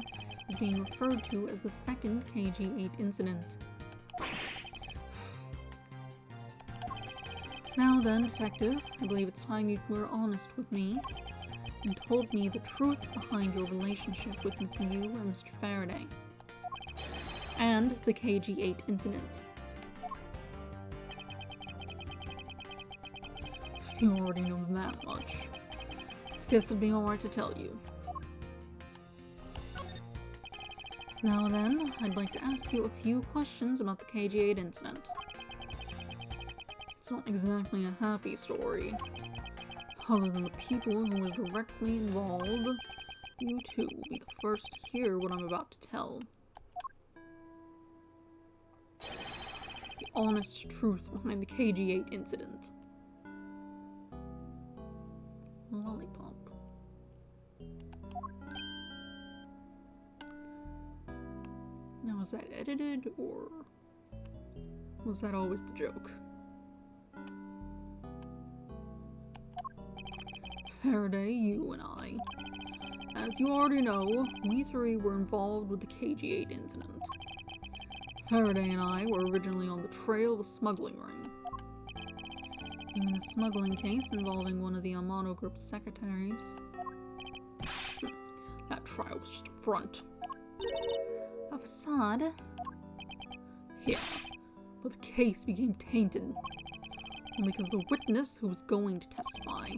is being referred to as the second KG-8 incident. Now then, Detective, I believe it's time you were honest with me and told me the truth behind your relationship with Miss Yu and Mr. Faraday. And the KG-8 incident. You already know that much. Guess it'd be alright to tell you. Now then, I'd like to ask you a few questions about the KG-8 incident. It's not exactly a happy story. Other than the people who were directly involved, you two will be the first to hear what I'm about to tell. The honest truth behind the KG-8 incident. Lollipop. Now, was that edited, or was that always the joke? Faraday, you and I. As you already know, we three were involved with the KG-8 incident. Faraday and I were originally on the trail of a smuggling ring. You mean the smuggling case involving one of the Amano Group's secretaries? That trial was just a front. A facade? Yeah, but the case became tainted. All because the witness who was going to testify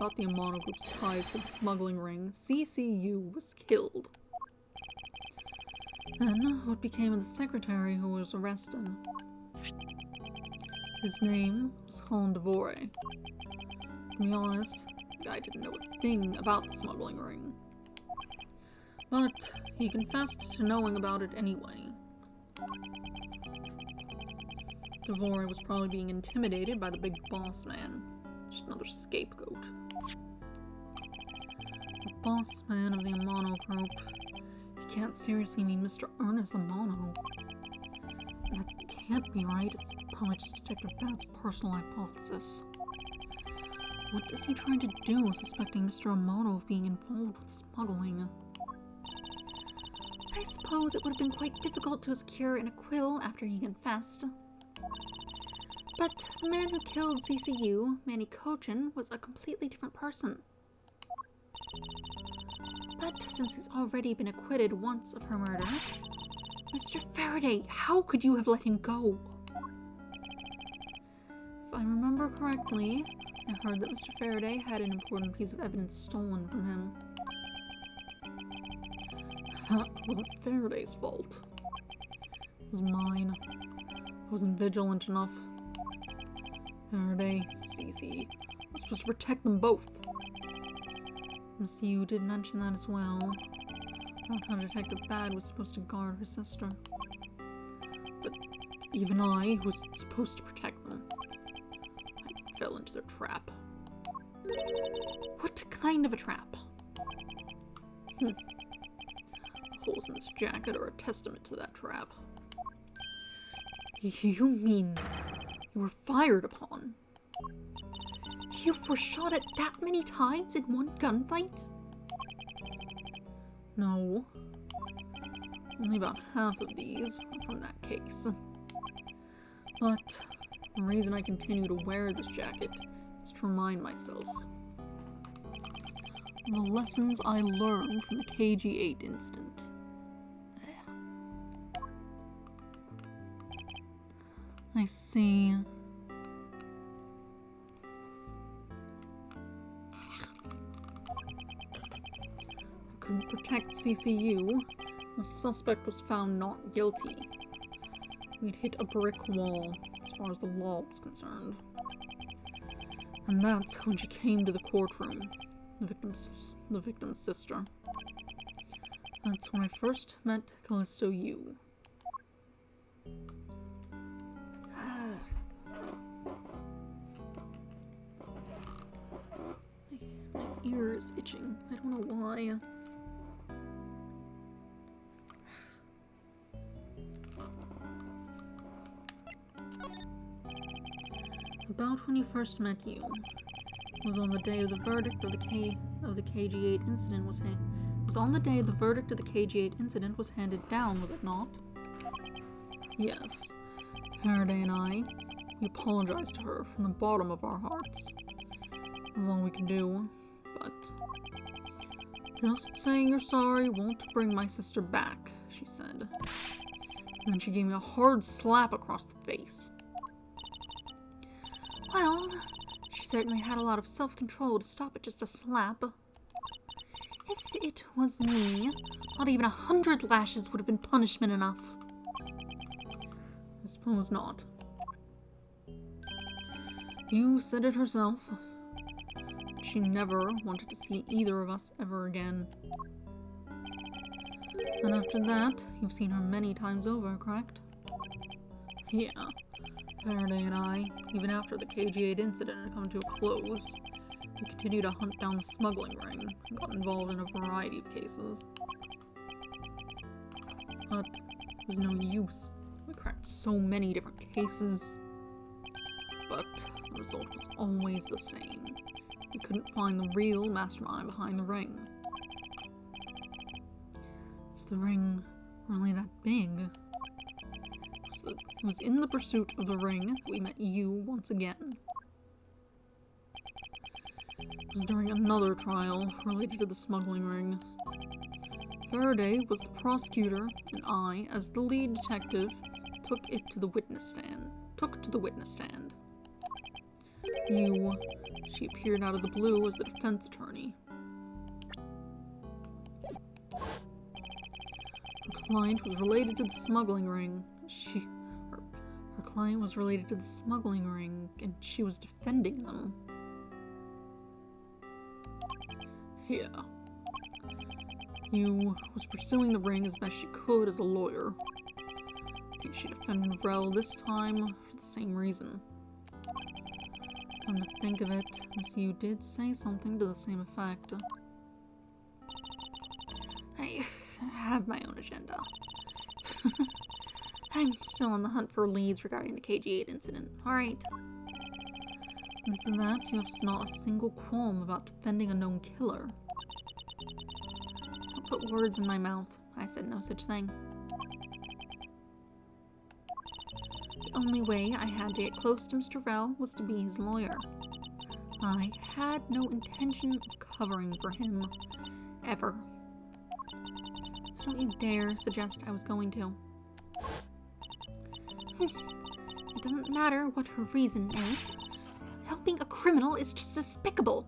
about the Amano Group's ties to the smuggling ring, CCU, was killed. Then, what became of the secretary who was arrested? His name was Colin Devore. To be honest, the guy didn't know a thing about the smuggling ring. But he confessed to knowing about it anyway. Devore was probably being intimidated by the big boss man. Just another scapegoat. The boss man of the Amano Group. He can't seriously mean Mr. Ernest Amano. That can't be right. It's probably just Detective Bad's personal hypothesis. What is he trying to do, suspecting Mr. Amano of being involved with smuggling? I suppose it would have been quite difficult to secure an acquittal after he confessed. But the man who killed CCU, Manny Cochin, was a completely different person. But since he's already been acquitted once of her murder, Mr. Faraday, how could you have let him go? If I remember correctly, I heard that Mr. Faraday had an important piece of evidence stolen from him. That wasn't Faraday's fault. It was mine. I wasn't vigilant enough. Faraday, Cece, I was supposed to protect them both. Miss Yu did mention that as well, about how Detective Bad was supposed to guard her sister. But even I, who was supposed to protect them, I fell into their trap. What kind of a trap? The holes in this jacket are a testament to that trap. You mean you were fired upon? You were shot at that many times in one gunfight? No. Only about half of these were from that case. But the reason I continue to wear this jacket is to remind myself of the lessons I learned from the KG-8 incident. I see. I couldn't protect CCU. The suspect was found not guilty. We'd hit a brick wall, as far as the law was concerned. And that's when she came to the courtroom, the victim's sister. That's when I first met Callisto Yu. My ear is itching. I don't know why. About when you first met you. It was on the day of the verdict of the KG8 incident was on the day the verdict of the KG8 incident was handed down, was it not? Yes. Faraday and I, we apologized to her from the bottom of our hearts. That's all we can do, but just saying you're sorry won't bring my sister back, she said. And then she gave me a hard slap across the face. Well, she certainly had a lot of self-control to stop at just a slap. If it was me, not even 100 lashes would have been punishment enough. I suppose not. You said it herself. She never wanted to see either of us ever again. And after that, you've seen her many times over, correct? Yeah. Faraday and I, even after the KG8 incident had come to a close, we continued to hunt down the smuggling ring and got involved in a variety of cases. But there was no use. We cracked so many different cases. But the result was always the same. We couldn't find the real mastermind behind the ring. Is the ring really that big? It was in the pursuit of the ring that we met you once again. It was during another trial related to the smuggling ring. Faraday was the prosecutor, and I, as the lead detective, took to the witness stand. She appeared out of the blue as the defense attorney. Her client was related to the smuggling ring. Her client was related to the smuggling ring, and she was defending them. Yeah. You was pursuing the ring as best she could as a lawyer. I think she defended Rel this time for the same reason. Come to think of it, Miss Yu did say something to the same effect. I have my own agenda. I'm still on the hunt for leads regarding the KG8 incident, alright? And for that, you have not a single qualm about defending a known killer. Don't put words in my mouth. I said no such thing. The only way I had to get close to Mr. Rel was to be his lawyer. I had no intention of covering for him. Ever. So don't you dare suggest I was going to. It doesn't matter what her reason is. Helping a criminal is just despicable.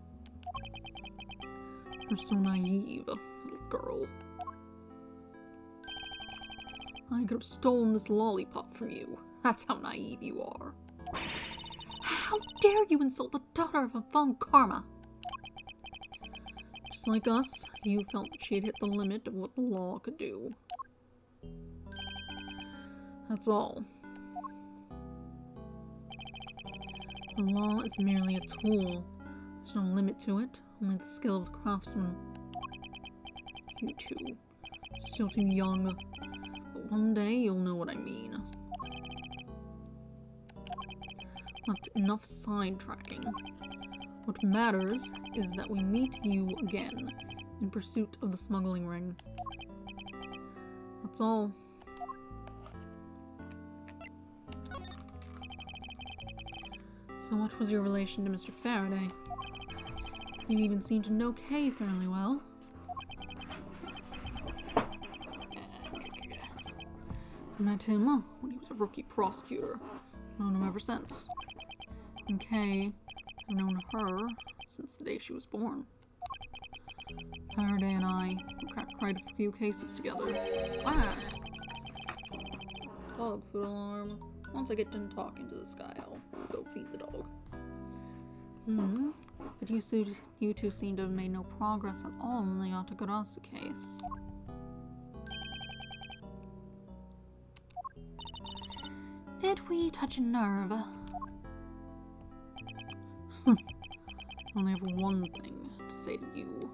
You're so naive, little girl. I could have stolen this lollipop from you. That's how naive you are. How dare you insult the daughter of a Von Karma? Just like us, you felt that she had hit the limit of what the law could do. That's all. The law is merely a tool. There's no limit to it, only the skill of the craftsman. You two, still too young, but one day you'll know what I mean. But enough sidetracking. What matters is that we meet you again, in pursuit of the smuggling ring. That's all. So what was your relation to Mr. Faraday? You even seem to know Kay fairly well. I met him when he was a rookie prosecutor. Known him ever since. And Kay, I've known her since the day she was born. Faraday and I cracked quite a few cases together. Ah! Dog food alarm. Once I get done talking to this guy, I'll go feed the dog. But you two seem to have made no progress at all in the Yatagarasu case. Did we touch a nerve? I only have one thing to say to you.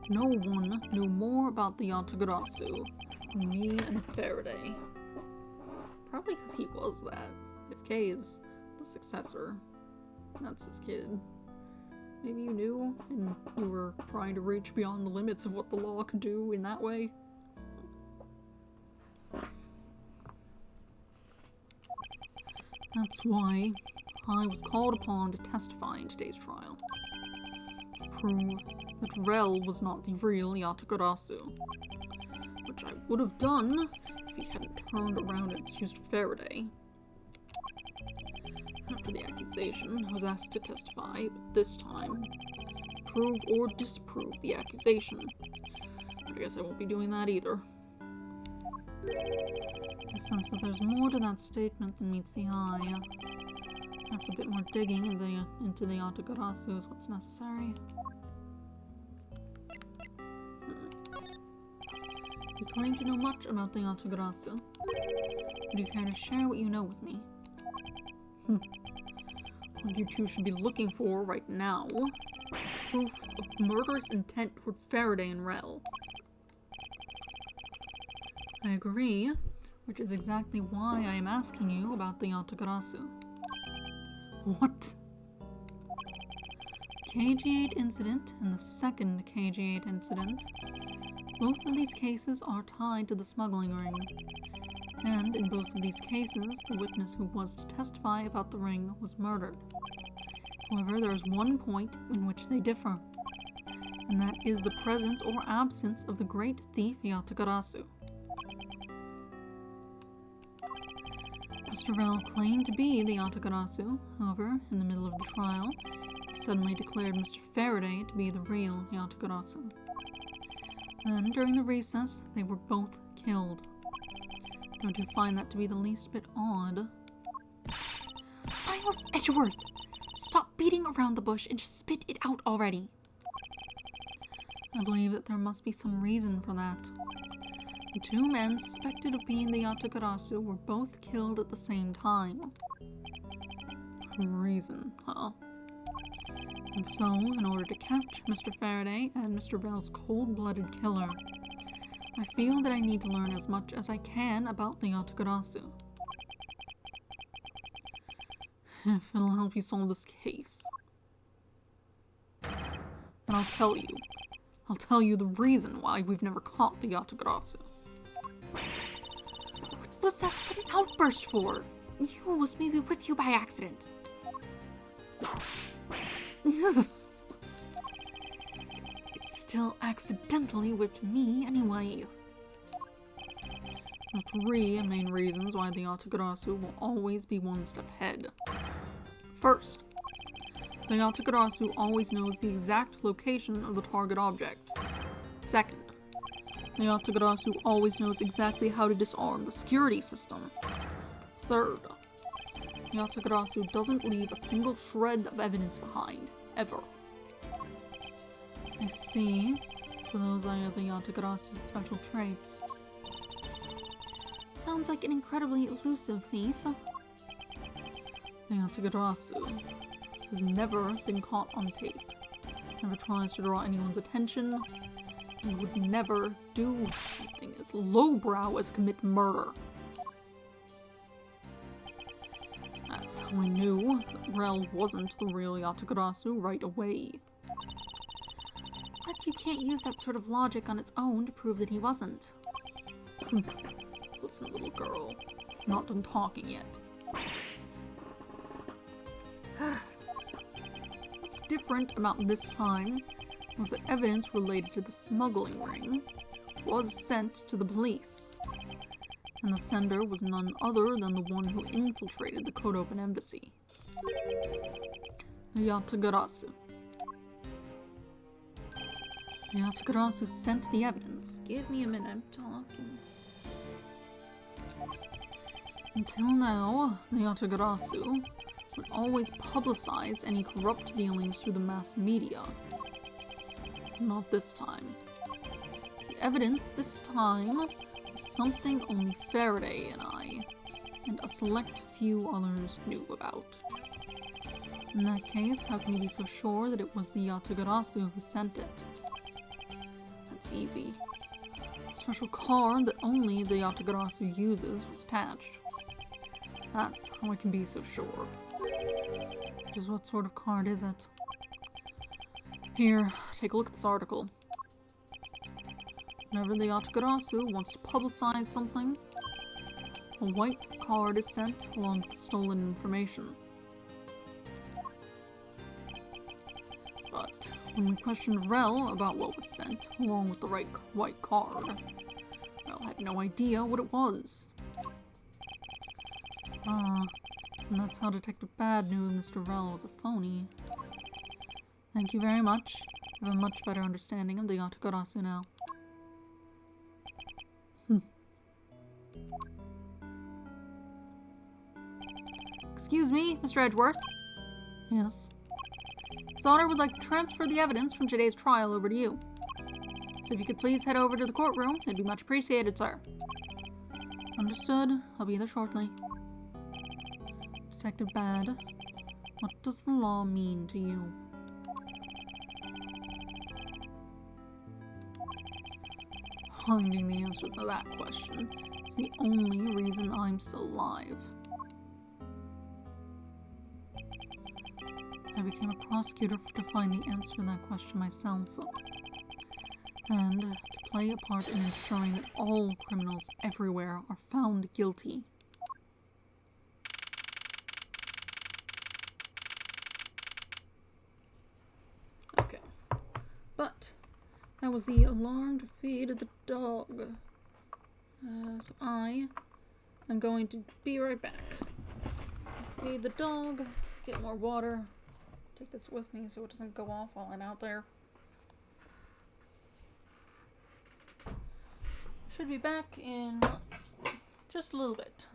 No one knew more about the Yatagarasu than me and Faraday. Probably because he was that. If Kay is the successor. That's his kid. Maybe you knew, and you were trying to reach beyond the limits of what the law could do in that way. That's why I was called upon to testify in today's trial. To prove that Rel was not the real Yatagarasu. Which I would have done if he hadn't turned around and accused Faraday. After the accusation, I was asked to testify, but this time, prove or disprove the accusation. But I guess I won't be doing that either. I sense that there's more to that statement than meets the eye. Perhaps a bit more digging into the Yatagarasu is what's necessary. You claim to know much about the Yatagarasu. Would you care to share what you know with me? What you two should be looking for right now is proof of murderous intent toward Faraday and Rel. I agree, which is exactly why I am asking you about the Yatagarasu. What? KG8 incident and the second KG8 incident. Both of these cases are tied to the smuggling ring. And in both of these cases, the witness who was to testify about the ring was murdered. However, there is one point in which they differ, and that is the presence or absence of the great thief Yatagarasu. Mr. Rel claimed to be the Yatagarasu. However, in the middle of the trial, he suddenly declared Mr. Faraday to be the real Yatagarasu. Then, during the recess, they were both killed. Don't you find that to be the least bit odd? Miles Edgeworth! Stop beating around the bush and just spit it out already. I believe that there must be some reason for that. The two men suspected of being the Yatagarasu were both killed at the same time. Reason, huh? And so, in order to catch Mr. Faraday and Mr. Rel's cold-blooded killer, I feel that I need to learn as much as I can about the Yatagarasu. If it'll help you solve this case. And I'll tell you. I'll tell you the reason why we've never caught the Yatagarasu. What was that sudden outburst for? You almost made me whip you by accident. It still accidentally whipped me anyway. There are three main reasons why the Yatagarasu will always be one step ahead. First, the Yatagarasu always knows the exact location of the target object. Second, the Yatagarasu always knows exactly how to disarm the security system. Third, the Yatagarasu doesn't leave a single shred of evidence behind, ever. I see. So those are the Yatagarasu's special traits. Sounds like an incredibly elusive thief. The Yatagarasu has never been caught on tape. Never tries to draw anyone's attention. And would never do something as lowbrow as commit murder. That's how I knew that Rel wasn't the real Yatagarasu right away. But you can't use that sort of logic on its own to prove that he wasn't. Listen, little girl. I'm not done talking yet. What's different about this time was that evidence related to the smuggling ring was sent to the police. And the sender was none other than the one who infiltrated the Kodokan embassy. The Yatagarasu. The Yatagarasu sent the evidence. Give me a minute, I'm talking. Until now, the Yatagarasu would always publicize any corrupt dealings through the mass media. Not this time. The evidence this time was something only Faraday and I, and a select few others knew about. In that case, how can you be so sure that it was the Yatagarasu who sent it? That's easy. A special card that only the Yatagarasu uses was attached. That's how I can be so sure. Just what sort of card is it? Here, take a look at this article. Whenever the Atagarasu wants to publicize something, a white card is sent along with stolen information. But when we questioned Rel about what was sent along with the white card, Rel had no idea what it was. And that's how Detective Bad knew Mr. Rel was a phony. Thank you very much. I have a much better understanding of the Atagarasu now. Excuse me, Mr. Edgeworth. Yes. His Honor would like to transfer the evidence from today's trial over to you. So if you could please head over to the courtroom, it'd be much appreciated, sir. Understood. I'll be there shortly. Detective Bad, what does the law mean to you? Finding the answer to that question is the only reason I'm still alive. I became a prosecutor to find the answer to that question myself, and to play a part in ensuring that all criminals everywhere are found guilty. Okay. But that was the alarm to feed the dog. So I am going to be right back. Feed the dog, get more water. Take this with me so it doesn't go off while I'm out there. Should be back in just a little bit.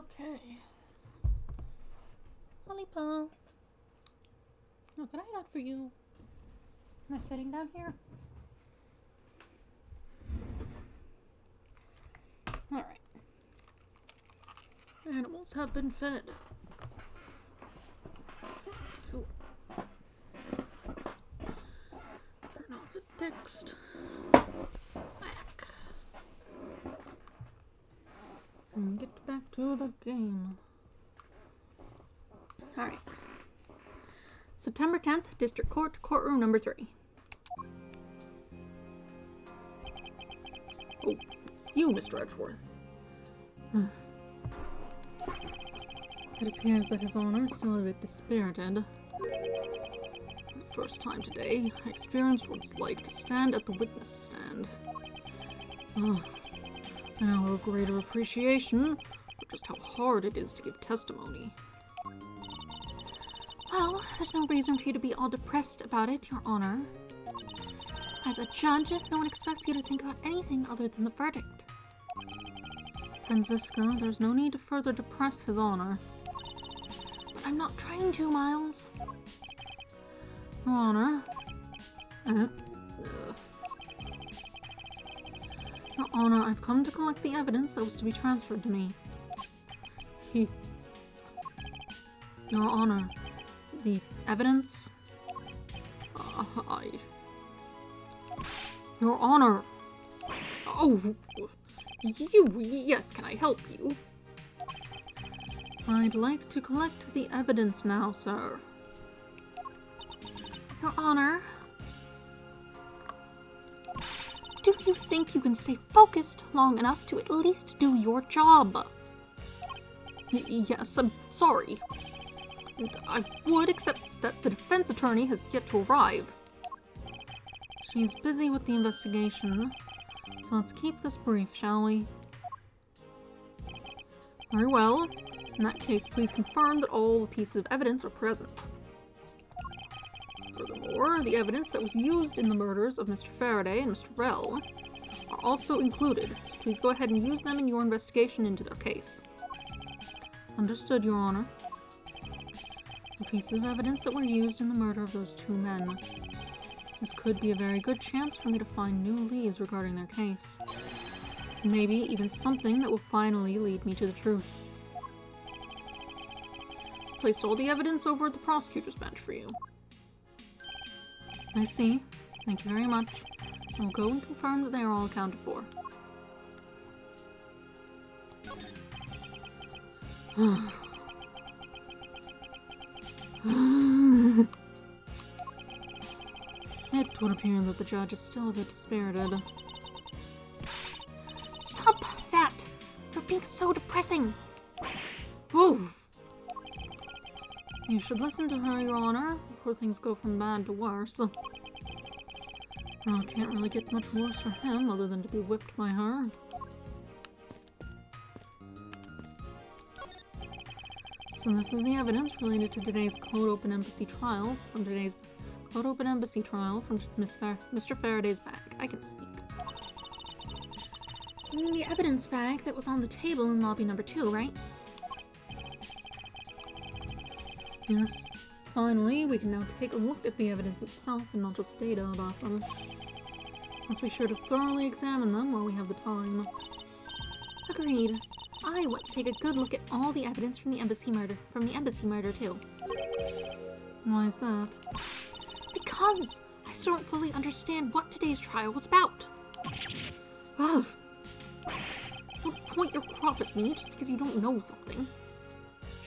Okay. Lollipop. Look what I got for you. Am I sitting down here? Alright. Animals have been fed. Sure. Turn off the text. Back. And get back to the game. Alright. September 10th, District Court, Courtroom number 3. Oh, it's you, Mr. Edgeworth. It appears that His Honor is still a bit dispirited. For the first time today, I experienced what it's like to stand at the witness stand. I now have a greater appreciation for just how hard it is to give testimony. Well, there's no reason for you to be all depressed about it, Your Honor. As a judge, no one expects you to think about anything other than the verdict. Franziska, there's no need to further depress His Honor. But I'm not trying to, Miles. Your Honor. Your Honor, I've come to collect the evidence that was to be transferred to me. Your Honor, the evidence... Your Honor! Oh! Yes, can I help you? I'd like to collect the evidence now, sir. Your Honor, do you think you can stay focused long enough to at least do your job? Yes, I'm sorry. I would, except that the defense attorney has yet to arrive. She's busy with the investigation, so let's keep this brief, shall we? Very well. In that case, please confirm that all the pieces of evidence are present. Furthermore, the evidence that was used in the murders of Mr. Faraday and Mr. Rell are also included, so please go ahead and use them in your investigation into their case. Understood, Your Honor. The pieces of evidence that were used in the murder of those 2 men. This could be a very good chance for me to find new leads regarding their case. Maybe even something that will finally lead me to the truth. Placed all the evidence over at the prosecutor's bench for you. I see. Thank you very much. I will go and confirm that they are all accounted for. It would appear that the judge is still a bit dispirited. Stop that! You're being so depressing! Oof. You should listen to her, Your Honor, before things go from bad to worse. Well, it can't really get much worse for him other than to be whipped by her. So this is the evidence related to today's Code Open Embassy trial from Mr. Faraday's bag. I can speak. You mean the evidence bag that was on the table in lobby number 2, right? Yes. Finally, we can now take a look at the evidence itself and not just data about them. Let's be sure to thoroughly examine them while we have the time. Agreed. I want to take a good look at all the evidence from the embassy murder too. Why is that? Because I still don't fully understand what today's trial was about. Ugh. Don't point your crop at me just because you don't know something.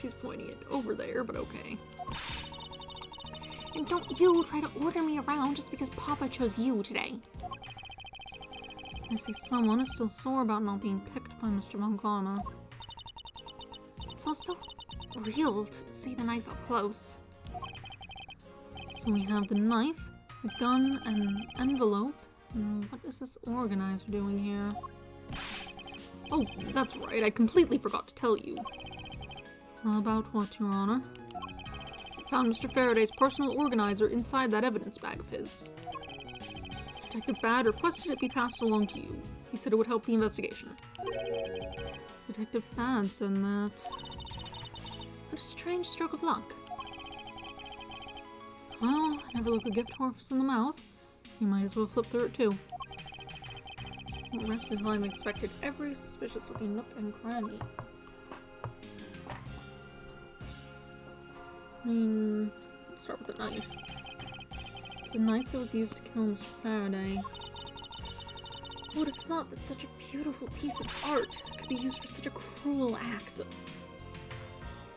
She's pointing it over there, but okay. And don't you try to order me around just because Papa chose you today. I see someone is still sore about not being picked by Mr. Montgomery. It's also real to see the knife up close. So we have the knife, the gun, and an envelope. What is this organizer doing here? Oh, that's right, I completely forgot to tell you. About what, Your Honor? I found Mr. Faraday's personal organizer inside that evidence bag of his. Detective Bad requested it be passed along to you. He said it would help the investigation. Detective Bad said that. What a strange stroke of luck. Well, never look a gift horse in the mouth. You might as well flip through it too. The rest of the time inspected every suspicious looking nook and cranny. I mean, let's start with the knife. It's a knife that was used to kill Mr. Faraday. Who would have thought that such a beautiful piece of art could be used for such a cruel act?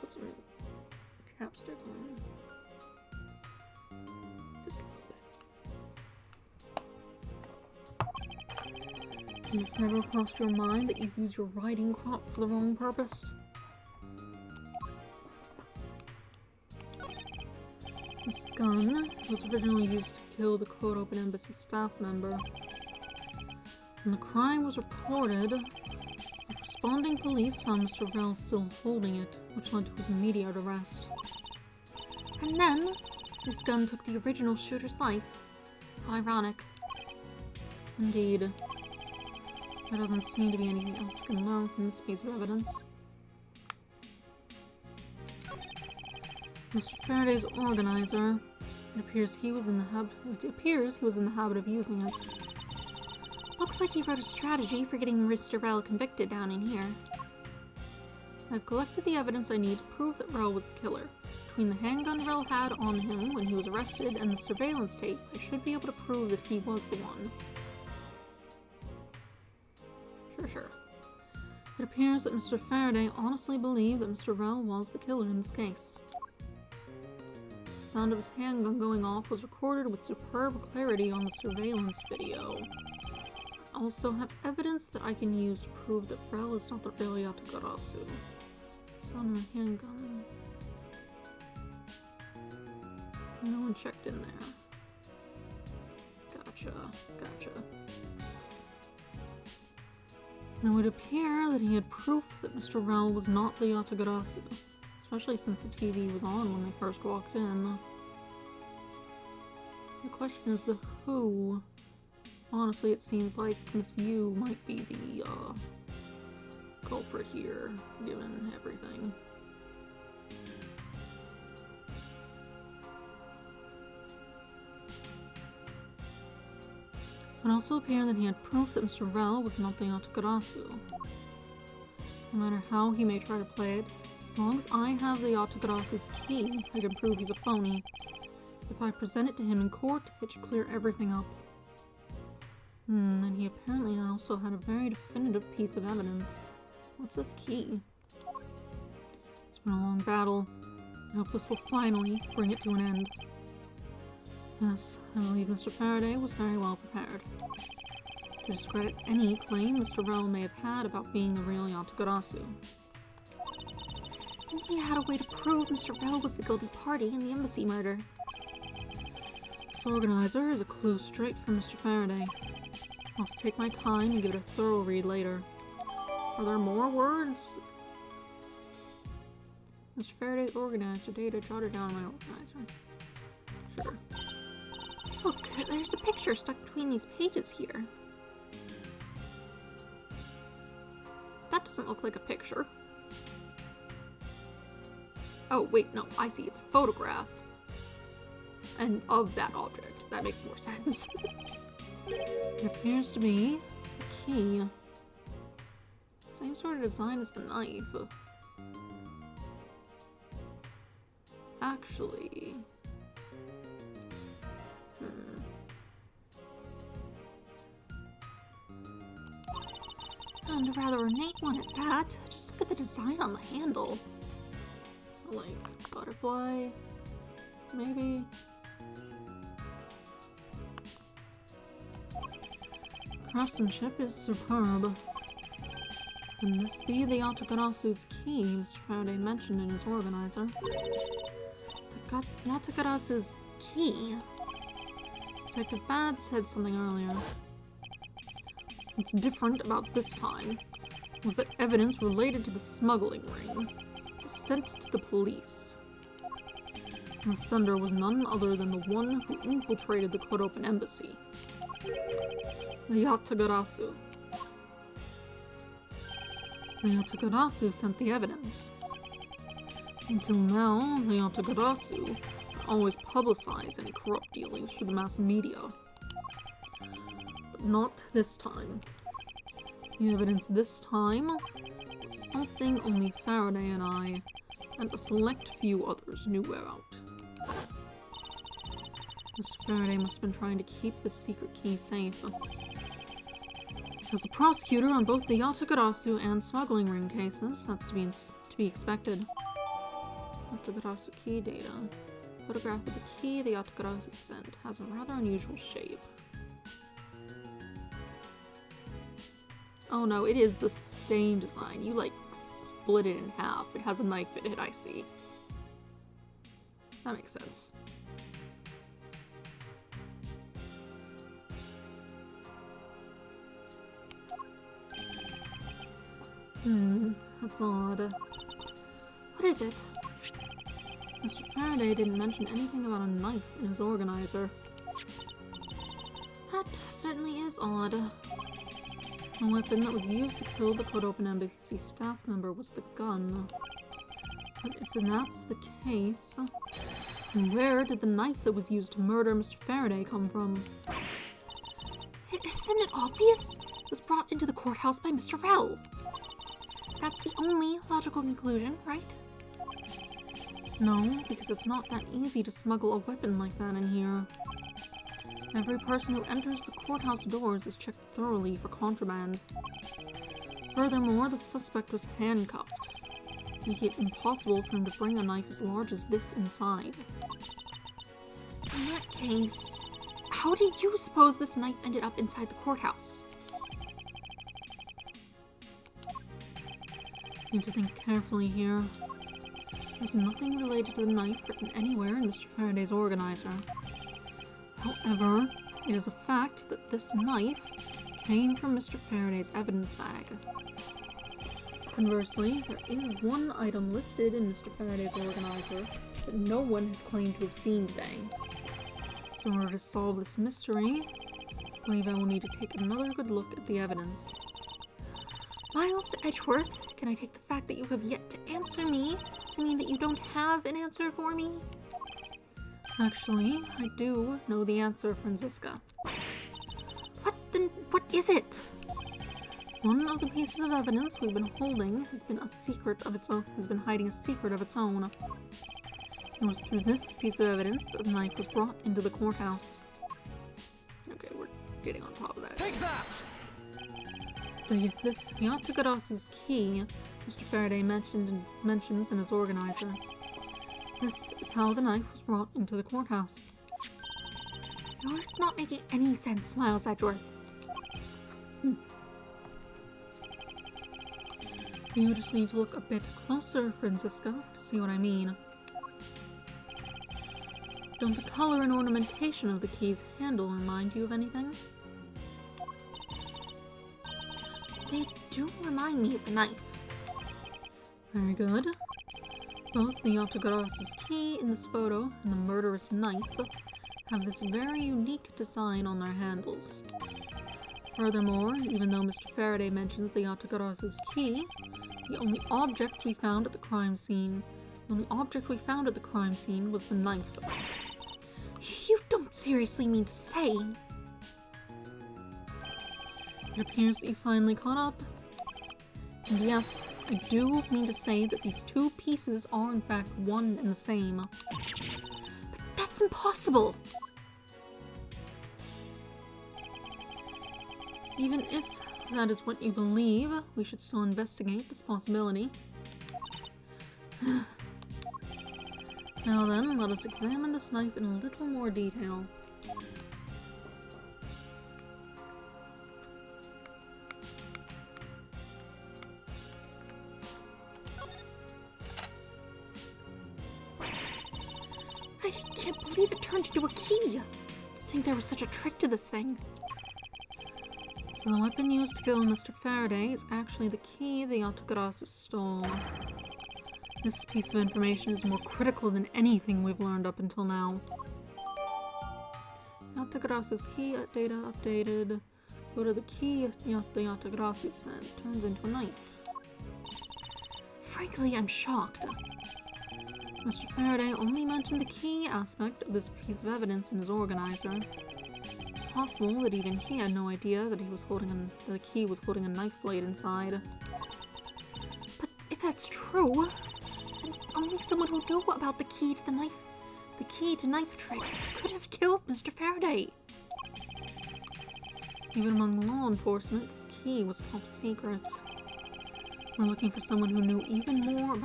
Put some chapstick on. Just a little bit. And it's never crossed your mind that you use your riding crop for the wrong purpose? This gun was originally used to kill the Code Open Embassy staff member. When the crime was reported, the responding police found Mr. Rell still holding it, which led to his immediate arrest. And then, this gun took the original shooter's life. How ironic. Indeed. There doesn't seem to be anything else we can learn from this piece of evidence. Mr. Faraday's organizer. It appears he was in the habit of using it. Looks like he wrote a strategy for getting Mr. Rell convicted down in here. I've collected the evidence I need to prove that Rell was the killer. Between the handgun Rell had on him when he was arrested and the surveillance tape, I should be able to prove that he was the one. Sure. It appears that Mr. Faraday honestly believed that Mr. Rell was the killer in this case. The sound of his handgun going off was recorded with superb clarity on the surveillance video. I also have evidence that I can use to prove that Rell is not the real Yatagarasu. Sound of the handgun. No one checked in there. Gotcha. And it would appear that he had proof that Mr. Rell was not the Yatagarasu, especially since the TV was on when they first walked in. The question is the who. Honestly, it seems like Miss Yu might be the culprit here, given everything. It also appeared that he had proof that Mr. Rell was not the Yatagarasu. No matter how he may try to play it, as long as I have the Yatagarasu's key, I can prove he's a phony. If I present it to him in court, it should clear everything up. And he apparently also had a very definitive piece of evidence. What's this key? It's been a long battle. I hope this will finally bring it to an end. Yes, I believe Mr. Faraday was very well prepared to discredit any claim Mr. Rell may have had about being the real Yatagarasu. And he had a way to prove Mr. Rell was the guilty party in the embassy murder. This organizer is a clue straight from Mr. Faraday. I'll have to take my time and give it a thorough read later. Are there more words? Mr. Faraday's organizer data jotted down my organizer. Sure. Look, there's a picture stuck between these pages here. That doesn't look like a picture. Oh, wait, no, I see. It's a photograph. And of that object. That makes more sense. It appears to be a key. Same sort of design as the knife. Actually... And a rather ornate one at that. Just look at the design on the handle. Like, butterfly? Maybe? Craftsmanship is superb. Can this be the Yatagarasu's key Mr. Faraday mentioned in his organizer? The Yatagarasu's key? Detective Bad said something earlier. What's different about this time was that evidence related to the smuggling ring was sent to the police. And the sender was none other than the one who infiltrated the Code Open Embassy. The Yatagarasu. The Yatagarasu sent the evidence. Until now, the Yatagarasu always publicize any corrupt dealings for the mass media. But not this time. The evidence this time was something only Faraday and I, and a select few others knew about. Mr. Faraday must have been trying to keep the secret key safe. As a prosecutor on both the Yatagarasu and smuggling ring cases, that's to be expected. Yatagarasu key data. Photograph of the key the Yatagarasu sent has a rather unusual shape. Oh no, it is the same design. You like split it in half. It has a knife in it, I see. That makes sense. That's odd. What is it? Mr. Faraday didn't mention anything about a knife in his organizer. That certainly is odd. The weapon that was used to kill the Kodopen Embassy staff member was the gun. But if that's the case, then where did the knife that was used to murder Mr. Faraday come from? Isn't it obvious? It was brought into the courthouse by Mr. Rell. That's the only logical conclusion, right? No, because it's not that easy to smuggle a weapon like that in here. Every person who enters the courthouse doors is checked thoroughly for contraband. Furthermore, the suspect was handcuffed, making it impossible for him to bring a knife as large as this inside. In that case, how do you suppose this knife ended up inside the courthouse? Need to think carefully here. There's nothing related to the knife written anywhere in Mr. Faraday's organizer. However, it is a fact that this knife came from Mr. Faraday's evidence bag. Conversely, there is one item listed in Mr. Faraday's organizer that no one has claimed to have seen today. So in order to solve this mystery, I believe I will need to take another good look at the evidence. Miles Edgeworth, can I take the fact that you have yet to answer me to mean that you don't have an answer for me? Actually, I do know the answer, Franziska. What is it? One of the pieces of evidence we've been holding has been hiding a secret of its own. It was through this piece of evidence that the knife was brought into the courthouse. Okay, we're getting on top of that. Take that! This Yatagarasu's key, Mr. Faraday mentions in his organizer. This is how the knife was brought into the courthouse. You're not making any sense, Miles Edgeworth. You just need to look a bit closer, Franziska, to see what I mean. Don't the color and ornamentation of the key's handle remind you of anything? They do remind me of the knife. Very good. Both the Yatagarasu's key in this photo and the murderous knife have this very unique design on their handles. Furthermore, even though Mr. Faraday mentions the Yatagarasu's key, the only object we found at the crime scene was the knife. You don't seriously mean to say... It appears that you finally caught up. And yes, I do mean to say that these two pieces are in fact one and the same. But that's impossible! Even if that is what you believe, we should still investigate this possibility. Now then, let us examine this knife in a little more detail. I can't believe it turned into a key! To think there was such a trick to this thing. So the weapon used to kill Mr. Faraday is actually the key the Yatagarasu stole. This piece of information is more critical than anything we've learned up until now. Yatagarasu's key data updated. Go to the key the Yatagarasu sent. Turns into a knife. Frankly, I'm shocked. Mr. Faraday only mentioned the key aspect of this piece of evidence in his organizer. It's possible that even he had no idea that the key was holding a knife blade inside. But if that's true, then only someone who knew about the key to knife trick could have killed Mr. Faraday. Even among law enforcement, this key was top secret. We're looking for someone who knew even more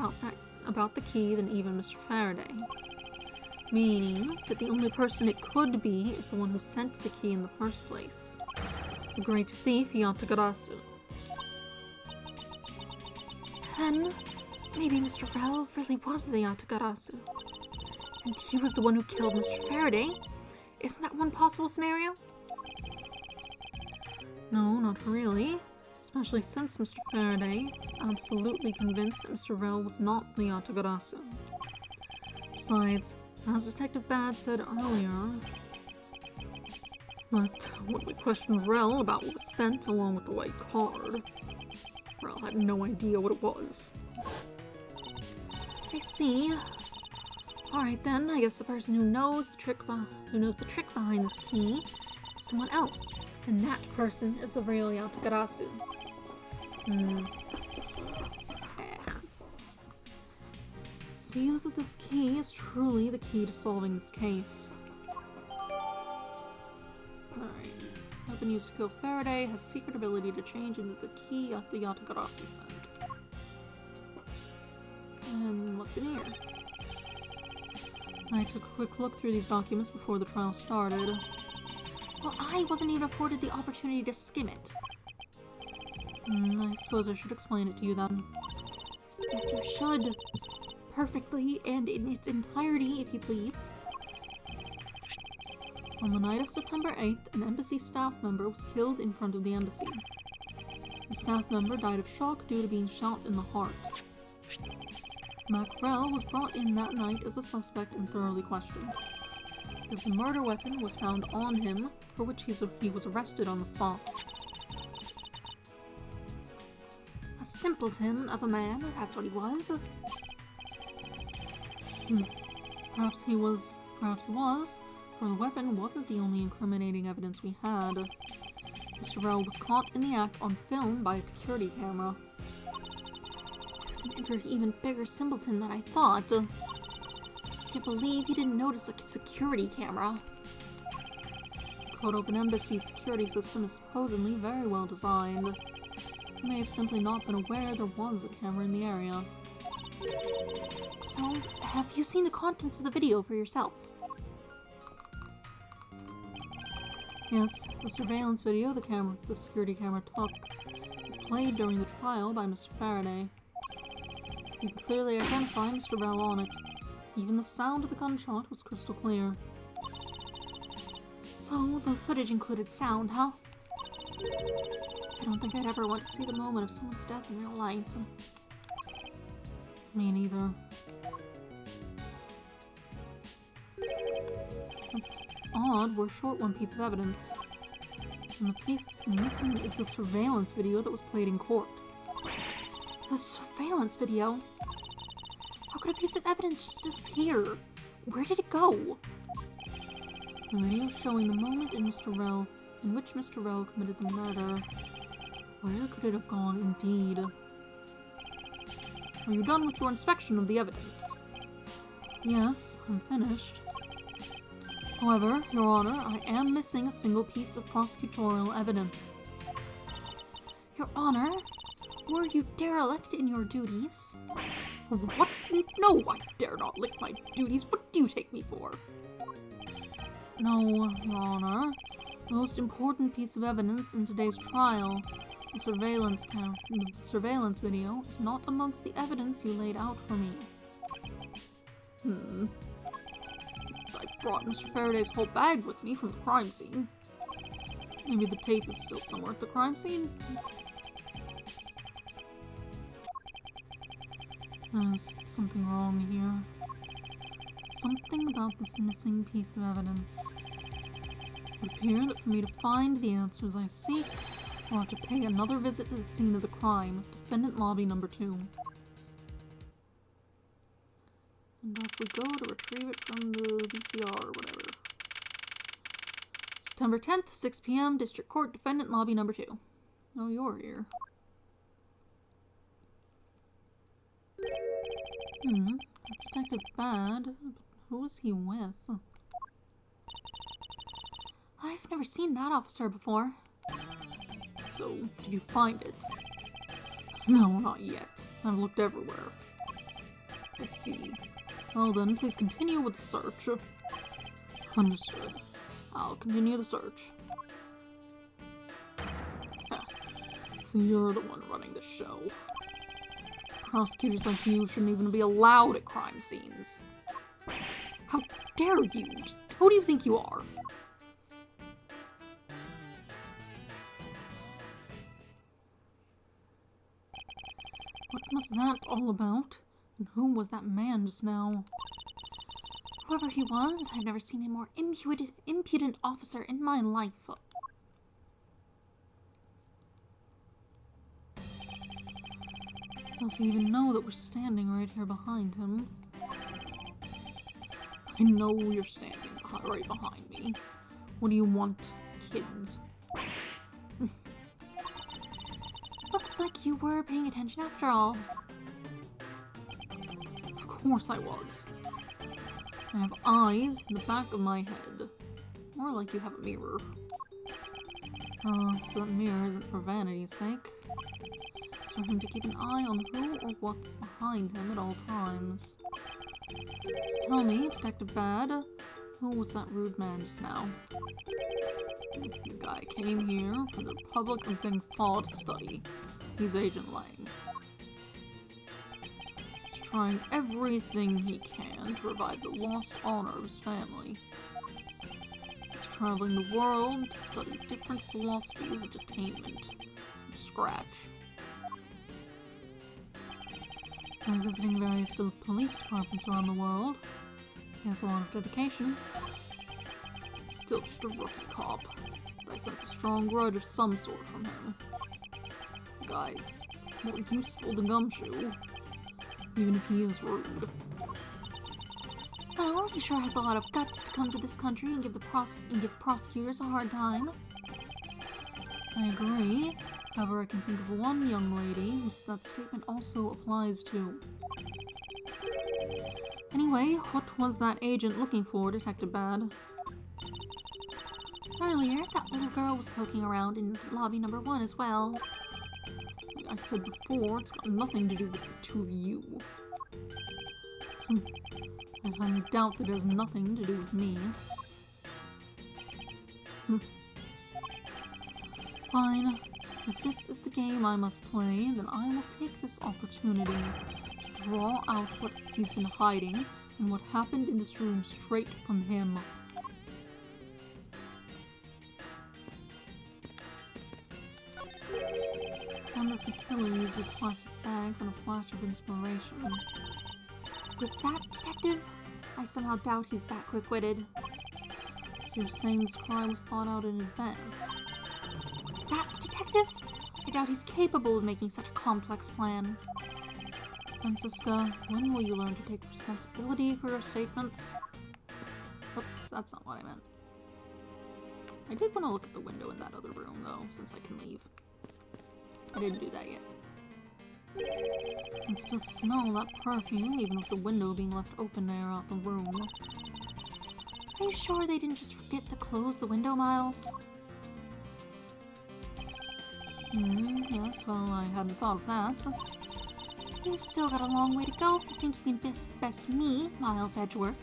about the key than even Mr. Faraday. Meaning that the only person it could be is the one who sent the key in the first place. The great thief Yatagarasu. Then, maybe Mr. Rel really was the Yatagarasu. And he was the one who killed Mr. Faraday. Isn't that one possible scenario? No, not really. Especially since Mr. Faraday is absolutely convinced that Mr. Rel was not the Yatagarasu. Besides, as Detective Bad said earlier, but when we questioned Rel about what was sent along with the white card, Rel had no idea what it was. I see. Alright then, I guess the person who knows the trick behind this key is someone else. And that person is the real Yatagarasu. Seems that this key is truly the key to solving this case. Alright. Weapon used to kill Faraday has secret ability to change into the key the Yatagarasu sent. And what's in here? I took a quick look through these documents before the trial started. Well, I wasn't even afforded the opportunity to skim it. I suppose I should explain it to you then. Yes, you should. Perfectly, and in its entirety, if you please. On the night of September 8th, an embassy staff member was killed in front of the embassy. The staff member died of shock due to being shot in the heart. Macrel was brought in that night as a suspect and thoroughly questioned. Because the murder weapon was found on him, for which he was arrested on the spot. A simpleton of a man, that's what he was. Perhaps he was, for the weapon wasn't the only incriminating evidence we had. Mr. Rowe was caught in the act on film by a security camera. There's an even bigger simpleton than I thought. I can't believe he didn't notice a security camera. The Kodoban Embassy's security system is supposedly very well designed. He may have simply not been aware there was a camera in the area. So, have you seen the contents of the video for yourself? Yes, the surveillance video the security camera took was played during the trial by Mr. Faraday. You could clearly identify Mr. Bell on it. Even the sound of the gunshot was crystal clear. So, the footage included sound, huh? I don't think I'd ever want to see the moment of someone's death in real life. Me neither. It's odd, we're short one piece of evidence. And the piece that's missing is the surveillance video that was played in court. The surveillance video? How could a piece of evidence just disappear? Where did it go? The video showing the moment in which Mr. Rell committed the murder. Where could it have gone indeed? Are you done with your inspection of the evidence? Yes, I'm finished. However, Your Honor, I am missing a single piece of prosecutorial evidence. Your Honor, were you derelict in your duties? What? No, I dare not lick my duties. What do you take me for? No, Your Honor. The most important piece of evidence in today's trial, the surveillance video, is not amongst the evidence you laid out for me. I brought Mr. Faraday's whole bag with me from the crime scene. Maybe the tape is still somewhere at the crime scene? There's something wrong here. Something about this missing piece of evidence. It would appear that for me to find the answers I seek, I'll have to pay another visit to the scene of the crime, Defendant Lobby Number 2. And off we go to retrieve it from the VCR or whatever. September 10th, 6 p.m., District Court, Defendant Lobby number 2. Oh, you're here. That's Detective Bad. But who is he with? I've never seen that officer before. So, did you find it? No, not yet. I've looked everywhere. I see. Well then, please continue with the search. Understood. I'll continue the search. So you're the one running the show. Prosecutors like you shouldn't even be allowed at crime scenes. How dare you? Who do you think you are? What was that all about? And who was that man just now? Whoever he was, I've never seen a more impudent officer in my life. Does he even know that we're standing right here behind him? I know you're standing right behind me. What do you want, kids? Looks like you were paying attention after all. Of course I was. I have eyes in the back of my head. More like you have a mirror. So that mirror isn't for vanity's sake. It's for him to keep an eye on who or what is behind him at all times. So tell me, Detective Bad, who was that rude man just now? The guy came here from the Republic of Zingfall to study. He's Agent Lang. He's trying everything he can to revive the lost honor of his family. He's traveling the world to study different philosophies of detainment from scratch. By visiting various police departments around the world, he has a lot of dedication. He's still just a rookie cop, but I sense a strong grudge of some sort from him. The guy's more useful than Gumshoe, even if he is rude. Well, he sure has a lot of guts to come to this country and give prosecutors a hard time. I agree. However, I can think of one young lady who that statement also applies to. Anyway, what was that agent looking for, Detective Bad? Earlier, that little girl was poking around in lobby number 1 as well. I said before, it's got nothing to do with the two of you. I highly doubt that it has nothing to do with me. Fine. If this is the game I must play, then I will take this opportunity to draw out what he's been hiding and what happened in this room straight from him. Wonder if the killer uses plastic bags and a flash of inspiration. With that, Detective, I somehow doubt he's that quick-witted. So you're saying this crime was thought out in advance? That, Detective? I doubt he's capable of making such a complex plan. Francisca, when will you learn to take responsibility for your statements? Oops, that's not what I meant. I did want to look at the window in that other room, though, since I can leave. I didn't do that yet. I can still smell that perfume, even with the window being left open there out the room. Are you sure they didn't just forget to close the window, Miles? Yes, well, I hadn't thought of that. You've still got a long way to go if you think you can best me, Miles Edgeworth.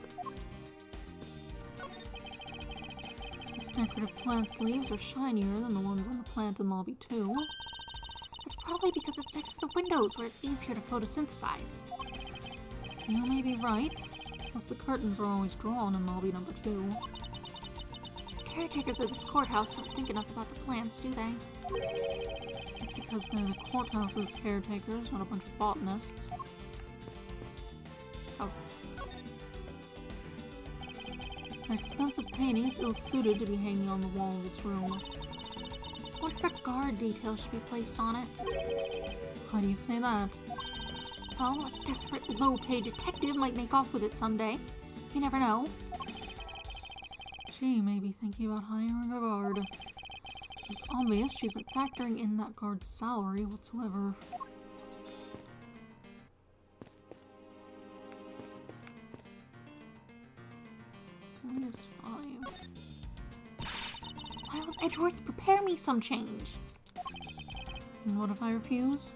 These decorative plant leaves are shinier than the ones on the plant in Lobby 2. That's probably because it's next to the windows where it's easier to photosynthesize. You may be right. Plus the curtains are always drawn in Lobby number 2. The caretakers of this courthouse don't think enough about the plants, do they? It's because they're the courthouse's caretakers, not a bunch of botanists. Oh. An expensive painting is ill-suited to be hanging on the wall of this room. What regard detail should be placed on it? Why do you say that? Well, a desperate, low-paid detective might make off with it someday. You never know. She may be thinking about hiring a guard. It's obvious she isn't factoring in that guard's salary whatsoever. -5. Miles Edgeworth, prepare me some change. And what if I refuse?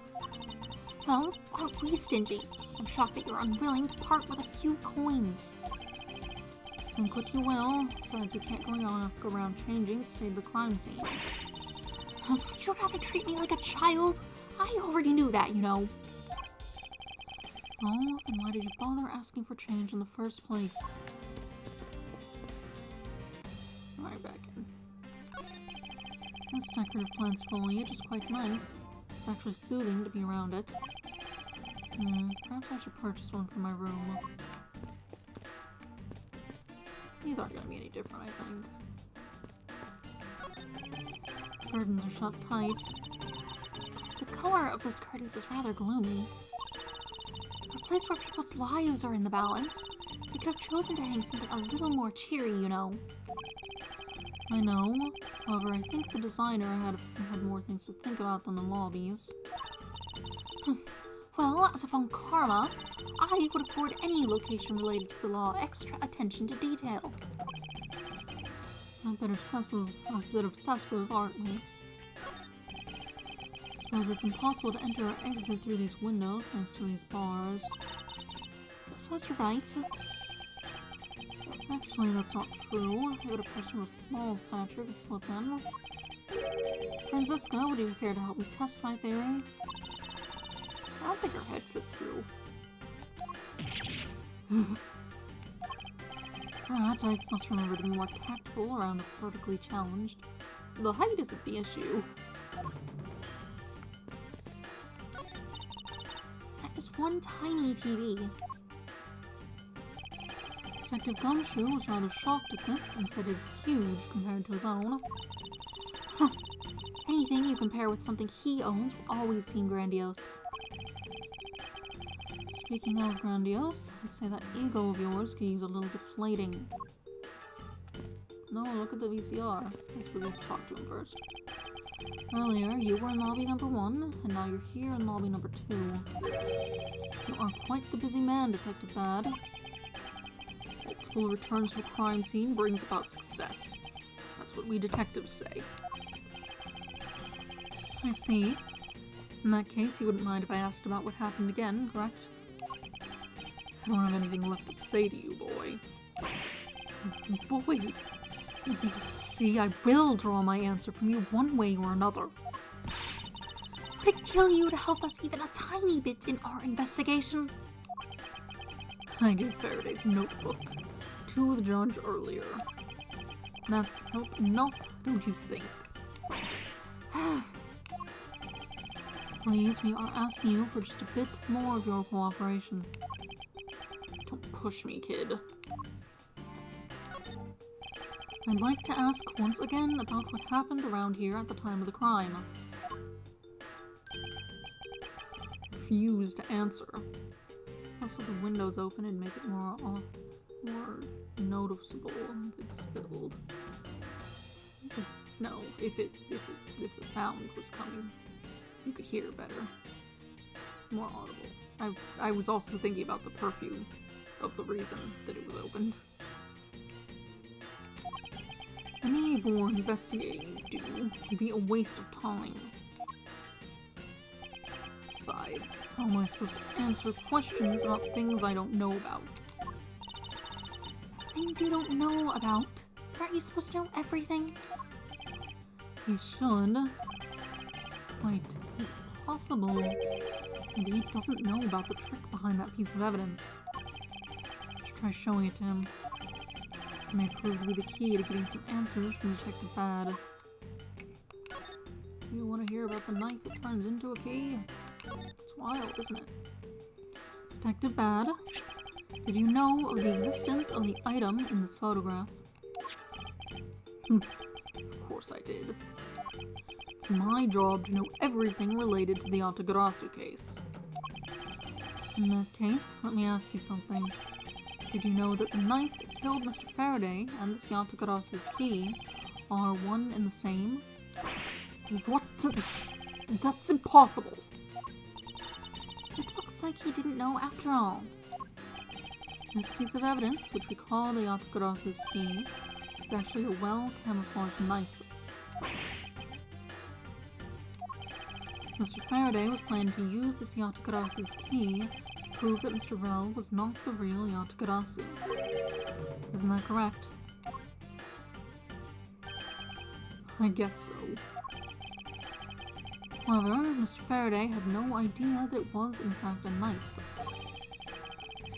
Well, aren't we stingy? I'm shocked that you're unwilling to part with a few coins. Think what you will. Besides, we can't go around changing to stay at the crime scene. You don't have to treat me like a child. I already knew that, you know. Oh, then why did you bother asking for change in the first place? Alright, back in. This decorative plant's foliage is quite nice. It's actually soothing to be around it. Perhaps I should purchase one for my room. These aren't gonna be any different, I think. Curtains are shut tight. The color of those curtains is rather gloomy. A place where people's lives are in the balance. They could have chosen to hang something a little more cheery, you know. I know. However, I think the designer had more things to think about than the lobbies. Well, as a von Karma, I would afford any location related to the law extra attention to detail. A bit obsessive, aren't we? Suppose it's impossible to enter or exit through these windows thanks to these bars. I suppose you're right. Actually, that's not true. I bet a person with small stature could slip in. Franziska, would you care to help me test my theory? I don't think her head fit through. Right, I must remember to be more tactful around the vertically challenged. The height isn't the issue. That is one tiny TV. Detective Gumshoe was rather shocked at this and said it is huge compared to his own. Huh. Anything you compare with something he owns will always seem grandiose. Speaking of grandiose, I'd say that ego of yours could use a little deflating. No, look at the VCR. Let's really talk to him first. Earlier, you were in lobby number 1, and now you're here in lobby number 2. You are quite the busy man, Detective Bad. Multiple returns to a crime scene brings about success. That's what we detectives say. I see. In that case, you wouldn't mind if I asked about what happened again, correct? I don't have anything left to say to you, boy. Boy! See, I will draw my answer from you one way or another. Would it kill you to help us even a tiny bit in our investigation? I gave Faraday's notebook to the judge earlier. That's help enough, don't you think? Please, we are asking you for just a bit more of your cooperation. Don't push me, kid. I'd like to ask once again about what happened around here at the time of the crime. Refuse to answer. Also, the windows open and make it more noticeable if it's spilled. No, if the sound was coming, you could hear better. More audible. I was also thinking about the perfume of the reason that it was opened. Any more investigating you do would be a waste of time. Besides, how am I supposed to answer questions about things I don't know about? Things you don't know about? Aren't you supposed to know everything? He should. Wait, is it possible? Maybe he doesn't know about the trick behind that piece of evidence. I should try showing it to him. It may prove to be the key to getting some answers from Detective Bad. You want to hear about the knife that turns into a key? It's wild, isn't it? Detective Bad, did you know of the existence of the item in this photograph? Of course I did. It's my job to know everything related to the Altagrasu case. In that case, let me ask you something. Did you know that the knife that killed Mr. Faraday and the Yatagarasu's key are one and the same? What? That's impossible. It looks like he didn't know after all. This piece of evidence, which we call the Yatagarasu's key, is actually a well-camouflaged knife. Mr. Faraday was planning to use this Yatagarasu's key to prove that Mr. Rel was not the real Yatagarasu. Isn't that correct? I guess so. However, Mr. Faraday had no idea that it was in fact a knife.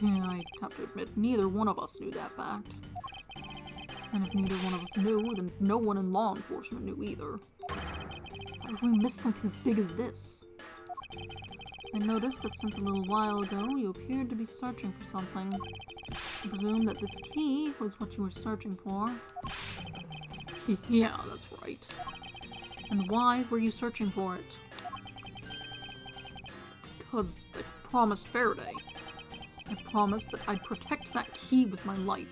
Yeah, I have to admit, neither one of us knew that fact. And if neither one of us knew, then no one in law enforcement knew either. How did we miss something as big as this? I noticed that since a little while ago, you appeared to be searching for something. I presume that this key was what you were searching for. Yeah, that's right. And why were you searching for it? Because I promised Faraday. I promised that I'd protect that key with my life.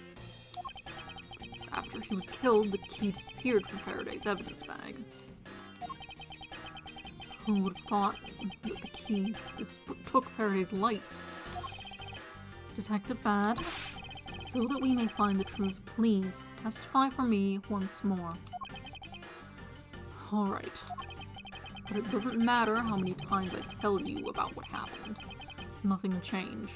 After he was killed, the key disappeared from Faraday's evidence bag. Who would have thought that the key is what took Faraday's life? Detective Bad, so that we may find the truth, please testify for me once more. Alright. But it doesn't matter how many times I tell you about what happened. Nothing will change.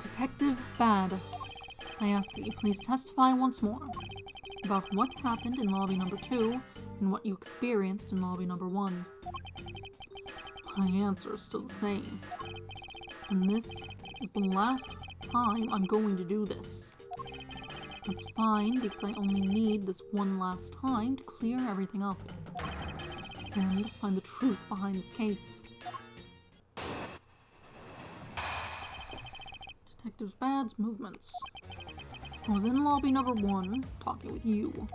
Detective Bad, I ask that you please testify once more about what happened in lobby number 2 and what you experienced in lobby number 1. My answer is still the same. And this is the last time I'm going to do this. That's fine, because I only need this one last time to clear everything up and find the truth behind this case. Detective Bad's movements. I was in lobby number 1, talking with you.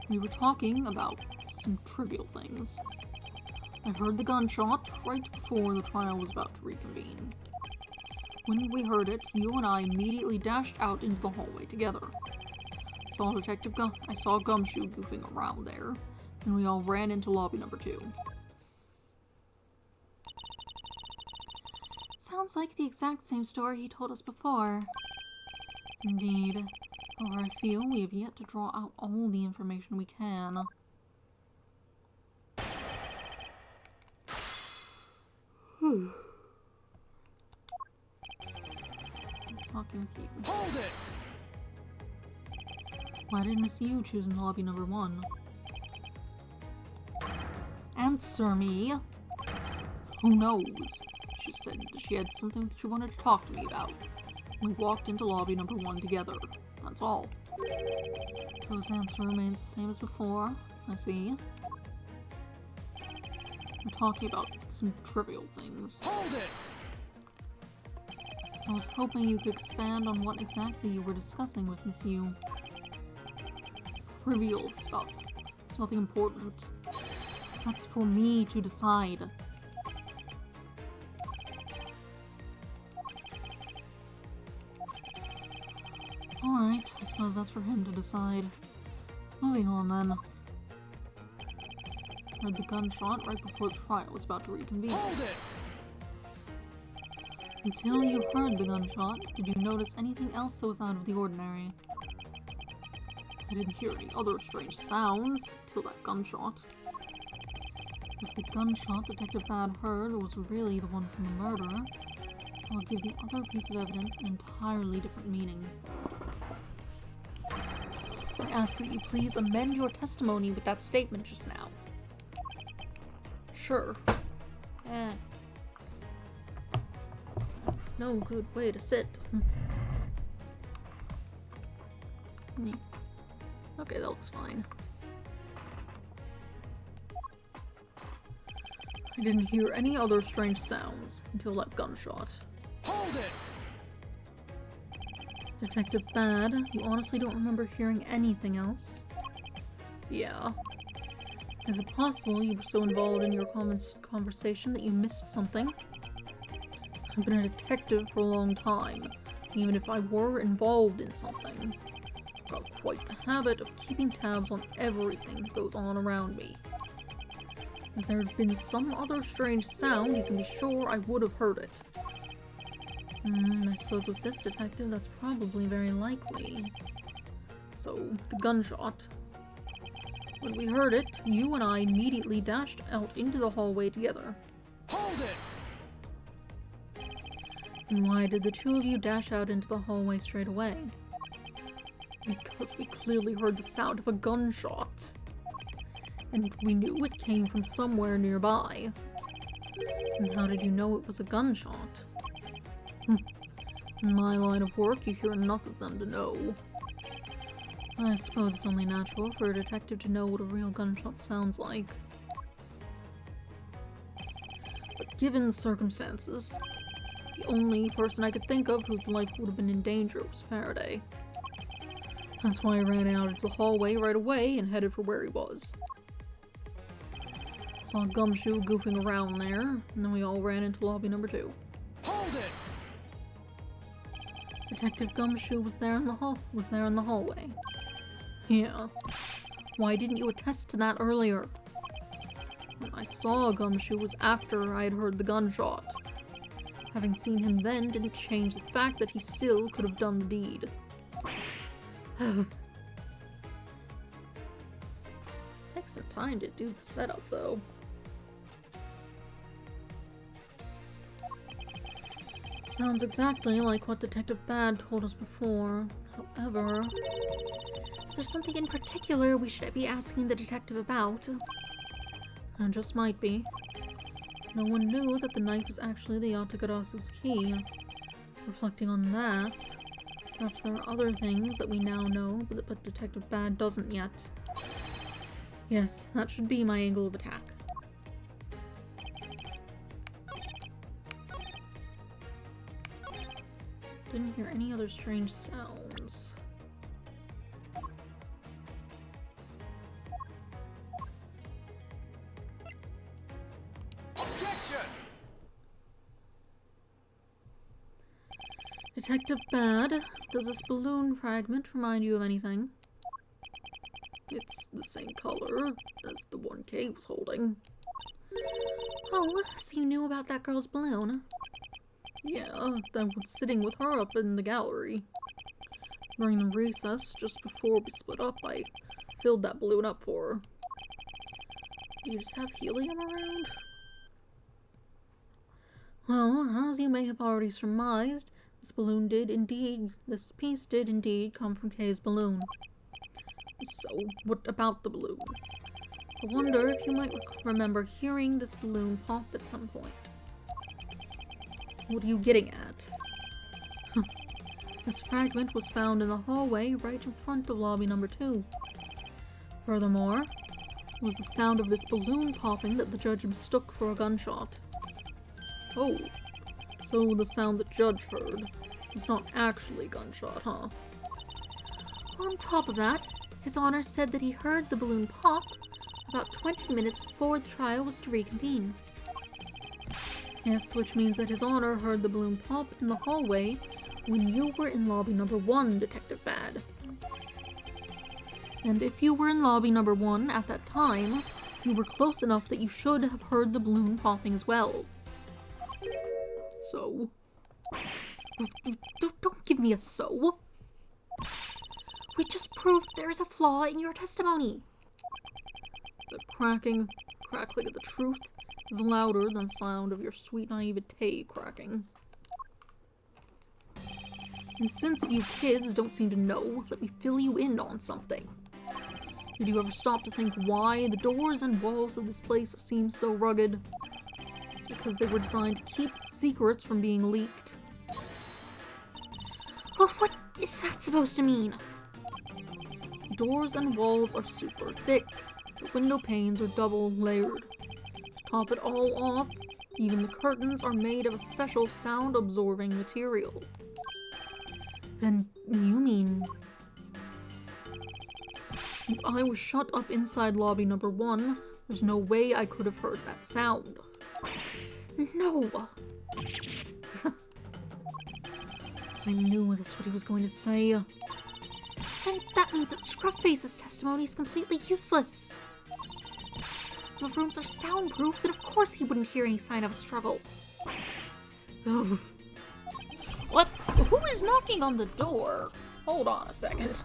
We were talking about some trivial things. I heard the gunshot right before the trial was about to reconvene. When we heard it, you and I immediately dashed out into the hallway together. I saw Gumshoe goofing around there, and we all ran into lobby number 2. Sounds like the exact same story he told us before. Indeed. However, I feel we have yet to draw out all the information we can. I'm talking with you. Hold it! Why didn't I see you choosing lobby number 1? Answer me! Who knows? She said that she had something that she wanted to talk to me about. We walked into lobby number 1 together. That's all. So his answer remains the same as before. I see. We're talking about some trivial things. Hold it! I was hoping you could expand on what exactly you were discussing with Miss Yu. Trivial stuff. It's nothing important. That's for me to decide. Alright, I suppose that's for him to decide. Moving on then. Heard the gunshot right before the trial was about to reconvene. Hold it! Until you heard the gunshot, did you notice anything else that was out of the ordinary? I didn't hear any other strange sounds till that gunshot. If the gunshot Detective Bad heard was really the one from the murder, I will give the other piece of evidence an entirely different meaning. I ask that you please amend your testimony with that statement just now. Sure. No good way to sit. Okay, that looks fine. I didn't hear any other strange sounds until that gunshot. Hold it! Detective Bad, you honestly don't remember hearing anything else? Yeah. Is it possible you were so involved in your conversation that you missed something? I've been a detective for a long time. Even if I were involved in something, I've got quite the habit of keeping tabs on everything that goes on around me. If there had been some other strange sound, you can be sure I would have heard it. I suppose with this detective, that's probably very likely. So, the gunshot. When we heard it, you and I immediately dashed out into the hallway together. Hold it! And why did the two of you dash out into the hallway straight away? Because we clearly heard the sound of a gunshot. And we knew it came from somewhere nearby. And how did you know it was a gunshot? In my line of work, you hear enough of them to know. I suppose it's only natural for a detective to know what a real gunshot sounds like. But given the circumstances, the only person I could think of whose life would have been in danger was Faraday. That's why I ran out into the hallway right away and headed for where he was. Saw Gumshoe goofing around there, and then we all ran into lobby number 2. Hold it! Detective Gumshoe was there in the hallway. Yeah. Why didn't you attest to that earlier? When I saw Gumshoe was after I had heard the gunshot. Having seen him then didn't change the fact that he still could have done the deed. Takes some time to do the setup, though. Sounds exactly like what Detective Bad told us before. However, Is there something in particular we should be asking the detective about? there just might be. No one knew that the knife was actually the Yatagarasu's key. Reflecting on that, perhaps there are other things that we now know, but Detective Bad doesn't yet. Yes, that should be my angle of attack. Didn't hear any other strange sounds. Objection! Detective Bad, does this balloon fragment remind you of anything? It's the same color as the one Kay was holding. Oh, so you knew about that girl's balloon? Yeah, I was sitting with her up in the gallery. During the recess, just before we split up, I filled that balloon up for her. Do you just have helium around? Well, as you may have already surmised, this piece did indeed come from Kay's balloon. So, what about the balloon? I wonder if you might remember hearing this balloon pop at some point. What are you getting at? This fragment was found in the hallway right in front of lobby number 2. Furthermore, it was the sound of this balloon popping that the judge mistook for a gunshot. Oh, so the sound the judge heard was not actually a gunshot, huh? On top of that, His Honor said that he heard the balloon pop about 20 minutes before the trial was to reconvene. Yes, which means that His Honor heard the balloon pop in the hallway when you were in lobby number 1, Detective Bad. And if you were in lobby number 1 at that time, you were close enough that you should have heard the balloon popping as well. So? Don't give me a so. We just proved there is a flaw in your testimony. The crackling of the truth is louder than the sound of your sweet naivete cracking. And since you kids don't seem to know, let me fill you in on something. Did you ever stop to think why the doors and walls of this place seem so rugged? It's because they were designed to keep secrets from being leaked. Well, what is that supposed to mean? Doors and walls are super thick. The window panes are double layered. To top it all off, even the curtains are made of a special sound-absorbing material. Then you mean... Since I was shut up inside lobby number 1, There's no way I could have heard that sound. No! I knew that's what he was going to say. Then that means that Scruffface's testimony is completely useless. The rooms are soundproof, then of course he wouldn't hear any sign of a struggle. Ugh. What? Who is knocking on the door? Hold on a second.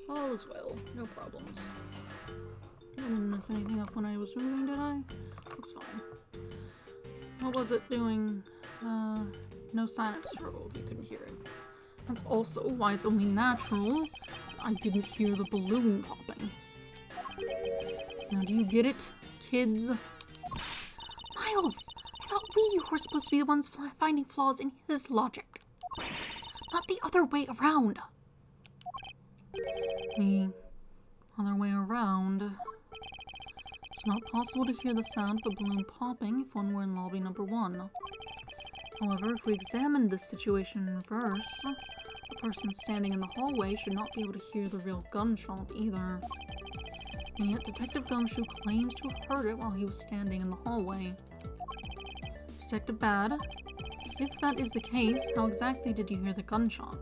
All is well, no problems. I didn't mess anything up when I was moving, did I? Looks fine. What was it doing? No sign of struggle, you couldn't hear it. That's also why it's only natural I didn't hear the balloon popping. Now do you get it, kids? Miles! I thought we were supposed to be the ones finding flaws in his logic. Not the other way around. The other way around. It's not possible to hear the sound of a balloon popping if one were in lobby number 1. However, if we examine this situation in reverse, the person standing in the hallway should not be able to hear the real gunshot either. And yet Detective Gumshoe claims to have heard it while he was standing in the hallway. Detective Bad, if that is the case, how exactly did you hear the gunshot?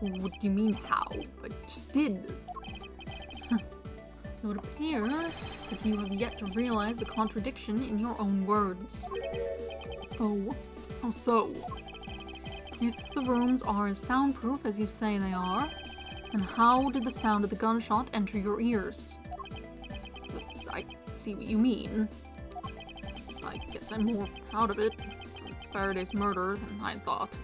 What do you mean, how? I just did. It would appear that you have yet to realize the contradiction in your own words. Oh, how so? If the rooms are as soundproof as you say they are, then how did the sound of the gunshot enter your ears? I see what you mean. I guess I'm more proud of it from Faraday's murder than I thought.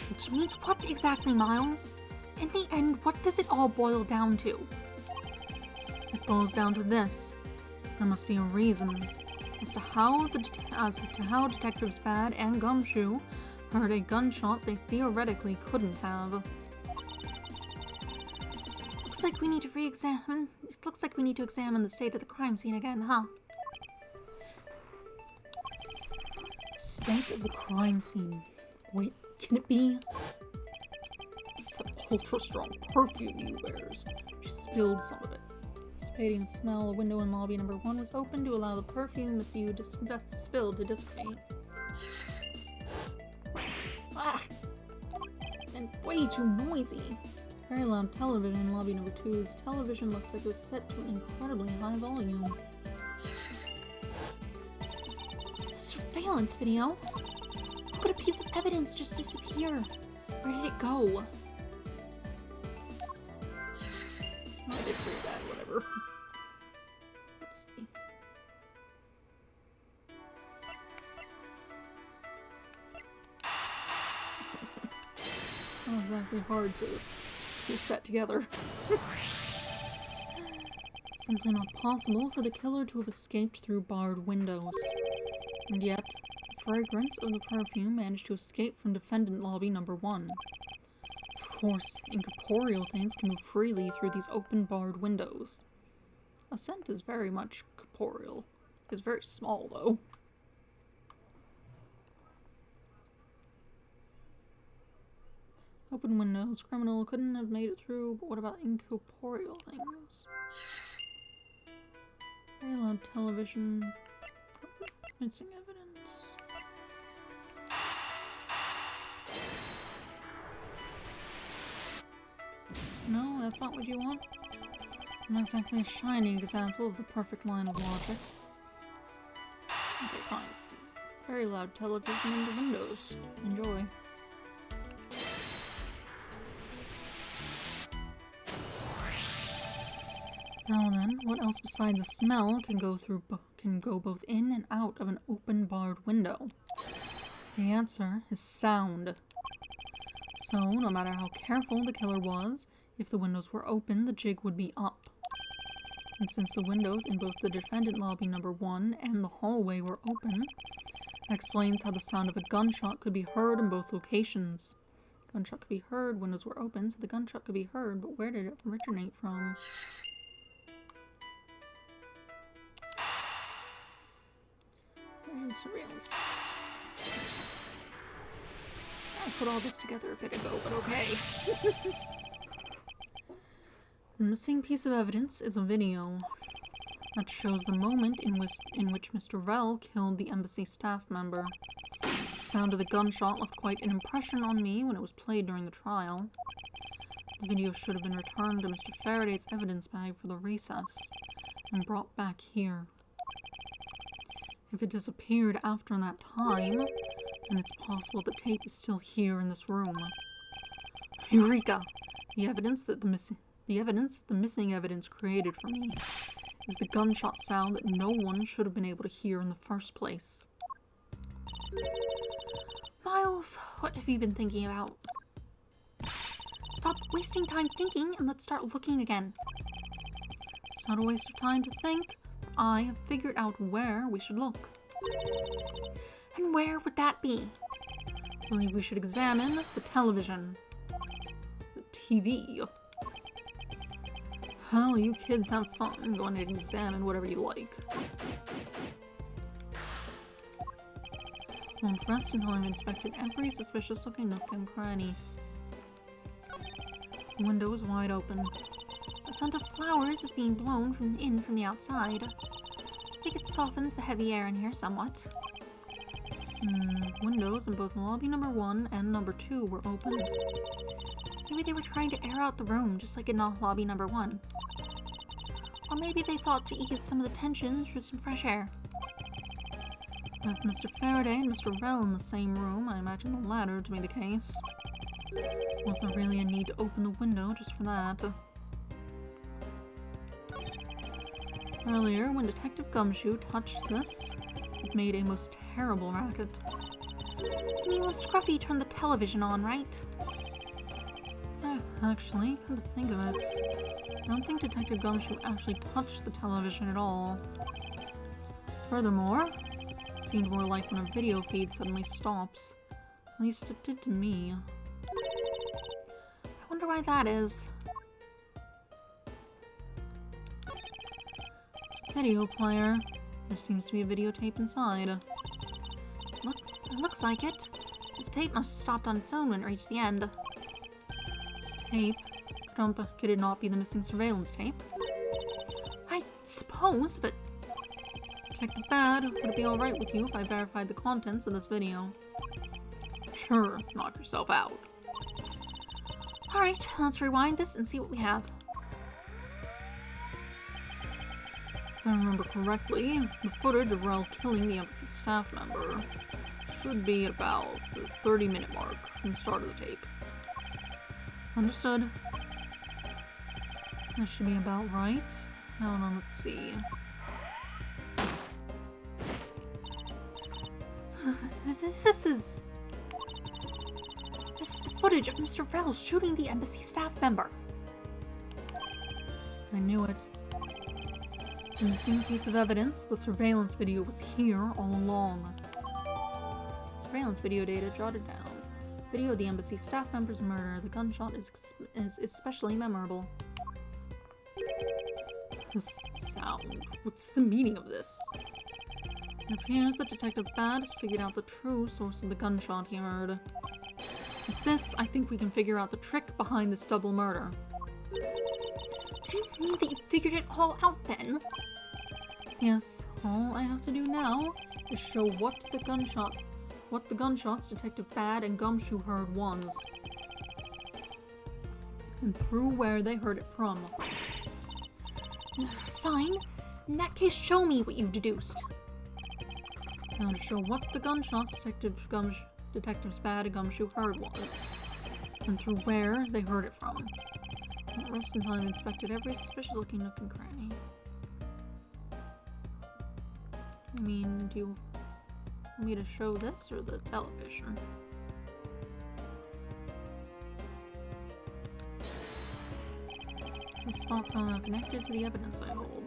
Which means what exactly, Miles? In the end, what does it all boil down to? It boils down to this. There must be a reason as to how Detectives Bad and Gumshoe heard a gunshot they theoretically couldn't have. Looks like we need to examine the state of the crime scene again, huh? State of the crime scene. Wait, can it be? It's that ultra-strong perfume he wears. She spilled some of it. Dissipating the smell, a window in lobby number 1 was open to allow the perfume spilled to dissipate. Ah! And way too noisy. Very loud television in lobby number 2's television looks like it was set to an incredibly high volume. Surveillance video? How could a piece of evidence just disappear? Where did it go? I did read that, whatever. Let's see. Not exactly hard to piece that together. It's simply not possible for the killer to have escaped through barred windows. And yet, the fragrance of the perfume managed to escape from defendant lobby number 1. Of course, incorporeal things can move freely through these open barred windows. A scent is very much corporeal. It's very small, though. Open windows. Criminal couldn't have made it through, but what about incorporeal things? Very loud television. Missing evidence. No, that's not what you want. Not exactly a shining example of the perfect line of logic. Okay, fine. Very loud television in the windows. Enjoy. Now then, what else besides the smell can go both in and out of an open barred window? The answer is sound. So, no matter how careful the killer was, if the windows were open, the jig would be up. And since the windows in both the defendant lobby number 1 and the hallway were open, that explains how the sound of a gunshot could be heard in both locations. Gunshot could be heard, windows were open, so the gunshot could be heard, but where did it originate from? Where's the surveillance? I put all this together a bit ago, but okay. The missing piece of evidence is a video that shows the moment in which Mr. Rell killed the embassy staff member. The sound of the gunshot left quite an impression on me when it was played during the trial. The video should have been returned to Mr. Faraday's evidence bag for the recess and brought back here. If it disappeared after that time, then it's possible the tape is still here in this room. Eureka! The evidence the missing evidence created for me is the gunshot sound that no one should have been able to hear in the first place. Miles, what have you been thinking about? Stop wasting time thinking and let's start looking again. It's not a waste of time to think. I have figured out where we should look. And where would that be? I believe we should examine the television. The TV. Well, you kids have fun going to examine whatever you like. Won't rest until I've inspected every suspicious looking nook and cranny. The window is wide open. The scent of flowers is being blown from the outside. I think it softens the heavy air in here somewhat. Windows in both lobby number 1 and number 2 were open. Maybe they were trying to air out the room, just like in lobby number 1. Or maybe they thought to ease some of the tension through some fresh air. With Mr. Faraday and Mr. Rell in the same room, I imagine the latter to be the case. Was there really a need to open the window just for that? Earlier, when Detective Gumshoe touched this, it made a most terrible racket. You mean when Scruffy turned the television on, right? Actually, come to think of it, I don't think Detective Gumshoe actually touched the television at all. Furthermore, it seemed more like when a video feed suddenly stops. At least it did to me. I wonder why that is. It's a video player. There seems to be a videotape inside. Look, it looks like it. This tape must have stopped on its own when it reached the end. This tape? Could it not be the missing surveillance tape? I suppose, but... Detective Bad, would it be alright with you if I verified the contents of this video? Sure, knock yourself out. Alright, let's rewind this and see what we have. If I remember correctly, the footage of Rell killing the embassy staff member should be at about the 30-minute mark from the start of the tape. Understood. That should be about right. Now then, let's see. This is the footage of Mr. Rell shooting the embassy staff member. I knew it. The missing piece of evidence, the surveillance video, was here all along. Surveillance video data jotted down. Video of the embassy staff member's murder. The gunshot is especially memorable. This sound. What's the meaning of this? It appears that Detective Bad has figured out the true source of the gunshot he heard. With this, I think we can figure out the trick behind this double murder. Do you mean that you figured it all out then? Yes, all I have to do now is show what the gunshots Detective Bad and Gumshoe heard was. And through where they heard it from. Fine. In that case, show me what you've deduced. Now to show what the gunshots Detectives Bad and Gumshoe heard was. And through where they heard it from. Not rest until I've inspected every suspicious looking nook and cranny. I mean, do you want me to show this or the television? The spot somehow connected to the evidence I hold.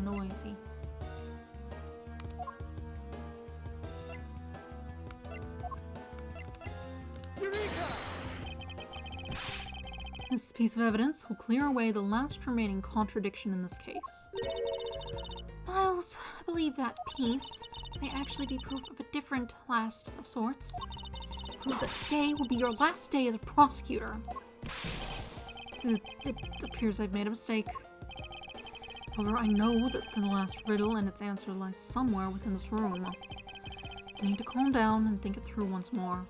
Noisy. This piece of evidence will clear away the last remaining contradiction in this case. Miles, I believe that piece may actually be proof of a different last of sorts. Proof that today will be your last day as a prosecutor. It appears I've made a mistake. However, I know that the last riddle and its answer lies somewhere within this room. I need to calm down and think it through once more.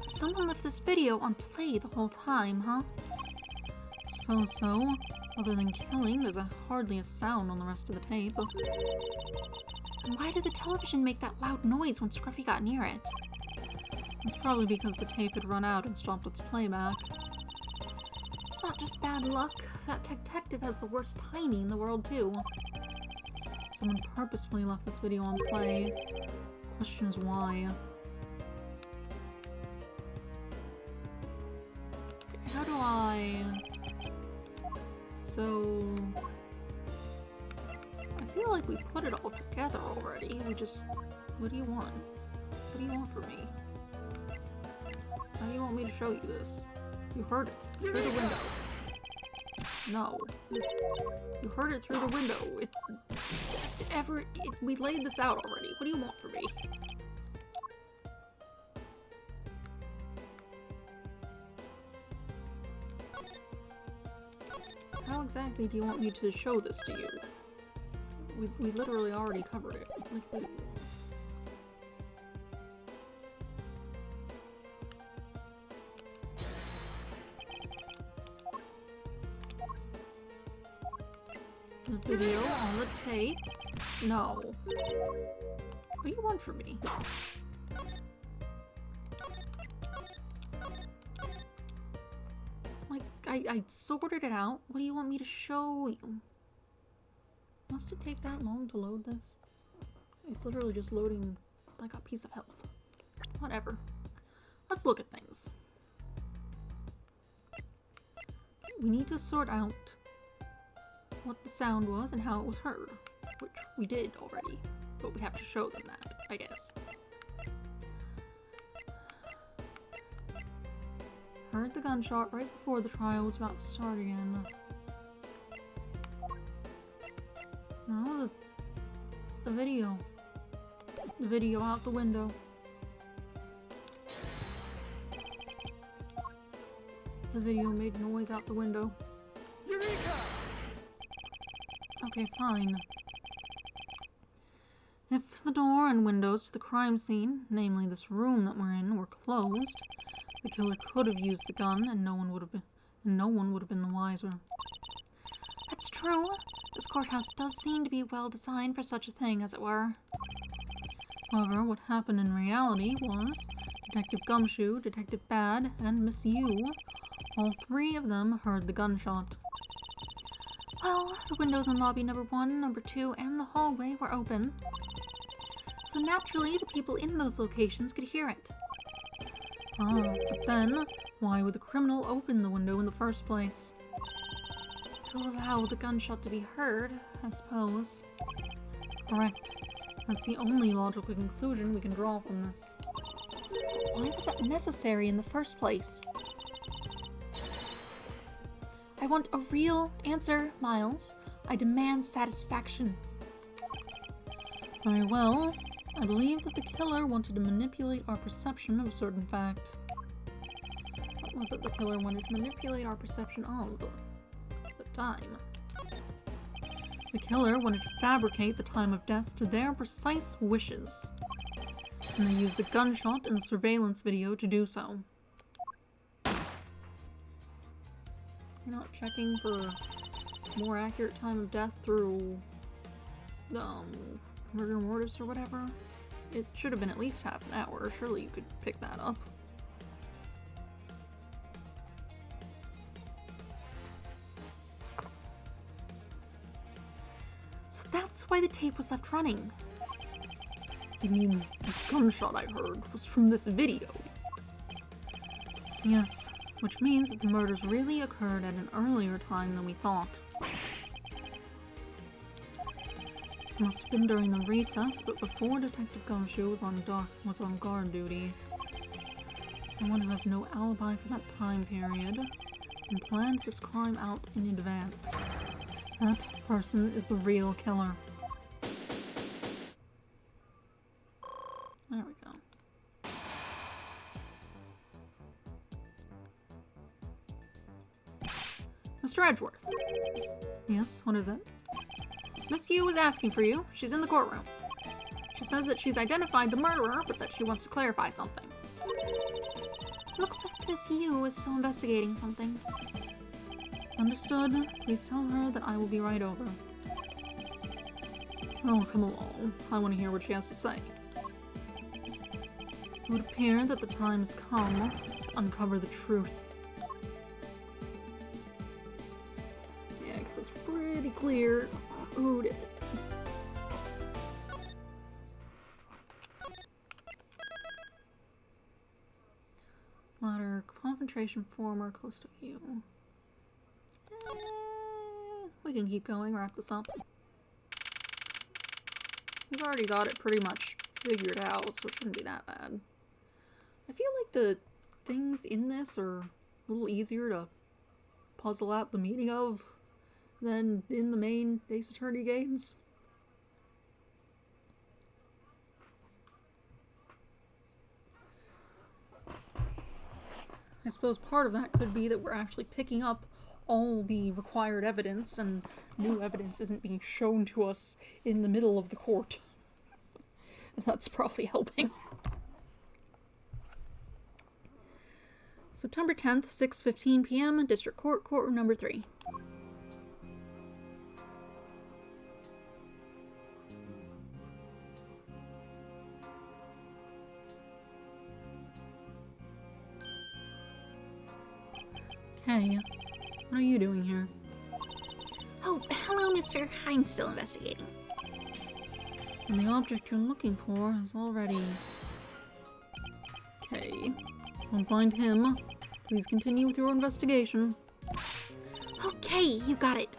Someone left this video on play the whole time, huh? Suppose so. Other than killing, there's hardly a sound on the rest of the tape. And why did the television make that loud noise when Scruffy got near it? It's probably because the tape had run out and stopped its playback. It's not just bad luck. That detective has the worst timing in the world, too. Someone purposefully left this video on play. Question is why. Okay, how do I... So... I feel like we put it all together already. We just... What do you want? What do you want from me? How do you want me to show you this? You heard it through the window. No. You heard it through the window. We laid this out already. What do you want from me? How exactly do you want me to show this to you? We literally already covered it. Like, the video on the tape? No. What do you want from me? Like, I sorted it out. What do you want me to show you? Must it take that long to load this? It's literally just loading like a piece of health. Whatever. Let's look at things. We need to sort out what the sound was and how it was heard, which we did already, but we have to show them that, I guess. Heard the gunshot right before the trial was about to start again. No, the video. The video out the window. The video made noise out the window. Eureka! Okay, fine. If the door and windows to the crime scene, namely this room that we're in, were closed, the killer could have used the gun and no one would have been the wiser. That's true. This courthouse does seem to be well designed for such a thing, as it were. However, what happened in reality was Detective Gumshoe, Detective Bad, and Miss Yu, all three of them heard the gunshot. Well, the windows in lobby number 1, number 2, and the hallway were open. So naturally, the people in those locations could hear it. Ah, but then, why would the criminal open the window in the first place? To allow the gunshot to be heard, I suppose. Correct. That's the only logical conclusion we can draw from this. But why was that necessary in the first place? I want a real answer, Miles. I demand satisfaction. Very well. I believe that the killer wanted to manipulate our perception of a certain fact. What was it the killer wanted to manipulate our perception of? The time. The killer wanted to fabricate the time of death to their precise wishes. And they used the gunshot in the surveillance video to do so. You're not checking for more accurate time of death through rigor mortis or whatever? It should have been at least half an hour. Surely you could pick that up. So that's why the tape was left running. You mean the gunshot I heard was from this video? Yes, which means that the murders really occurred at an earlier time than we thought. It must have been during the recess, but before Detective Gumshoe was on guard duty. Someone who has no alibi for that time period and planned this crime out in advance. That person is the real killer. There we go. Mr. Edgeworth. Yes, what is it? Miss Yu was asking for you. She's in the courtroom. She says that she's identified the murderer, but that she wants to clarify something. Looks like Miss Yu is still investigating something. Understood. Please tell her that I will be right over. Oh, come along. I want to hear what she has to say. It would appear that the time has come to uncover the truth. Yeah, because it's pretty clear who did it. Ladder, confrontation former, close to you. We can keep going, wrap this up. We've already got it pretty much figured out, so it shouldn't be that bad. I feel like the things in this are a little easier to puzzle out the meaning of than in the main Ace Attorney games. I suppose part of that could be that we're actually picking up all the required evidence and new evidence isn't being shown to us in the middle of the court. That's probably helping. September 10th, 6:15 p.m., District Court, Courtroom Number 3. Okay, what are you doing here? Oh, hello, mister. I'm still investigating. And the object you're looking for is already... Okay. Don't find him. Please continue with your investigation. Okay, you got it.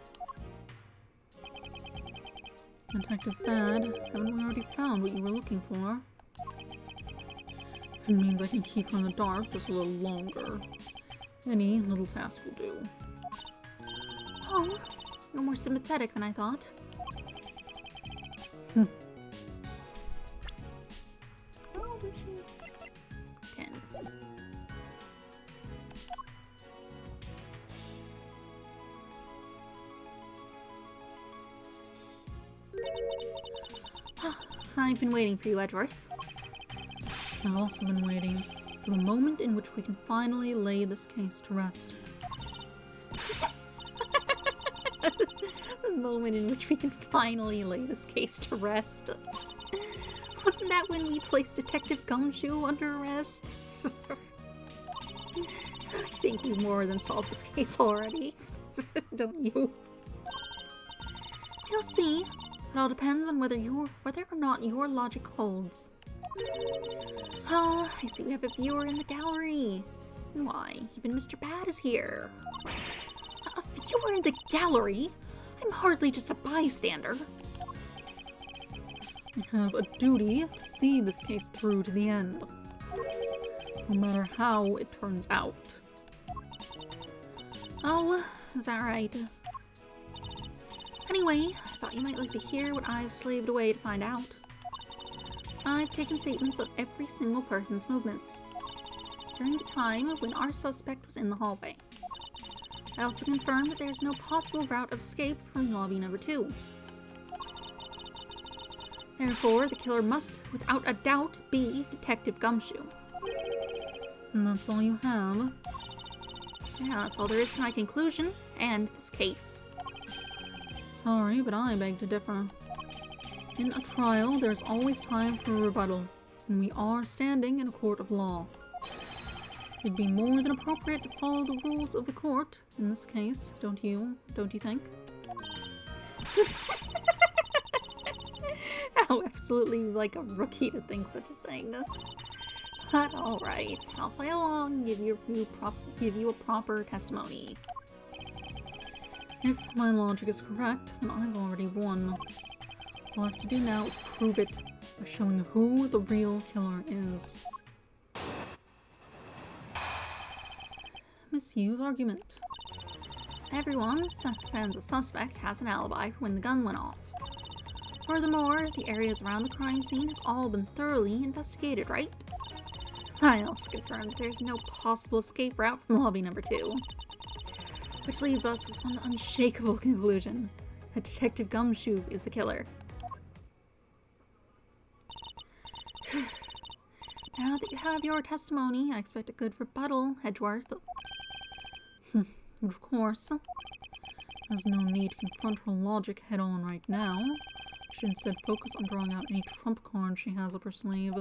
Detective Bad, haven't we already found what you were looking for? If it means I can keep her in the dark just a little longer. Any little task will do. Oh, you're more sympathetic than I thought. Hmm. 10. I've been waiting for you, Edgeworth. I've also been waiting for the moment in which we can finally lay this case to rest. The moment in which we can finally lay this case to rest. Wasn't that when we placed Detective Gumshoe under arrest? I think we've more than solved this case already. Don't you? You'll see. It all depends on whether or not your logic holds. Oh, I see we have a viewer in the gallery. Why, even Mr. Bad is here. A viewer in the gallery? I'm hardly just a bystander. I have a duty to see this case through to the end, no matter how it turns out. Oh, is that right? Anyway, I thought you might like to hear what I've slaved away to find out. I've taken statements of every single person's movements during the time when our suspect was in the hallway. I also confirmed that there's no possible route of escape from lobby number 2. Therefore, the killer must, without a doubt, be Detective Gumshoe. And that's all you have? Yeah, that's all there is to my conclusion, and this case. Sorry, but I beg to differ. In a trial, there's always time for a rebuttal, and we are standing in a court of law. It'd be more than appropriate to follow the rules of the court in this case, don't you think? How absolutely like a rookie to think such a thing. But alright, I'll play along, give you a proper testimony. If my logic is correct, then I've already won. All I have to do now is prove it by showing who the real killer is. Misuse argument. Everyone says a suspect has an alibi for when the gun went off. Furthermore, the areas around the crime scene have all been thoroughly investigated, right? I also confirmed that there's no possible escape route from lobby number 2. Which leaves us with one unshakable conclusion. That Detective Gumshoe is the killer. Now that you have your testimony, I expect a good rebuttal, Edgeworth. But of course, there's no need to confront her logic head-on right now. She should instead focus on drawing out any trump card she has up her sleeve.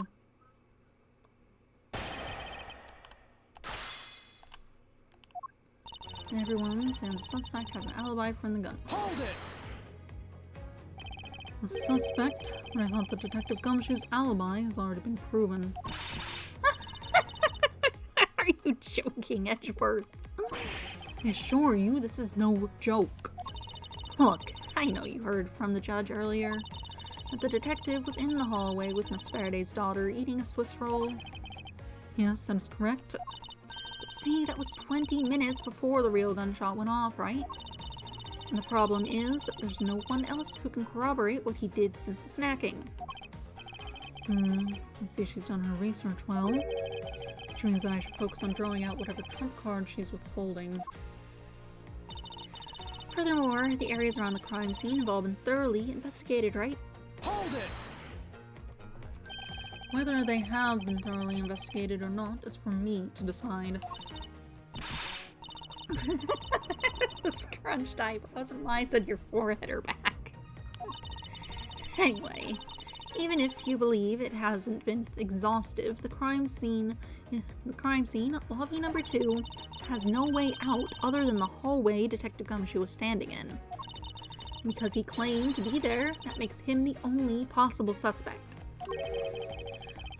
Everyone says the suspect has an alibi for when the gun. Hold it! The suspect, but I thought that Detective Gumshoe's alibi has already been proven. Are you joking, Edgeworth? I assure you, this is no joke. Look, I know you heard from the judge earlier that the detective was in the hallway with Miss Faraday's daughter eating a Swiss roll. Yes, that is correct. But see, that was 20 minutes before the real gunshot went off, right? And the problem is that there's no one else who can corroborate what he did since the snacking. I see she's done her research well, which means that I should focus on drawing out whatever trump card she's withholding. Furthermore, the areas around the crime scene have all been thoroughly investigated, right? Hold it! Whether they have been thoroughly investigated or not is for me to decide. The scrunched eyebrows and lines on your forehead are back. Anyway, even if you believe it hasn't been exhaustive, the crime scene, lobby number 2, has no way out other than the hallway Detective Gumshoe was standing in. Because he claimed to be there, that makes him the only possible suspect.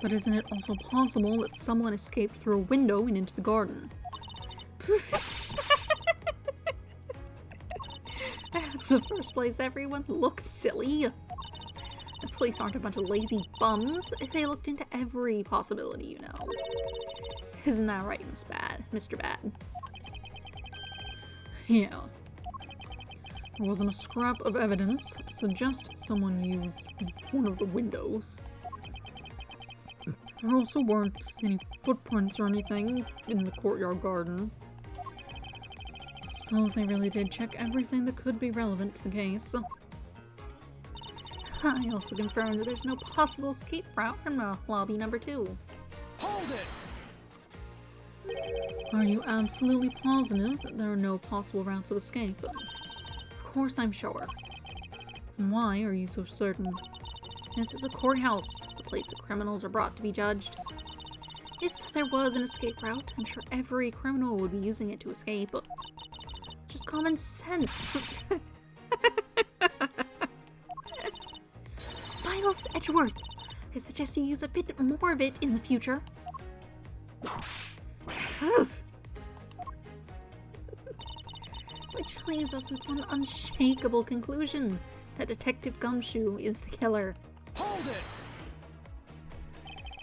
But isn't it also possible that someone escaped through a window and into the garden? That's the first place everyone looked silly. The police aren't a bunch of lazy bums. They looked into every possibility, you know. Isn't that right, Mr. Bad? Yeah. There wasn't a scrap of evidence to suggest someone used one of the windows. There also weren't any footprints or anything in the courtyard garden. I suppose they really did check everything that could be relevant to the case. I also confirmed that there's no possible escape route from lobby number 2. Hold it! Are you absolutely positive that there are no possible routes of escape? Of course I'm sure. And why are you so certain? This is a courthouse, the place that criminals are brought to be judged. If there was an escape route, I'm sure every criminal would be using it to escape. Just common sense. Miles Edgeworth, I suggest you use a bit more of it in the future. Which leaves us with one unshakable conclusion, that Detective Gumshoe is the killer. Hold it!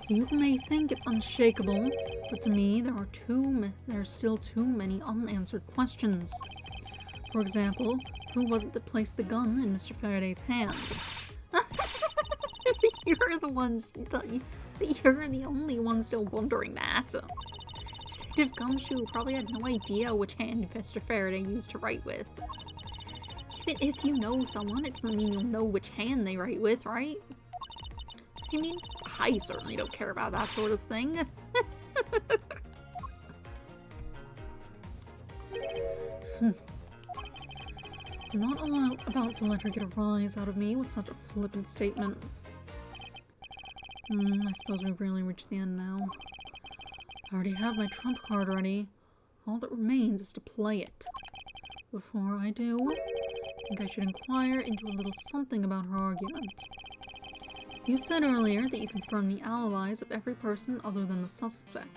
You may think it's unshakable, but to me there are still too many unanswered questions. For example, who was it that placed the gun in Mr. Faraday's hand? You're the only one still wondering that. Detective Gumshoe probably had no idea which hand Mr. Faraday used to write with. Even if you know someone, it doesn't mean you'll know which hand they write with, right? I mean, I certainly don't care about that sort of thing. I'm not about to let her get a rise out of me with such a flippant statement. I suppose we've really reached the end now. I already have my trump card ready. All that remains is to play it. Before I do, I think I should inquire into a little something about her argument. You said earlier that you confirmed the alibis of every person other than the suspect.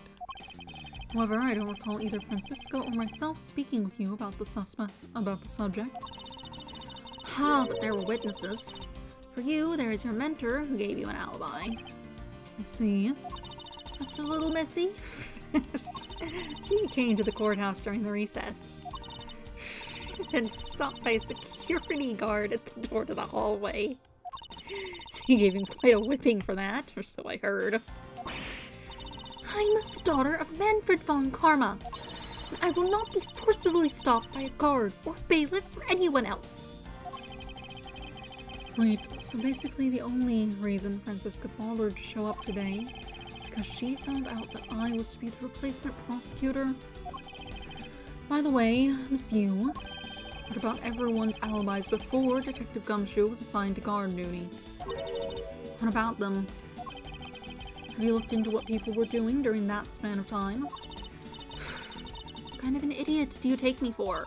However, I don't recall either Francisco or myself speaking with you about the subject. Ah, but there were witnesses. For you, there is your mentor who gave you an alibi. I see. That's a little messy. She came to the courthouse during the recess and stopped by a security guard at the door to the hallway. She gave him quite a whipping for that, or so I heard. I'm the daughter of Manfred von Karma. And I will not be forcibly stopped by a guard or bailiff or anyone else. Wait, so basically the only reason Francisca bothered to show up today is because she found out that I was to be the replacement prosecutor? By the way, Miss Yu, what about everyone's alibis before Detective Gumshoe was assigned to guard duty? What about them? Have you looked into what people were doing during that span of time? What kind of an idiot do you take me for?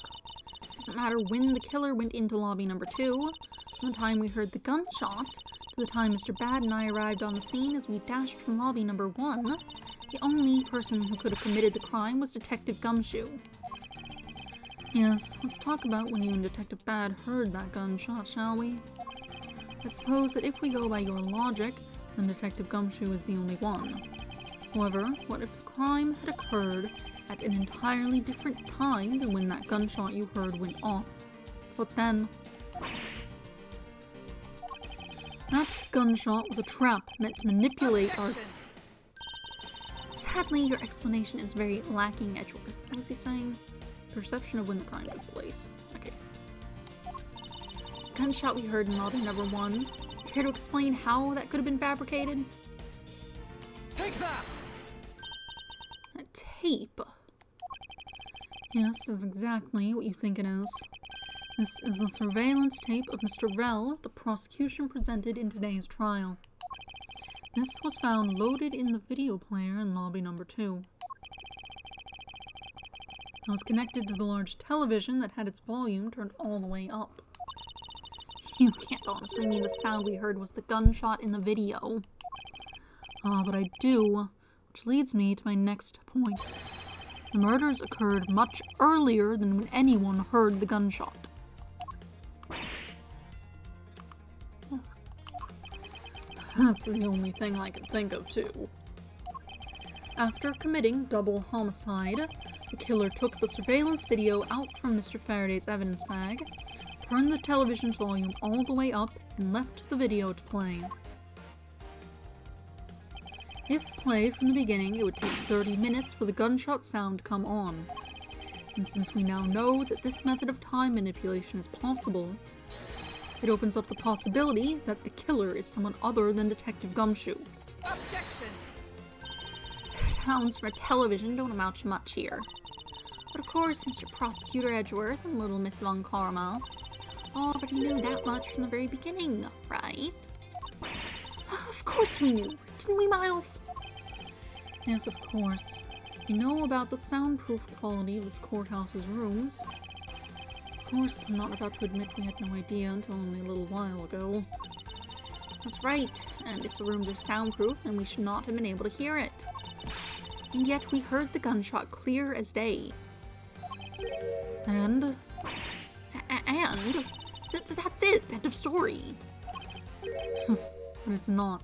Doesn't matter when the killer went into lobby number 2, from the time we heard the gunshot, to the time Mr. Bad and I arrived on the scene as we dashed from lobby number 1, the only person who could have committed the crime was Detective Gumshoe. Yes, let's talk about when you and Detective Bad heard that gunshot, shall we? I suppose that if we go by your logic, then Detective Gumshoe is the only one. However, what if the crime had occurred at an entirely different time than when that gunshot you heard went off? What then? That gunshot was a trap meant to manipulate our... Sadly, your explanation is very lacking, Edgeworth. What was he saying? Perception of when the crime took place. Okay. The gunshot we heard in lobby number 1. Care to explain how that could have been fabricated? Take that! A tape. Yes, that's exactly what you think it is. This is the surveillance tape of Mr. Rell the prosecution presented in today's trial. This was found loaded in the video player in lobby number 2. It was connected to the large television that had its volume turned all the way up. You can't honestly mean the sound we heard was the gunshot in the video. But I do, which leads me to my next point. The murders occurred much earlier than when anyone heard the gunshot. That's the only thing I can think of, too. After committing double homicide, the killer took the surveillance video out from Mr. Faraday's evidence bag, turned the television's volume all the way up, and left the video to play. If played from the beginning, it would take 30 minutes for the gunshot sound to come on. And since we now know that this method of time manipulation is possible, it opens up the possibility that the killer is someone other than Detective Gumshoe. Objection! Sounds for television don't amount to much here. But of course, Mr. Prosecutor Edgeworth and Little Miss Von Karma already knew that much from the very beginning, right? Of course we knew, didn't we, Miles? Yes, of course. We know about the soundproof quality of this courthouse's rooms. Of course, I'm not about to admit we had no idea until only a little while ago. That's right, and if the rooms are soundproof, then we should not have been able to hear it. And yet we heard the gunshot clear as day. And? That's it, end of story. But it's not.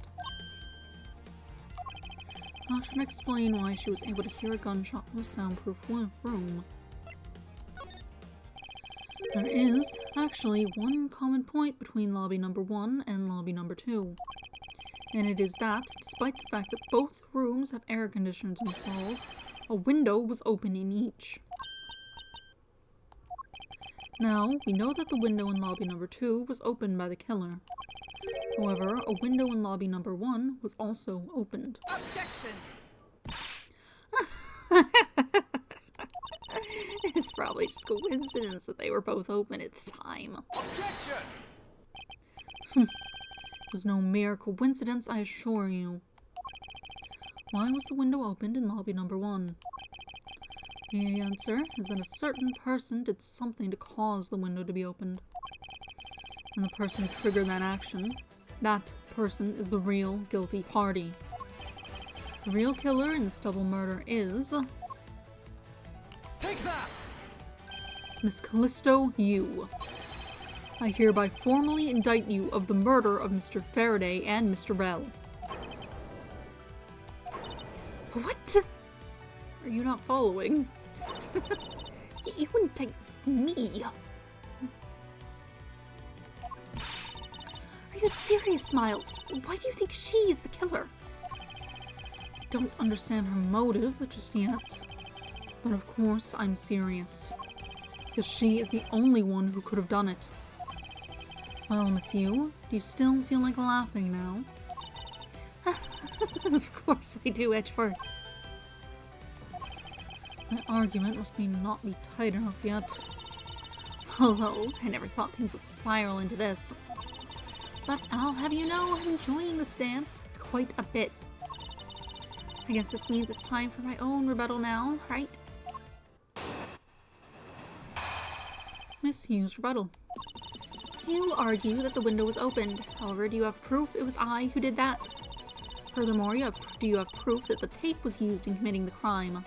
I should explain why she was able to hear a gunshot from a soundproof room. There is actually one common point between lobby number 1 and lobby number 2. And it is that, despite the fact that both rooms have air conditioners installed, a window was open in each. Now, we know that the window in lobby number 2 was opened by the killer. However, a window in lobby number 1 was also opened. Objection! It's probably just coincidence that they were both open at the time. Objection! It was no mere coincidence, I assure you. Why was the window opened in lobby number 1? The answer is that a certain person did something to cause the window to be opened. And the person who triggered that action, that person is the real guilty party. The real killer in this double murder is Take that! Miss Callisto Yu. I hereby formally indict you of the murder of Mr. Faraday and Mr. Bell. What? Are you not following? You wouldn't take me. Are you serious, Miles? Why do you think she's the killer? I don't understand her motive just yet. But of course I'm serious. Because she is the only one who could have done it. Well, Miss Yu, do you still feel like laughing now? Of course I do, Edgeworth. My argument must not be tight enough yet. Although, I never thought things would spiral into this. But I'll have you know I'm enjoying this dance quite a bit. I guess this means it's time for my own rebuttal now, right? Miss Yu's rebuttal. You argue that the window was opened. However, do you have proof it was I who did that? Furthermore, do you have proof that the tape was used in committing the crime?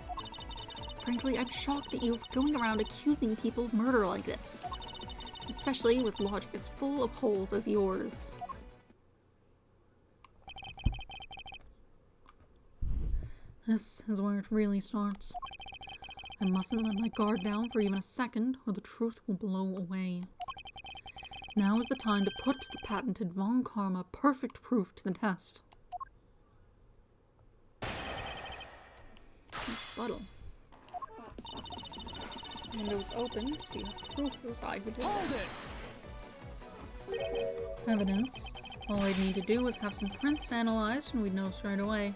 Frankly, I'm shocked at you for going around accusing people of murder like this. Especially with logic as full of holes as yours. This is where it really starts. I mustn't let my guard down for even a second, or the truth will blow away. Now is the time to put the patented Von Karma perfect proof to the test. Rebuttal. The window was opened. Do you have proof it was I who did Hold it? it! Evidence. All I'd need to do is have some prints analyzed and we'd know straight away.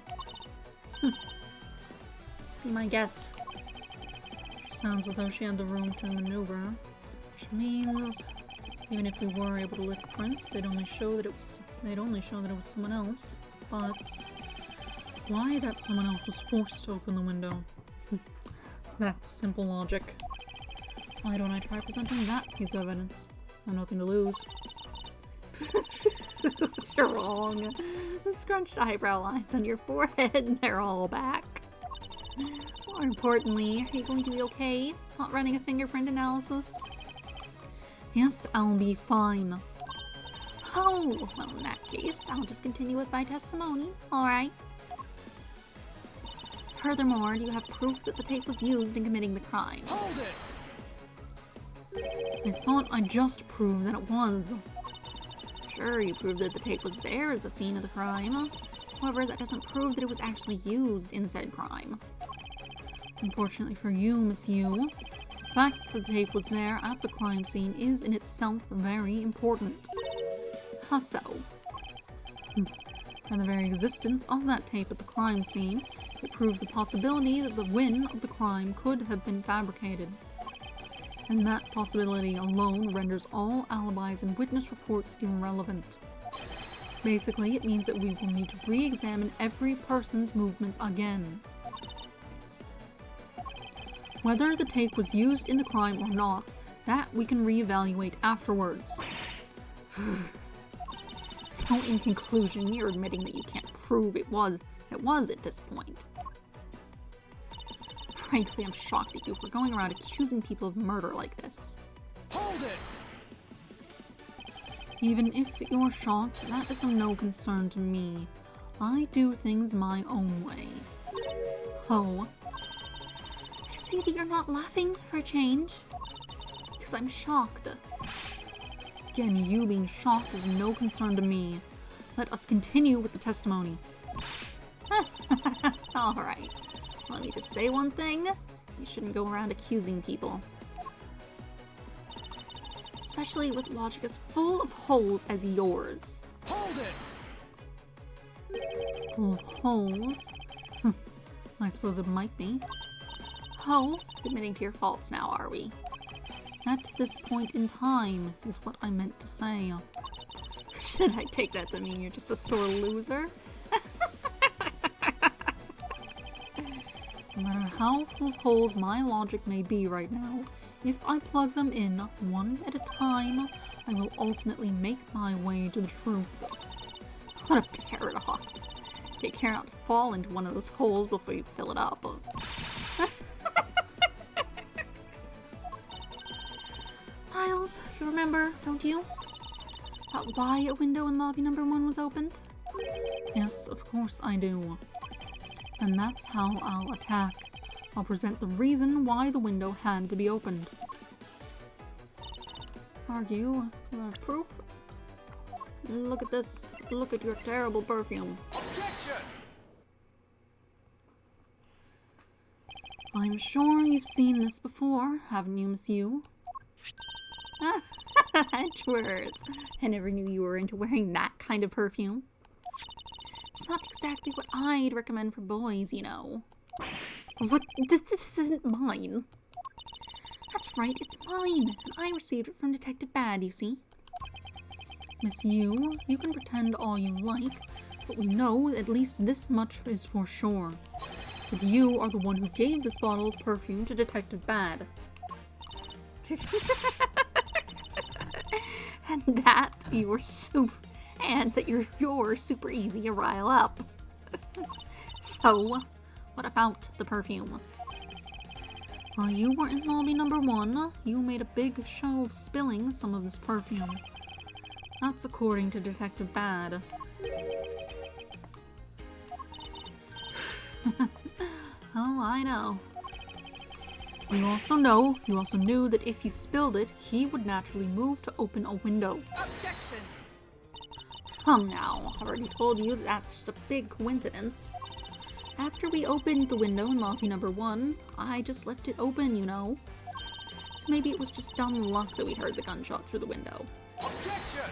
Be my guest. Sounds as though she had the room to maneuver, which means even if we were able to lift prints, they'd only show that it was someone else. But why that someone else was forced to open the window? That's simple logic. Why don't I try presenting that piece of evidence? I have nothing to lose. What's wrong? The scrunched eyebrow lines on your forehead, they're all back. More importantly, are you going to be okay? Not running a fingerprint analysis? Yes, I'll be fine. Oh, well in that case, I'll just continue with my testimony, alright? Furthermore, do you have proof that the tape was used in committing the crime? Hold it! I thought I just proved that it was. Sure, you proved that the tape was there at the scene of the crime. However, that doesn't prove that it was actually used in said crime. Unfortunately for you, Miss Yu, the fact that the tape was there at the crime scene is in itself very important. How so? And the very existence of that tape at the crime scene, it proves the possibility that the win of the crime could have been fabricated. And that possibility alone renders all alibis and witness reports irrelevant. Basically, it means that we will need to re-examine every person's movements again. Whether the tape was used in the crime or not, that we can re-evaluate afterwards. So in conclusion, you're admitting that you can't prove it was at this point. Frankly, I'm shocked at you for going around accusing people of murder like this. Hold it! Even if you're shocked, that is of no concern to me. I do things my own way. Oh. I see that you're not laughing for a change. Because I'm shocked. Again, you being shocked is no concern to me. Let us continue with the testimony. Alright. Let me just say one thing. You shouldn't go around accusing people. Especially with logic as full of holes as yours. Hold it! Full of holes? I suppose it might be. Oh, admitting to your faults now, are we? At this point in time, is what I meant to say. Should I take that to mean you're just a sore loser? No matter how full of holes my logic may be right now, if I plug them in one at a time, I will ultimately make my way to the truth. What a paradox. Take care not to fall into one of those holes before you fill it up. Miles, you remember, don't you? About why a window in lobby number 1 was opened? Yes, of course I do. And that's how I'll attack. I'll present the reason why the window had to be opened. Argue? You have proof? Look at this. Look at your terrible perfume. Objection! I'm sure you've seen this before, haven't you, Miss Yu? Edgeworth. I never knew you were into wearing that kind of perfume. It's not exactly what I'd recommend for boys, you know. What? This isn't mine. That's right, it's mine. And I received it from Detective Bad, you see. Miss Yu, you can pretend all you like, but we know at least this much is for sure. That you are the one who gave this bottle of perfume to Detective Bad. And that you're super easy to rile up. So, what about the perfume? While you were in lobby number 1, you made a big show of spilling some of this perfume. That's according to Detective Bad. Oh, I know. You also knew that if you spilled it, he would naturally move to open a window. Objection! Come now, I've already told you that that's just a big coincidence. After we opened the window in lobby number 1, I just left it open, you know. So maybe it was just dumb luck that we heard the gunshot through the window. Objection!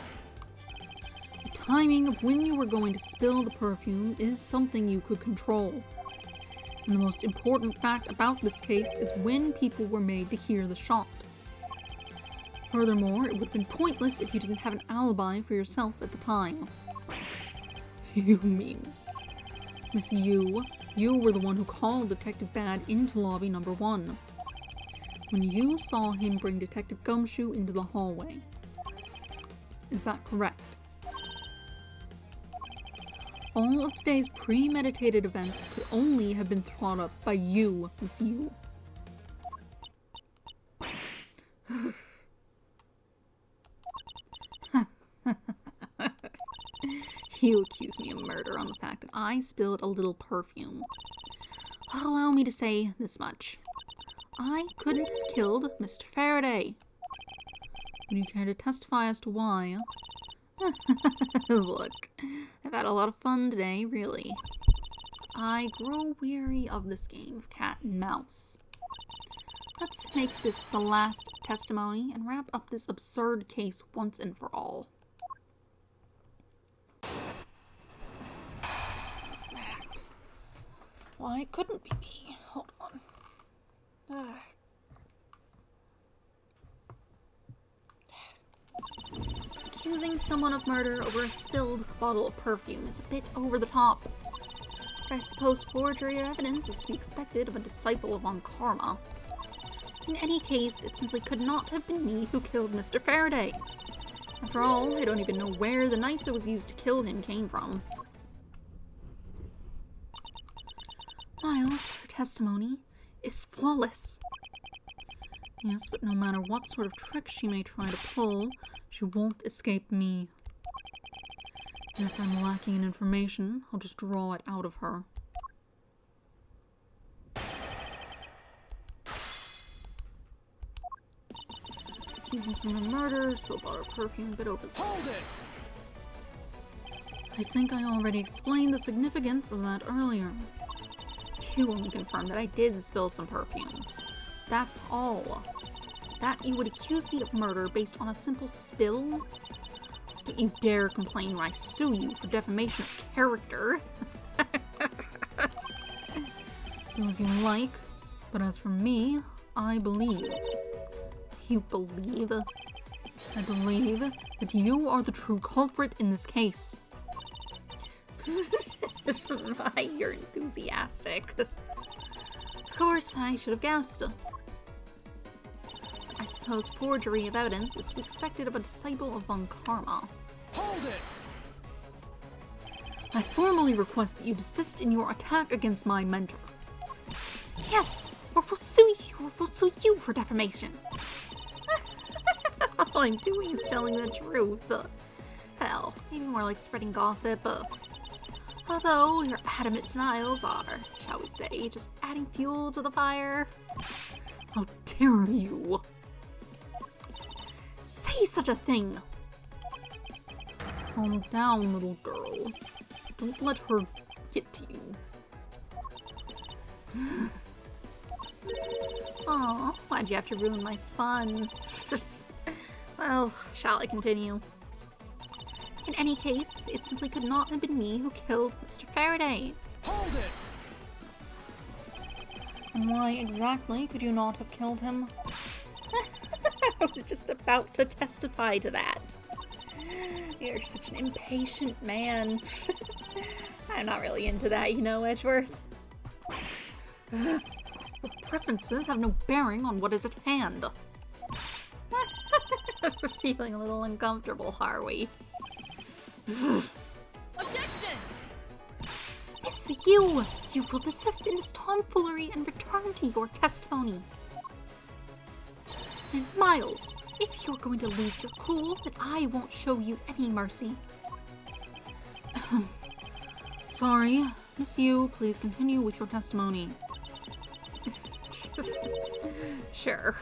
The timing of when you were going to spill the perfume is something you could control. And the most important fact about this case is when people were made to hear the shot. Furthermore, it would have been pointless if you didn't have an alibi for yourself at the time. You mean? Miss Yu, you were the one who called Detective Bad into lobby number 1. When you saw him bring Detective Gumshoe into the hallway. Is that correct? All of today's premeditated events could only have been thought up by you, Miss Yu. You accuse me of murder on the fact that I spilled a little perfume. Allow me to say this much. I couldn't have killed Mr. Faraday. Would you care to testify as to why? Look, I've had a lot of fun today, really. I grow weary of this game of cat and mouse. Let's make this the last testimony and wrap up this absurd case once and for all. Why, it couldn't be me. Hold on. Accusing someone of murder over a spilled bottle of perfume is a bit over the top. But I suppose forgery of evidence is to be expected of a disciple of Von Karma. In any case, it simply could not have been me who killed Mr. Faraday. After all, I don't even know where the knife that was used to kill him came from. Miles, her testimony is flawless. Yes, but no matter what sort of trick she may try to pull, she won't escape me. And if I'm lacking in information, I'll just draw it out of her. Accusing someone of murder, spilled bottle of perfume, bit open. Hold it! I think I already explained the significance of that earlier. You only confirmed that I did spill some perfume. That's all. That you would accuse me of murder based on a simple spill? Don't you dare complain when I sue you for defamation of character. Do as you like, but as for me, I believe. You believe? I believe that you are the true culprit in this case. You're enthusiastic. Of course, I should have guessed. I suppose forgery of evidence is to be expected of a disciple of Von Karma. Hold it! I formally request that you desist in your attack against my mentor. Yes, or we'll sue you for defamation. All I'm doing is telling the truth. Hell, maybe more like spreading gossip. Although your adamant denials are, shall we say, just adding fuel to the fire. How dare you say such a thing! Calm down, little girl. Don't let her get to you. Aw, why'd you have to ruin my fun? Well, shall I continue? In any case, it simply could not have been me who killed Mr. Faraday. Hold it! And why exactly could you not have killed him? I was just about to testify to that. You're such an impatient man. I'm not really into that, you know, Edgeworth. Your preferences have no bearing on what is at hand. Feeling a little uncomfortable, are we? Objection! Miss you! You will desist in this tomfoolery and return to your testimony. And Miles, if you're going to lose your cool, then I won't show you any mercy. Sorry, Miss Yu, please continue with your testimony. Sure.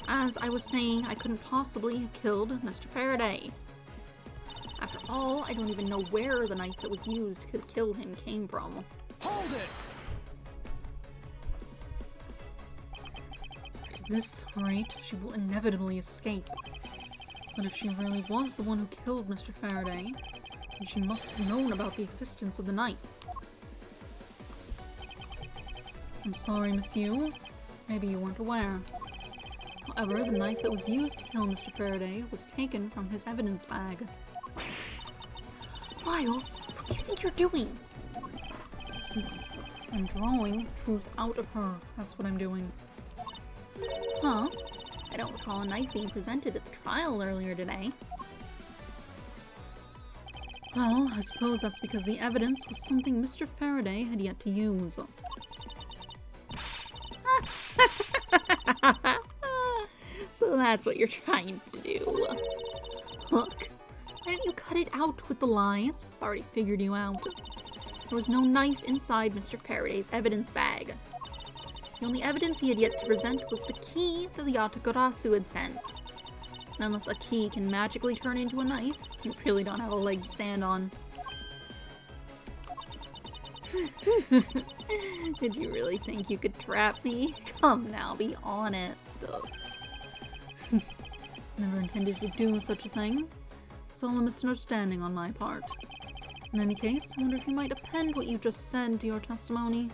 As I was saying, I couldn't possibly have killed Mr. Faraday. After all, I don't even know where the knife that was used to kill him came from. Hold it! At this rate, she will inevitably escape. But if she really was the one who killed Mr. Faraday, then she must have known about the existence of the knife. I'm sorry, Miss Yu. Maybe you weren't aware. However, the knife that was used to kill Mr. Faraday was taken from his evidence bag. Miles, what do you think you're doing? I'm drawing truth out of her. That's what I'm doing. Huh? I don't recall a knife being presented at the trial earlier today. Well, I suppose that's because the evidence was something Mr. Faraday had yet to use. So that's what you're trying to do. Look, why didn't you cut it out with the lies? I already figured you out. There was no knife inside Mr. Faraday's evidence bag. The only evidence he had yet to present was the key that the Yatagarasu had sent. And unless a key can magically turn into a knife, you really don't have a leg to stand on. Did you really think you could trap me? Come now, be honest. Never intended to do such a thing. It's all a misunderstanding on my part. In any case, I wonder if you might append what you just said to your testimony.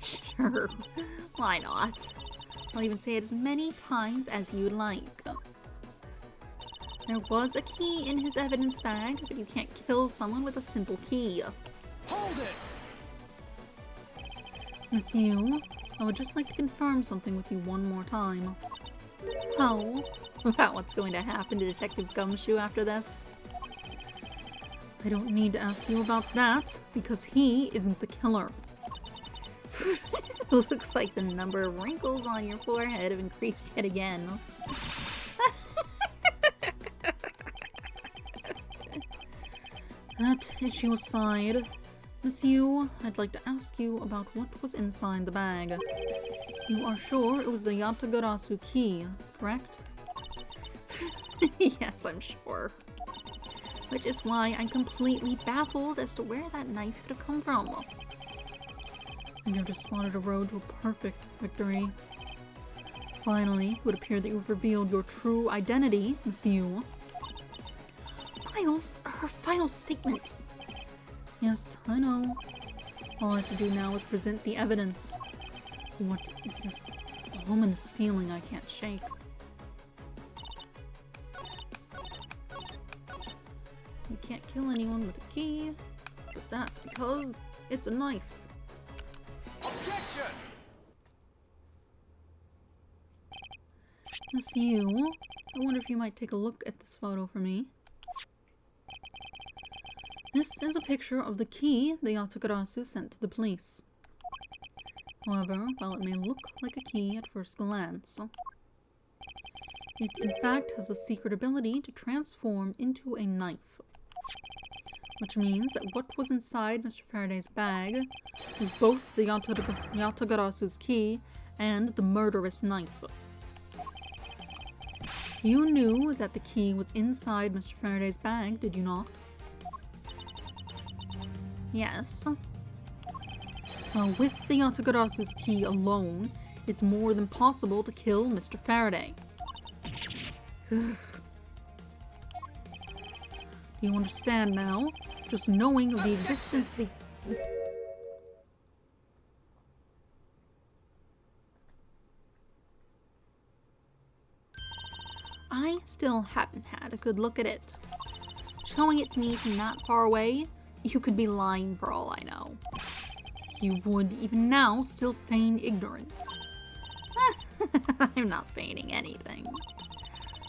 Sure, why not? I'll even say it as many times as you'd like. There was a key in his evidence bag, but you can't kill someone with a simple key. Hold it! Miss Yu, I would just like to confirm something with you one more time. Oh? About what's going to happen to Detective Gumshoe after this? I don't need to ask you about that, because he isn't the killer. Looks like the number of wrinkles on your forehead have increased yet again. That issue aside, Miss Yu, I'd like to ask you about what was inside the bag. You are sure it was the Yatagarasu key, correct? Yes, I'm sure. Which is why I'm completely baffled as to where that knife could have come from. I think I've just spotted a road to a perfect victory. Finally, it would appear that you've revealed your true identity, Miss Yu. Miles, her final statement. Yes, I know. All I have to do now is present the evidence. What is this ominous feeling I can't shake? You can't kill anyone with a key, but that's because it's a knife. Objection! Miss Yu, I wonder if you might take a look at this photo for me. This is a picture of the key the Yatagarasu sent to the police. However, while it may look like a key at first glance, it in fact has the secret ability to transform into a knife. Which means that what was inside Mr. Faraday's bag was both the Yatagarasu's key and the murderous knife. You knew that the key was inside Mr. Faraday's bag, did you not? Yes. Well, with the Yatagarasu's key alone, it's more than possible to kill Mr. Faraday. Do you understand now? Just knowing of the existence of the... I still haven't had a good look at it. Showing it to me from that far away, you could be lying for all I know. You would, even now, still feign ignorance. I'm not feigning anything.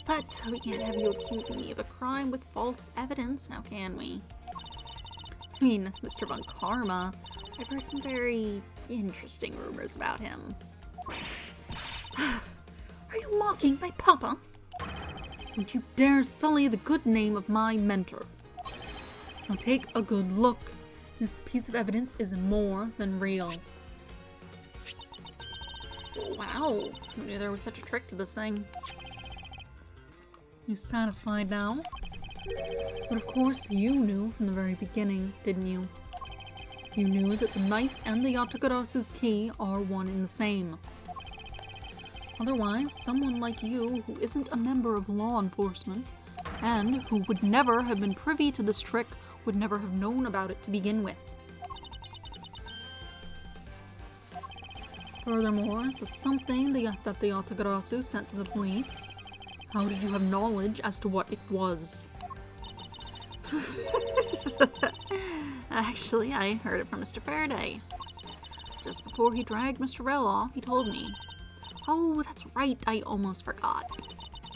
But we can't have you accusing me of a crime with false evidence, now can we? I mean, Mr. Von Karma, I've heard some very interesting rumors about him. Are you mocking my papa? Don't you dare sully the good name of my mentor. Now take a good look. This piece of evidence is more than real. Wow, who knew there was such a trick to this thing? You satisfied now? But of course you knew from the very beginning, didn't you? You knew that the knife and the Yatagarasu's key are one and the same. Otherwise, someone like you, who isn't a member of law enforcement, and who would never have been privy to this trick, would never have known about it to begin with. Furthermore, the something that the Yatagarasu sent to the police, how did you have knowledge as to what it was? Actually, I heard it from Mr. Faraday. Just before he dragged Mr. Rell off, he told me. Oh, that's right, I almost forgot.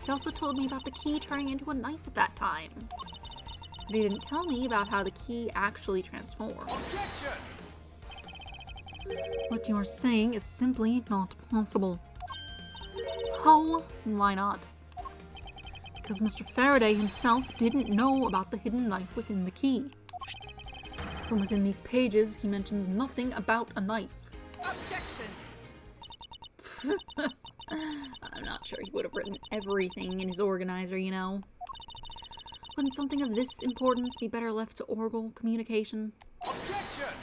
He also told me about the key turning into a knife at that time. But he didn't tell me about how the key actually transforms. Objection! What you are saying is simply not possible. Oh, why not? Because Mr. Faraday himself didn't know about the hidden knife within the key. From within these pages, he mentions nothing about a knife. Objection! I'm not sure he would have written everything in his organizer, you know. Wouldn't something of this importance be better left to oral communication? Objection!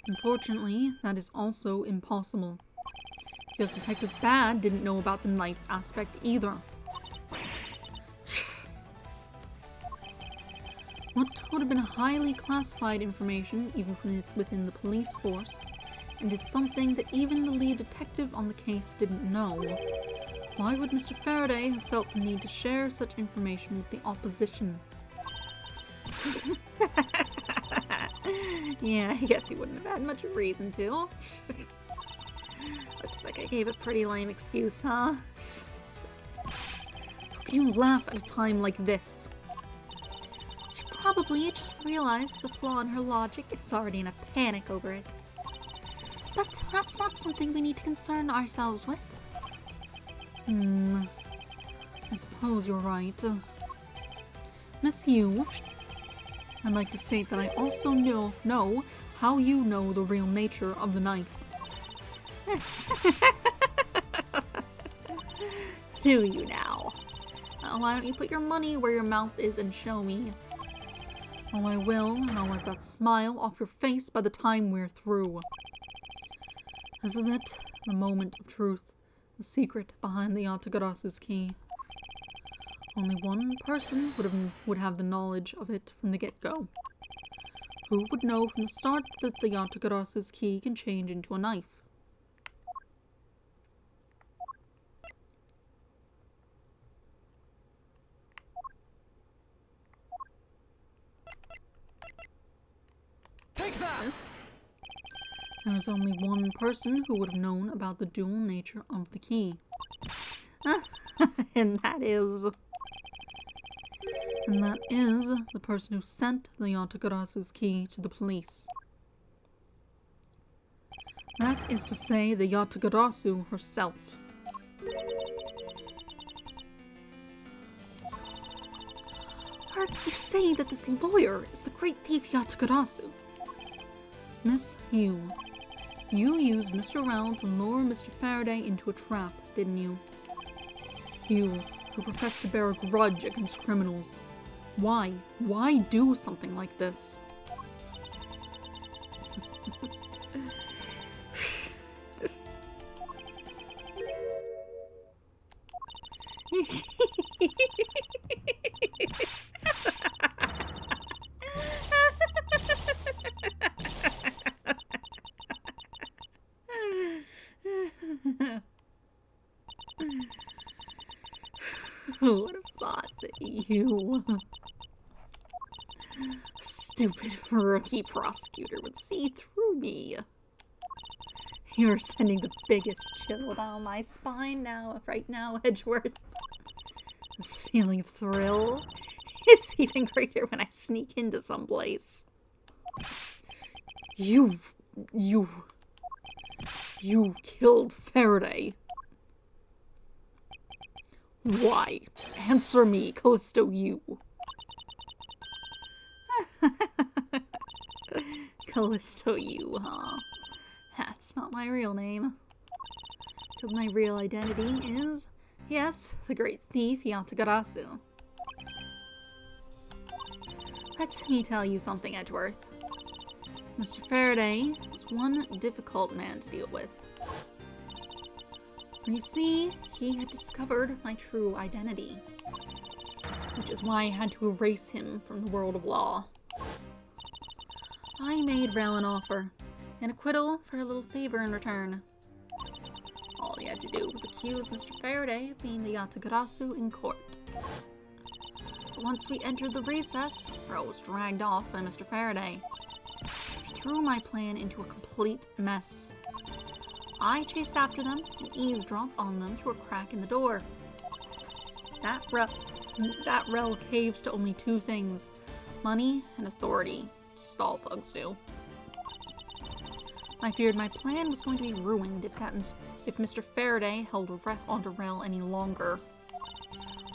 Unfortunately, that is also impossible. Because Detective Bad didn't know about the knife aspect either. What would have been highly classified information, even within the police force, and is something that even the lead detective on the case didn't know. Why would Mr. Faraday have felt the need to share such information with the opposition? Yeah, I guess he wouldn't have had much reason to. Looks like I gave a pretty lame excuse, huh? How can you laugh at a time like this? She probably just realized the flaw in her logic and is already in a panic over it. But that's not something we need to concern ourselves with. I suppose you're right. Miss Yu, I'd like to state that I also know how you know the real nature of the knife. Do you now? Why don't you put your money where your mouth is and show me? Oh, I will, and I'll wipe that smile off your face by the time we're through. This is it, the moment of truth, the secret behind the Yatagarasu's key. Only one person would have the knowledge of it from the get-go. Who would know from the start that the Yatagarasu's key can change into a knife? Take that! Yes. There is only one person who would have known about the dual nature of the key. And that is... And that is the person who sent the Yatagarasu's key to the police. That is to say, the Yatagarasu herself. Are you saying that this lawyer is the great thief Yatagarasu? Miss Hugh, you used Mr. Rell to lure Mr. Faraday into a trap, didn't you? You, who professed to bear a grudge against criminals. Why? Why do something like this? Who would have thought that you, stupid rookie prosecutor, would see through me? You're sending the biggest chill down my spine right now, Edgeworth. This feeling of thrill, it's even greater when I sneak into someplace. You killed Faraday. Why? Answer me, Callisto, you. Callisto, you, huh? That's not my real name. Because my real identity is, yes, the great thief Yatagarasu. Let me tell you something, Edgeworth. Mr. Faraday was one difficult man to deal with. You see, he had discovered my true identity, which is why I had to erase him from the world of law. I made Rell an offer, an acquittal for a little favor in return. All he had to do was accuse Mr. Faraday of being the Yatagarasu in court. But once we entered the recess, Rell was dragged off by Mr. Faraday, which threw my plan into a complete mess. I chased after them and eavesdropped on them through a crack in the door. That Rell caves to only two things: money and authority, just all thugs do. I feared my plan was going to be ruined if Mr. Faraday held onto Rell any longer.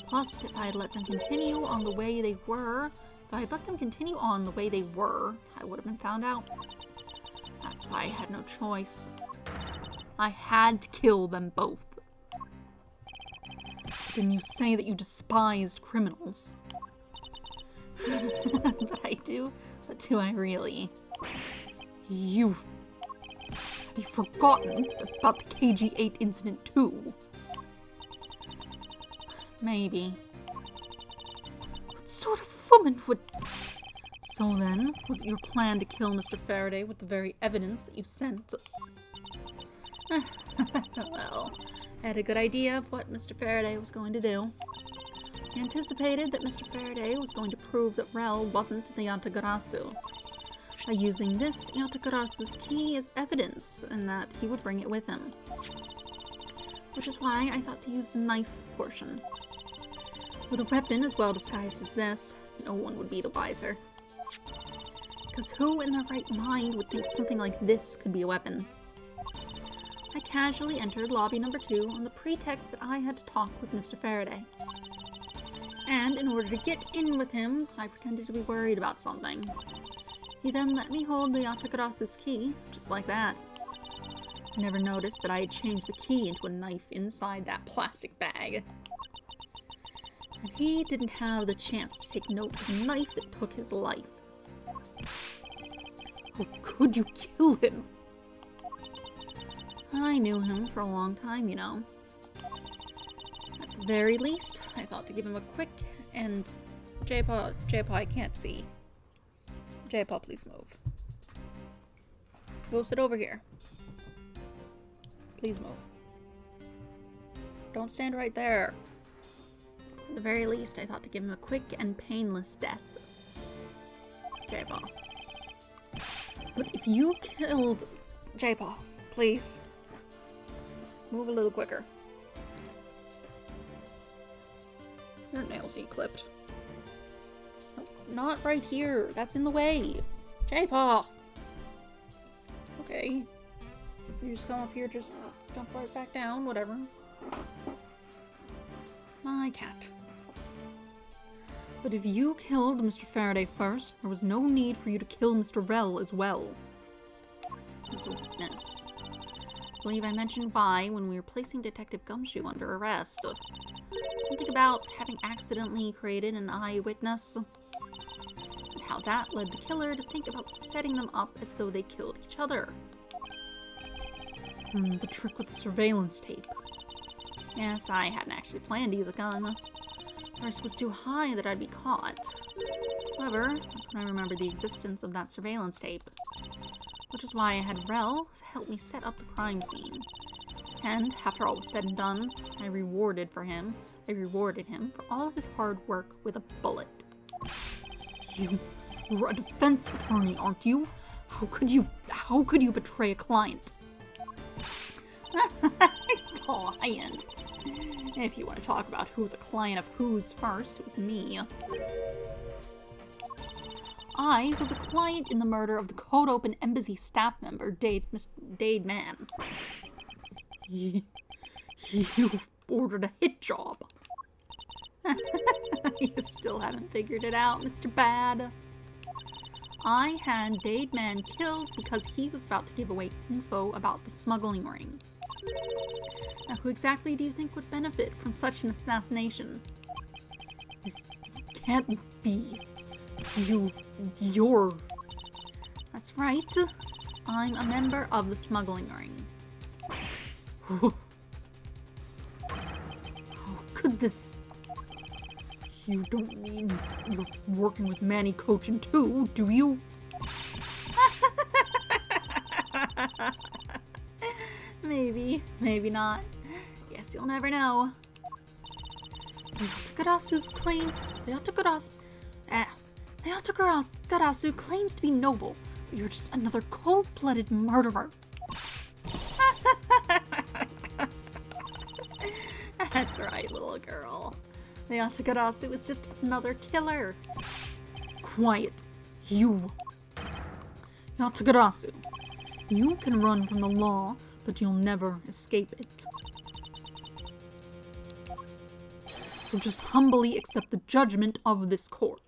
Plus, if I had let them continue on the way they were, I would have been found out. That's why I had no choice. I had to kill them both. Didn't you say that you despised criminals? But I do. But do I really? Have you forgotten about the KG-8 incident too? Maybe. What sort of woman would... So then, was it your plan to kill Mr. Faraday with the very evidence that you sent? Well, I had a good idea of what Mr. Faraday was going to do. I anticipated that Mr. Faraday was going to prove that Rell wasn't the Yatagarasu, by using this Yatagarasu's key as evidence, and that he would bring it with him. Which is why I thought to use the knife portion. With a weapon as well disguised as this, no one would be the wiser. Because who in their right mind would think something like this could be a weapon? I casually entered lobby number 2 on the pretext that I had to talk with Mr. Faraday. And in order to get in with him, I pretended to be worried about something. He then let me hold the Yatagarasu's key, just like that. I never noticed that I had changed the key into a knife inside that plastic bag. And he didn't have the chance to take note of the knife that took his life. How could you kill him? I knew him for a long time, you know. At the very least, I thought to give him a quick and... J-Paw, I can't see. J-Paw, please move. Go sit over here. Please move. Don't stand right there. At the very least, I thought to give him a quick and painless death. J-Paw. But if you killed... J-Paw, please. Move a little quicker. Your nails need clipped. not right here. That's in the way. J-Paw! Okay. You just come up here, just jump right back down, whatever. My cat. But if you killed Mr. Faraday first, there was no need for you to kill Mr. Rell as well. As a witness. I believe I mentioned why when we were placing Detective Gumshoe under arrest. Something about having accidentally created an eyewitness. And how that led the killer to think about setting them up as though they killed each other. The trick with the surveillance tape. Yes, I hadn't actually planned to use a gun. The risk was too high that I'd be caught. However, that's when I remembered the existence of that surveillance tape. Which is why I had Rel help me set up the crime scene. And, after all was said and done, I rewarded him for all his hard work with a bullet. You're a defense attorney, aren't you? How could you betray a client? Clients. If you want to talk about who's a client of whose first, it was me. I was the client in the murder of the Code Open Embassy staff member, Dade Mann. You ordered a hit job. You still haven't figured it out, Mr. Bad. I had Dade Mann killed because he was about to give away info about the smuggling ring. Now, who exactly do you think would benefit from such an assassination? It can't be you're... That's right. I'm a member of the smuggling ring. How could this... You don't mean you're working with Manny Cochin too, do you? Maybe not. Guess you'll never know. Leotogarasu's claim... Leotogarasu's claims to be noble, but you're just another cold-blooded murderer. That's right, little girl. Leotogarasu is just another killer. Quiet. You. Leotogarasu. You can run from the law, but you'll never escape it. So just humbly accept the judgment of this court.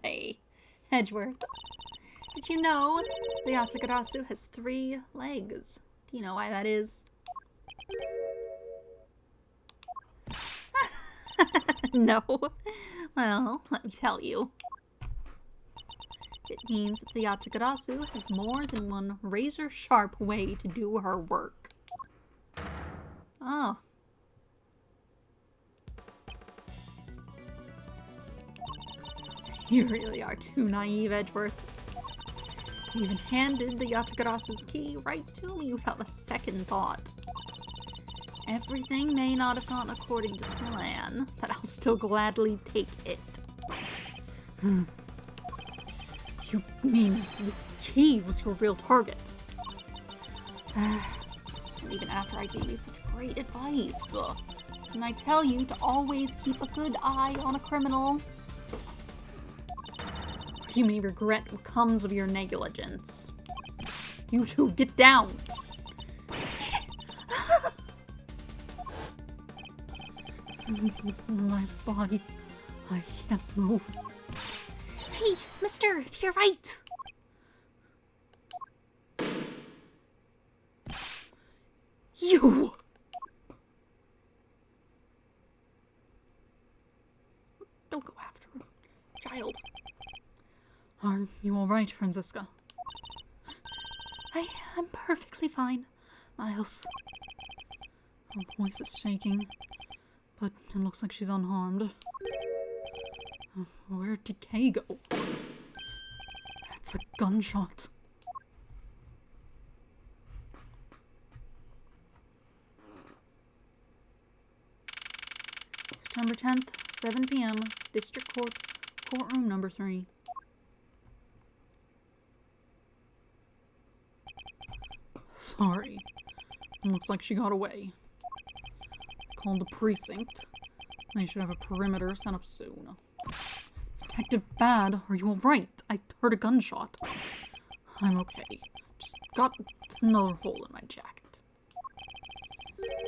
Hey, Edgeworth. Did you know Leotogarasu has 3 legs? Do you know why that is? No. Well, let me tell you. It means that Leotogarasu has more than one razor-sharp way to do her work. Oh. You really are too naive, Edgeworth. You even handed the Leotogarasu's key right to me without a second thought. Everything may not have gone according to plan, but I'll still gladly take it. You mean the key was your real target? And even after I gave you such great advice, didn't I tell you to always keep a good eye on a criminal? You may regret what comes of your negligence. You two, get down! My body, I can't move. Hey, mister, to your right! You! Don't go after her, child. Are you alright, Franziska? I'm perfectly fine, Miles. Her voice is shaking, but it looks like she's unharmed. Where'd Decay go? That's a gunshot. September 10th, 7 p.m., District Court, Courtroom number 3. Sorry. Looks like she got away. Called the precinct. They should have a perimeter set up soon. Detective Bad, are you alright? I heard a gunshot. I'm okay. Just got another hole in my jacket.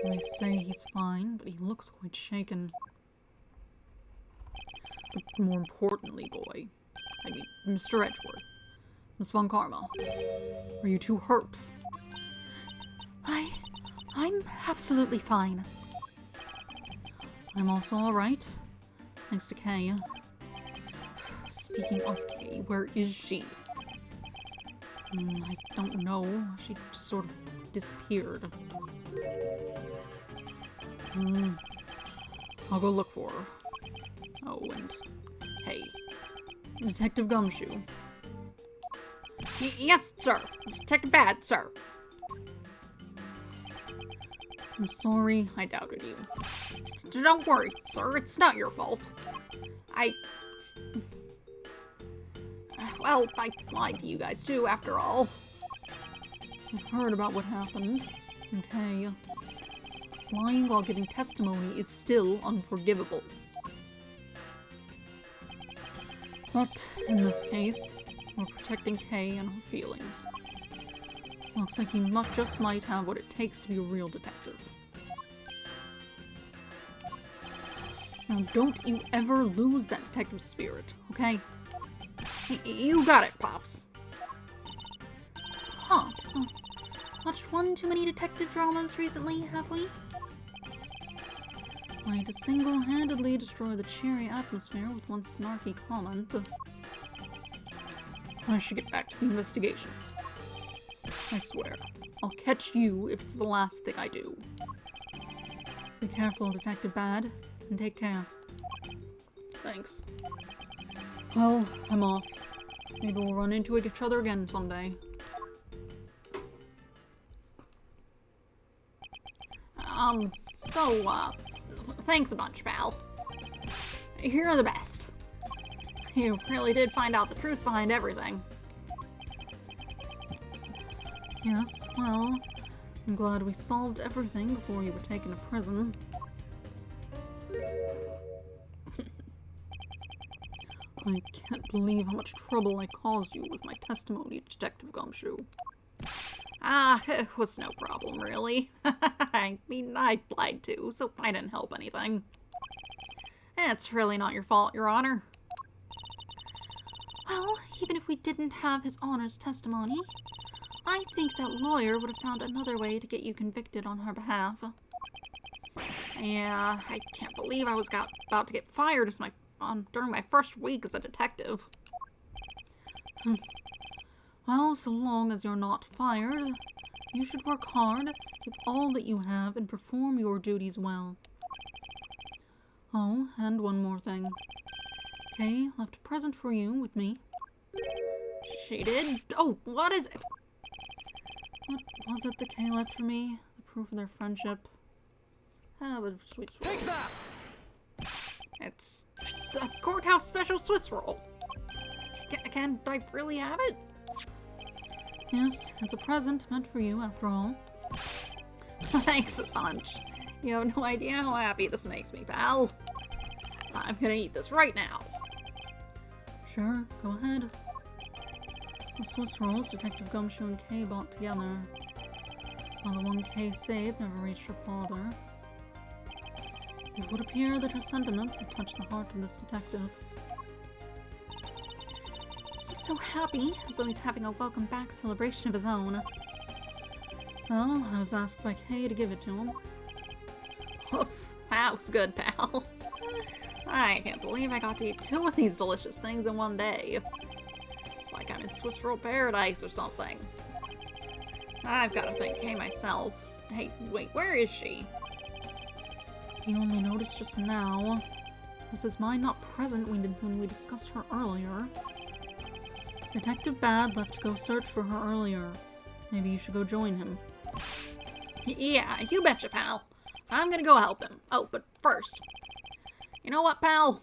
They say he's fine, but he looks quite shaken. But more importantly, boy, I mean, Mr. Edgeworth, Miss Von Karma, are you too hurt? I'm absolutely fine. I'm also alright, thanks to Kay. Speaking of Kay, where is she? I don't know. She just sort of disappeared. I'll go look for her. Oh, and hey, Detective Gumshoe. Yes, sir. Detective Bad, sir. I'm sorry, I doubted you. Don't worry, sir. It's not your fault. Well, I lied to you guys too, after all. I've heard about what happened. Okay. Lying while giving testimony is still unforgivable. But in this case, we're protecting Kay and her feelings. Looks like you just might have what it takes to be a real detective. Now don't you ever lose that detective spirit, okay? You got it, Pops. Pops? Watched one too many detective dramas recently, have we? Way to single-handedly destroy the cheery atmosphere with one snarky comment. I should get back to the investigation. I swear, I'll catch you if it's the last thing I do. Be careful, Detective Bad, and take care. Thanks. Well, I'm off. Maybe we'll run into each other again someday. Thanks a bunch, pal. You're the best. You really did find out the truth behind everything. Yes, well, I'm glad we solved everything before you were taken to prison. I can't believe how much trouble I caused you with my testimony, Detective Gumshoe. It was no problem, really. I mean, I lied too, so I didn't help anything. It's really not your fault, Your Honor. Well, even if we didn't have His Honor's testimony, I think that lawyer would have found another way to get you convicted on her behalf. Yeah, I can't believe I was about to get fired during my first week as a detective. Well, so long as you're not fired, you should work hard, give all that you have, and perform your duties well. Oh, and one more thing. Kay left a present for you with me. She did? Oh, what is it? What was it that Kay left for me? The proof of their friendship? But sweet. Take that! It's a courthouse special Swiss roll. Can I really have it? Yes, it's a present meant for you, after all. Thanks a bunch. You have no idea how happy this makes me, pal. I'm gonna eat this right now. Sure, go ahead. The Swiss rolls Detective Gumshoe and Kay bought together, while the one Kay saved never reached her father. It would appear that her sentiments have touched the heart of this detective. He's so happy, as though he's having a welcome back celebration of his own. Well, I was asked by Kay to give it to him. That was good, pal. I can't believe I got to eat 2 of these delicious things in one day. It's like I'm in Swiss roll paradise or something. I've got to thank Kay myself. Hey, wait, where is she? He only noticed just now. Was his mind not present when we discussed her earlier? Detective Bad left to go search for her earlier. Maybe you should go join him. Yeah, you betcha, pal. I'm gonna go help him. Oh, but first. You know what, pal?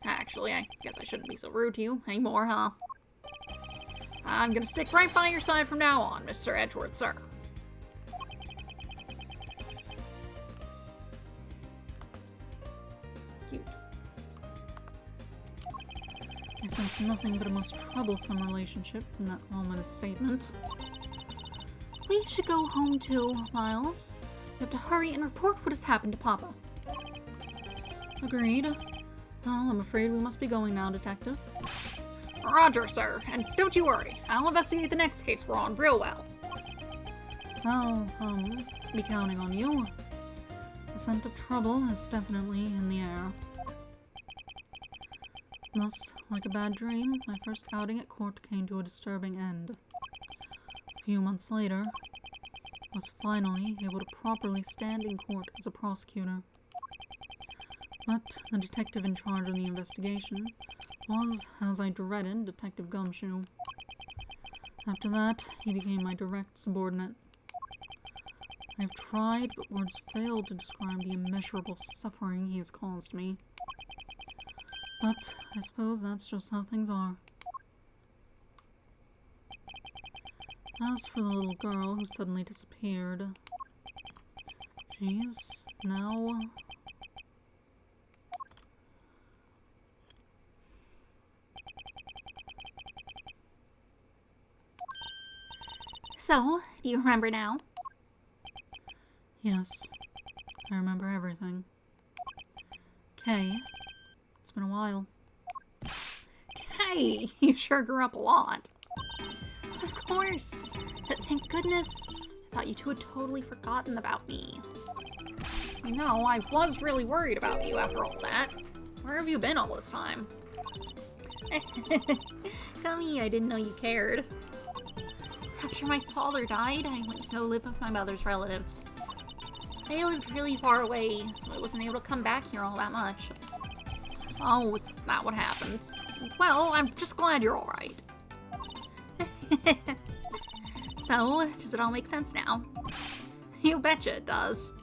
Actually, I guess I shouldn't be so rude to you anymore, huh? I'm gonna stick right by your side from now on, Mr. Edgeworth, sir. I sense nothing but a most troublesome relationship from that ominous statement. We should go home too, Miles. We have to hurry and report what has happened to Papa. Agreed. Well, I'm afraid we must be going now, Detective. Roger, sir. And don't you worry. I'll investigate the next case we're on real well. Well, be counting on you. The scent of trouble is definitely in the air. Thus, like a bad dream, my first outing at court came to a disturbing end. A few months later, I was finally able to properly stand in court as a prosecutor. But the detective in charge of the investigation was, as I dreaded, Detective Gumshoe. After that, he became my direct subordinate. I've tried, but words fail to describe the immeasurable suffering he has caused me. But I suppose that's just how things are. As for the little girl who suddenly disappeared, she's now... So, do you remember now? Yes, I remember everything. Kay, it's been a while. Hey, you sure grew up a lot. Of course. But thank goodness. I thought you two had totally forgotten about me. I know, I was really worried about you after all that. Where have you been all this time? Gummy, I didn't know you cared. After my father died, I went to go live with my mother's relatives. They lived really far away, so I wasn't able to come back here all that much. Oh, is that what happened? Well, I'm just glad you're alright. So, does it all make sense now? You betcha it does.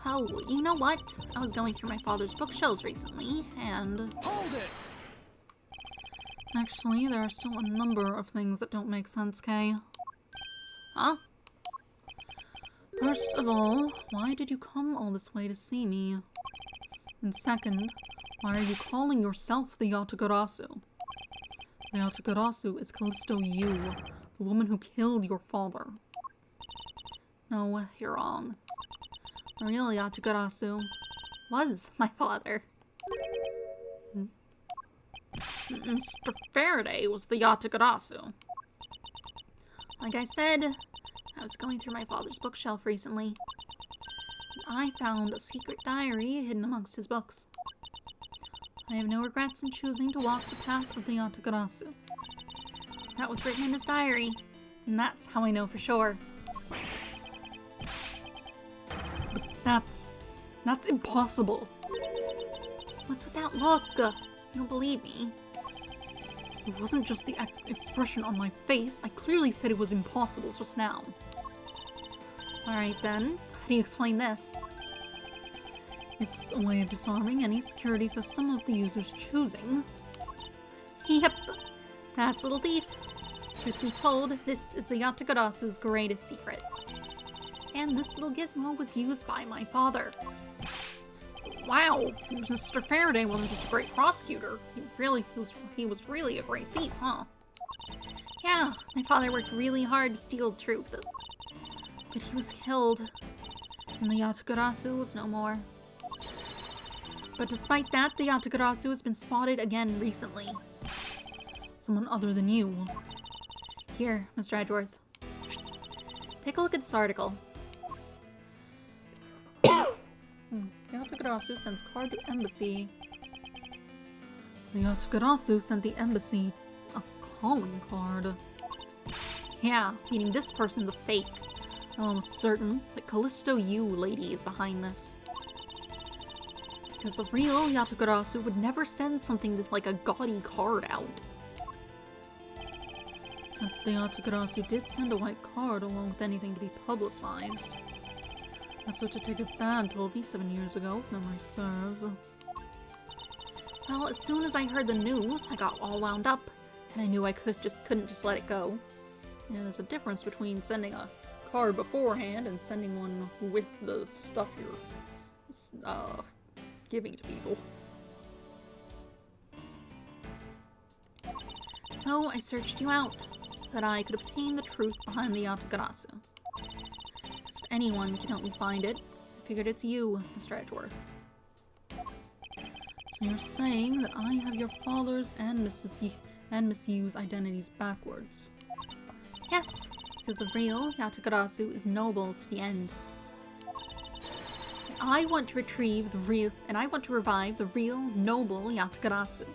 Oh, you know what? I was going through my father's bookshelves recently, and... Hold it! Actually, there are still a number of things that don't make sense, Kay. Huh? First of all, why did you come all this way to see me? And second, why are you calling yourself the Yatagarasu? The Yatagarasu is Callisto Yu, the woman who killed your father. No, you're wrong. The real Yatagarasu was my father. Mr. Faraday was the Yatagarasu. Like I said, I was going through my father's bookshelf recently. And I found a secret diary hidden amongst his books. I have no regrets in choosing to walk the path of the Yatagarasu. That was written in his diary, and that's how I know for sure. But that's impossible. What's with that look? You don't believe me? It wasn't just the expression on my face. I clearly said it was impossible just now. Alright then, how do you explain this? It's a way of disarming any security system of the user's choosing. Yep, that's Little Thief. Truth be told, this is the Yatagarasu's greatest secret. And this little gizmo was used by my father. Wow, Mr. Faraday wasn't just a great prosecutor. He was really a great thief, huh? Yeah, my father worked really hard to steal the truth. But he was killed, and the Yatagarasu was no more. But despite that, the Yatagarasu has been spotted again recently. Someone other than you. Here, Mr. Edgeworth. Take a look at this article. Yatagarasu sends card to embassy. The Yatagarasu sent the embassy a calling card. Yeah, meaning this person's a fake. I'm almost certain that Callisto Yu lady is behind this. Because the real Yatagarasu would never send something like a gaudy card out. But the Yatagarasu did send a white card along with anything to be publicized. That's what Detective Bad told me 7 years ago, if memory serves. Well, as soon as I heard the news, I got all wound up, and I knew I couldn't just let it go. Yeah, there's a difference between sending a card beforehand and sending one with the stuff you're giving to people. So I searched you out, so that I could obtain the truth behind the Yatagarasu. If anyone can help me find it, I figured it's you, Mr. Edgeworth. So you're saying that I have your father's and Miss Yu's identities backwards? Yes, because the real Yatagarasu is noble to the end. I want to revive the real noble Yatagarasu. If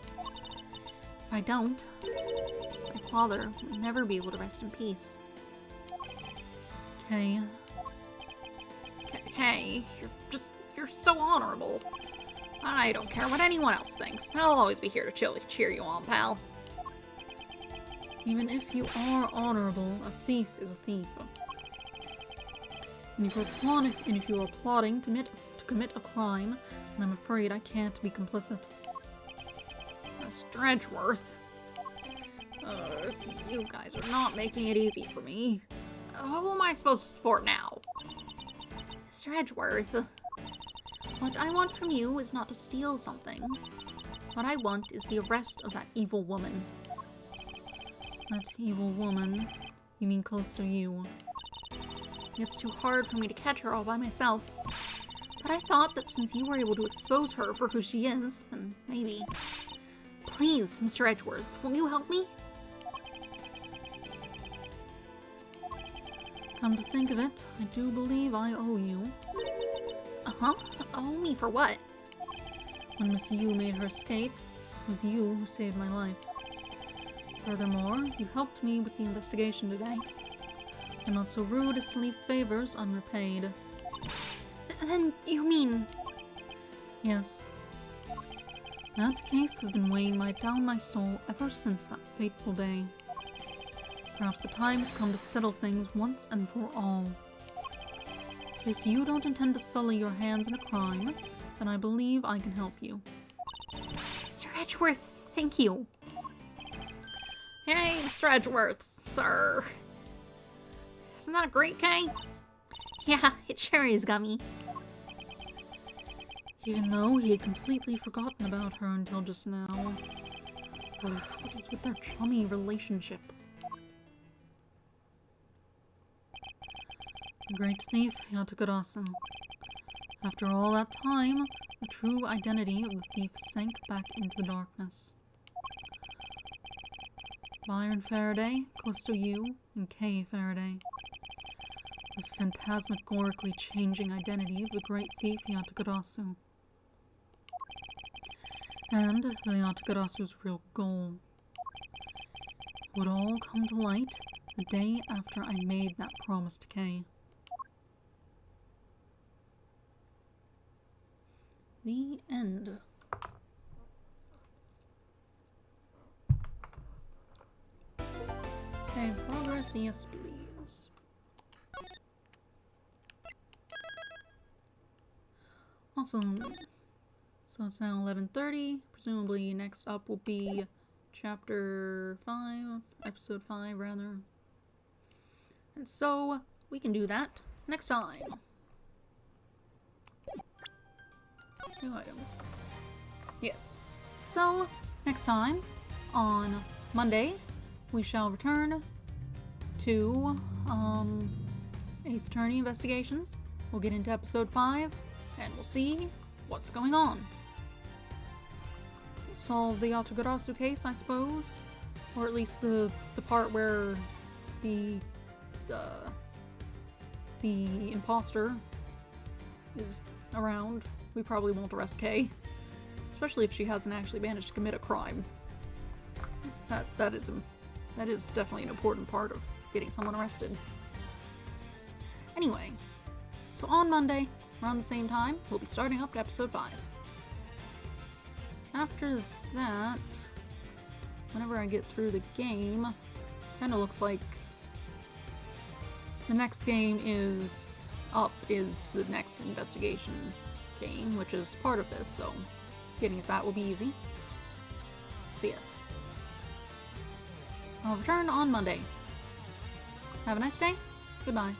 I don't, my father will never be able to rest in peace. Okay. Hey, you're so honorable. I don't care what anyone else thinks. I'll always be here to cheer you on, pal. Even if you are honorable, a thief is a thief. And if you are plotting to commit a crime, then I'm afraid I can't be complicit. Mr. Edgeworth. You guys are not making it easy for me. Who am I supposed to support now? Mr. Edgeworth. What I want from you is not to steal something. What I want is the arrest of that evil woman. That evil woman? You mean Callisto Yu? It's too hard for me to catch her all by myself. But I thought that since you were able to expose her for who she is, then maybe... Please, Mr. Edgeworth, won't you help me? Come to think of it, I do believe I owe you. Uh-huh? Owe me for what? When Miss Yu made her escape, it was you who saved my life. Furthermore, you helped me with the investigation today. You're not so rude as to leave favors unrepaid. Then you mean... Yes. That case has been weighing down my soul ever since that fateful day. Perhaps the time has come to settle things once and for all. If you don't intend to sully your hands in a crime, then I believe I can help you. Mr. Edgeworth, thank you. Hey, Mr. Edgeworth, sir. Isn't that great, Kay? Yeah, it sure is, Gummy. Even though he had completely forgotten about her until just now. What is with their chummy relationship? The great thief, Yatagarasu. After all that time, the true identity of the thief sank back into the darkness. Byron Faraday, Callisto Yu, and Kay Faraday. The phantasmagorically changing identity of the great thief Yatagarasu. And the Yatagarasu's real goal. It would all come to light the day after I made that promise to Kay. The end. Save progress, yes please. Awesome. So it's now 11:30. Presumably next up will be chapter 5, episode 5 rather. And so we can do that next time. New items. Yes. So next time on Monday we shall return to Ace Attorney Investigations. We'll get into episode 5 and we'll see what's going on. We'll solve the Yatagarasu case, I suppose. Or at least the part where the imposter is around. We probably won't arrest Kay. Especially if she hasn't actually managed to commit a crime. That is definitely an important part of getting someone arrested. Anyway, so on Monday, around the same time, we'll be starting up to episode 5. After that, whenever I get through the game, kind of looks like the next game is the next investigation game, which is part of this, so getting at that will be easy. So yes. I'll return on Monday. Have a nice day. Goodbye.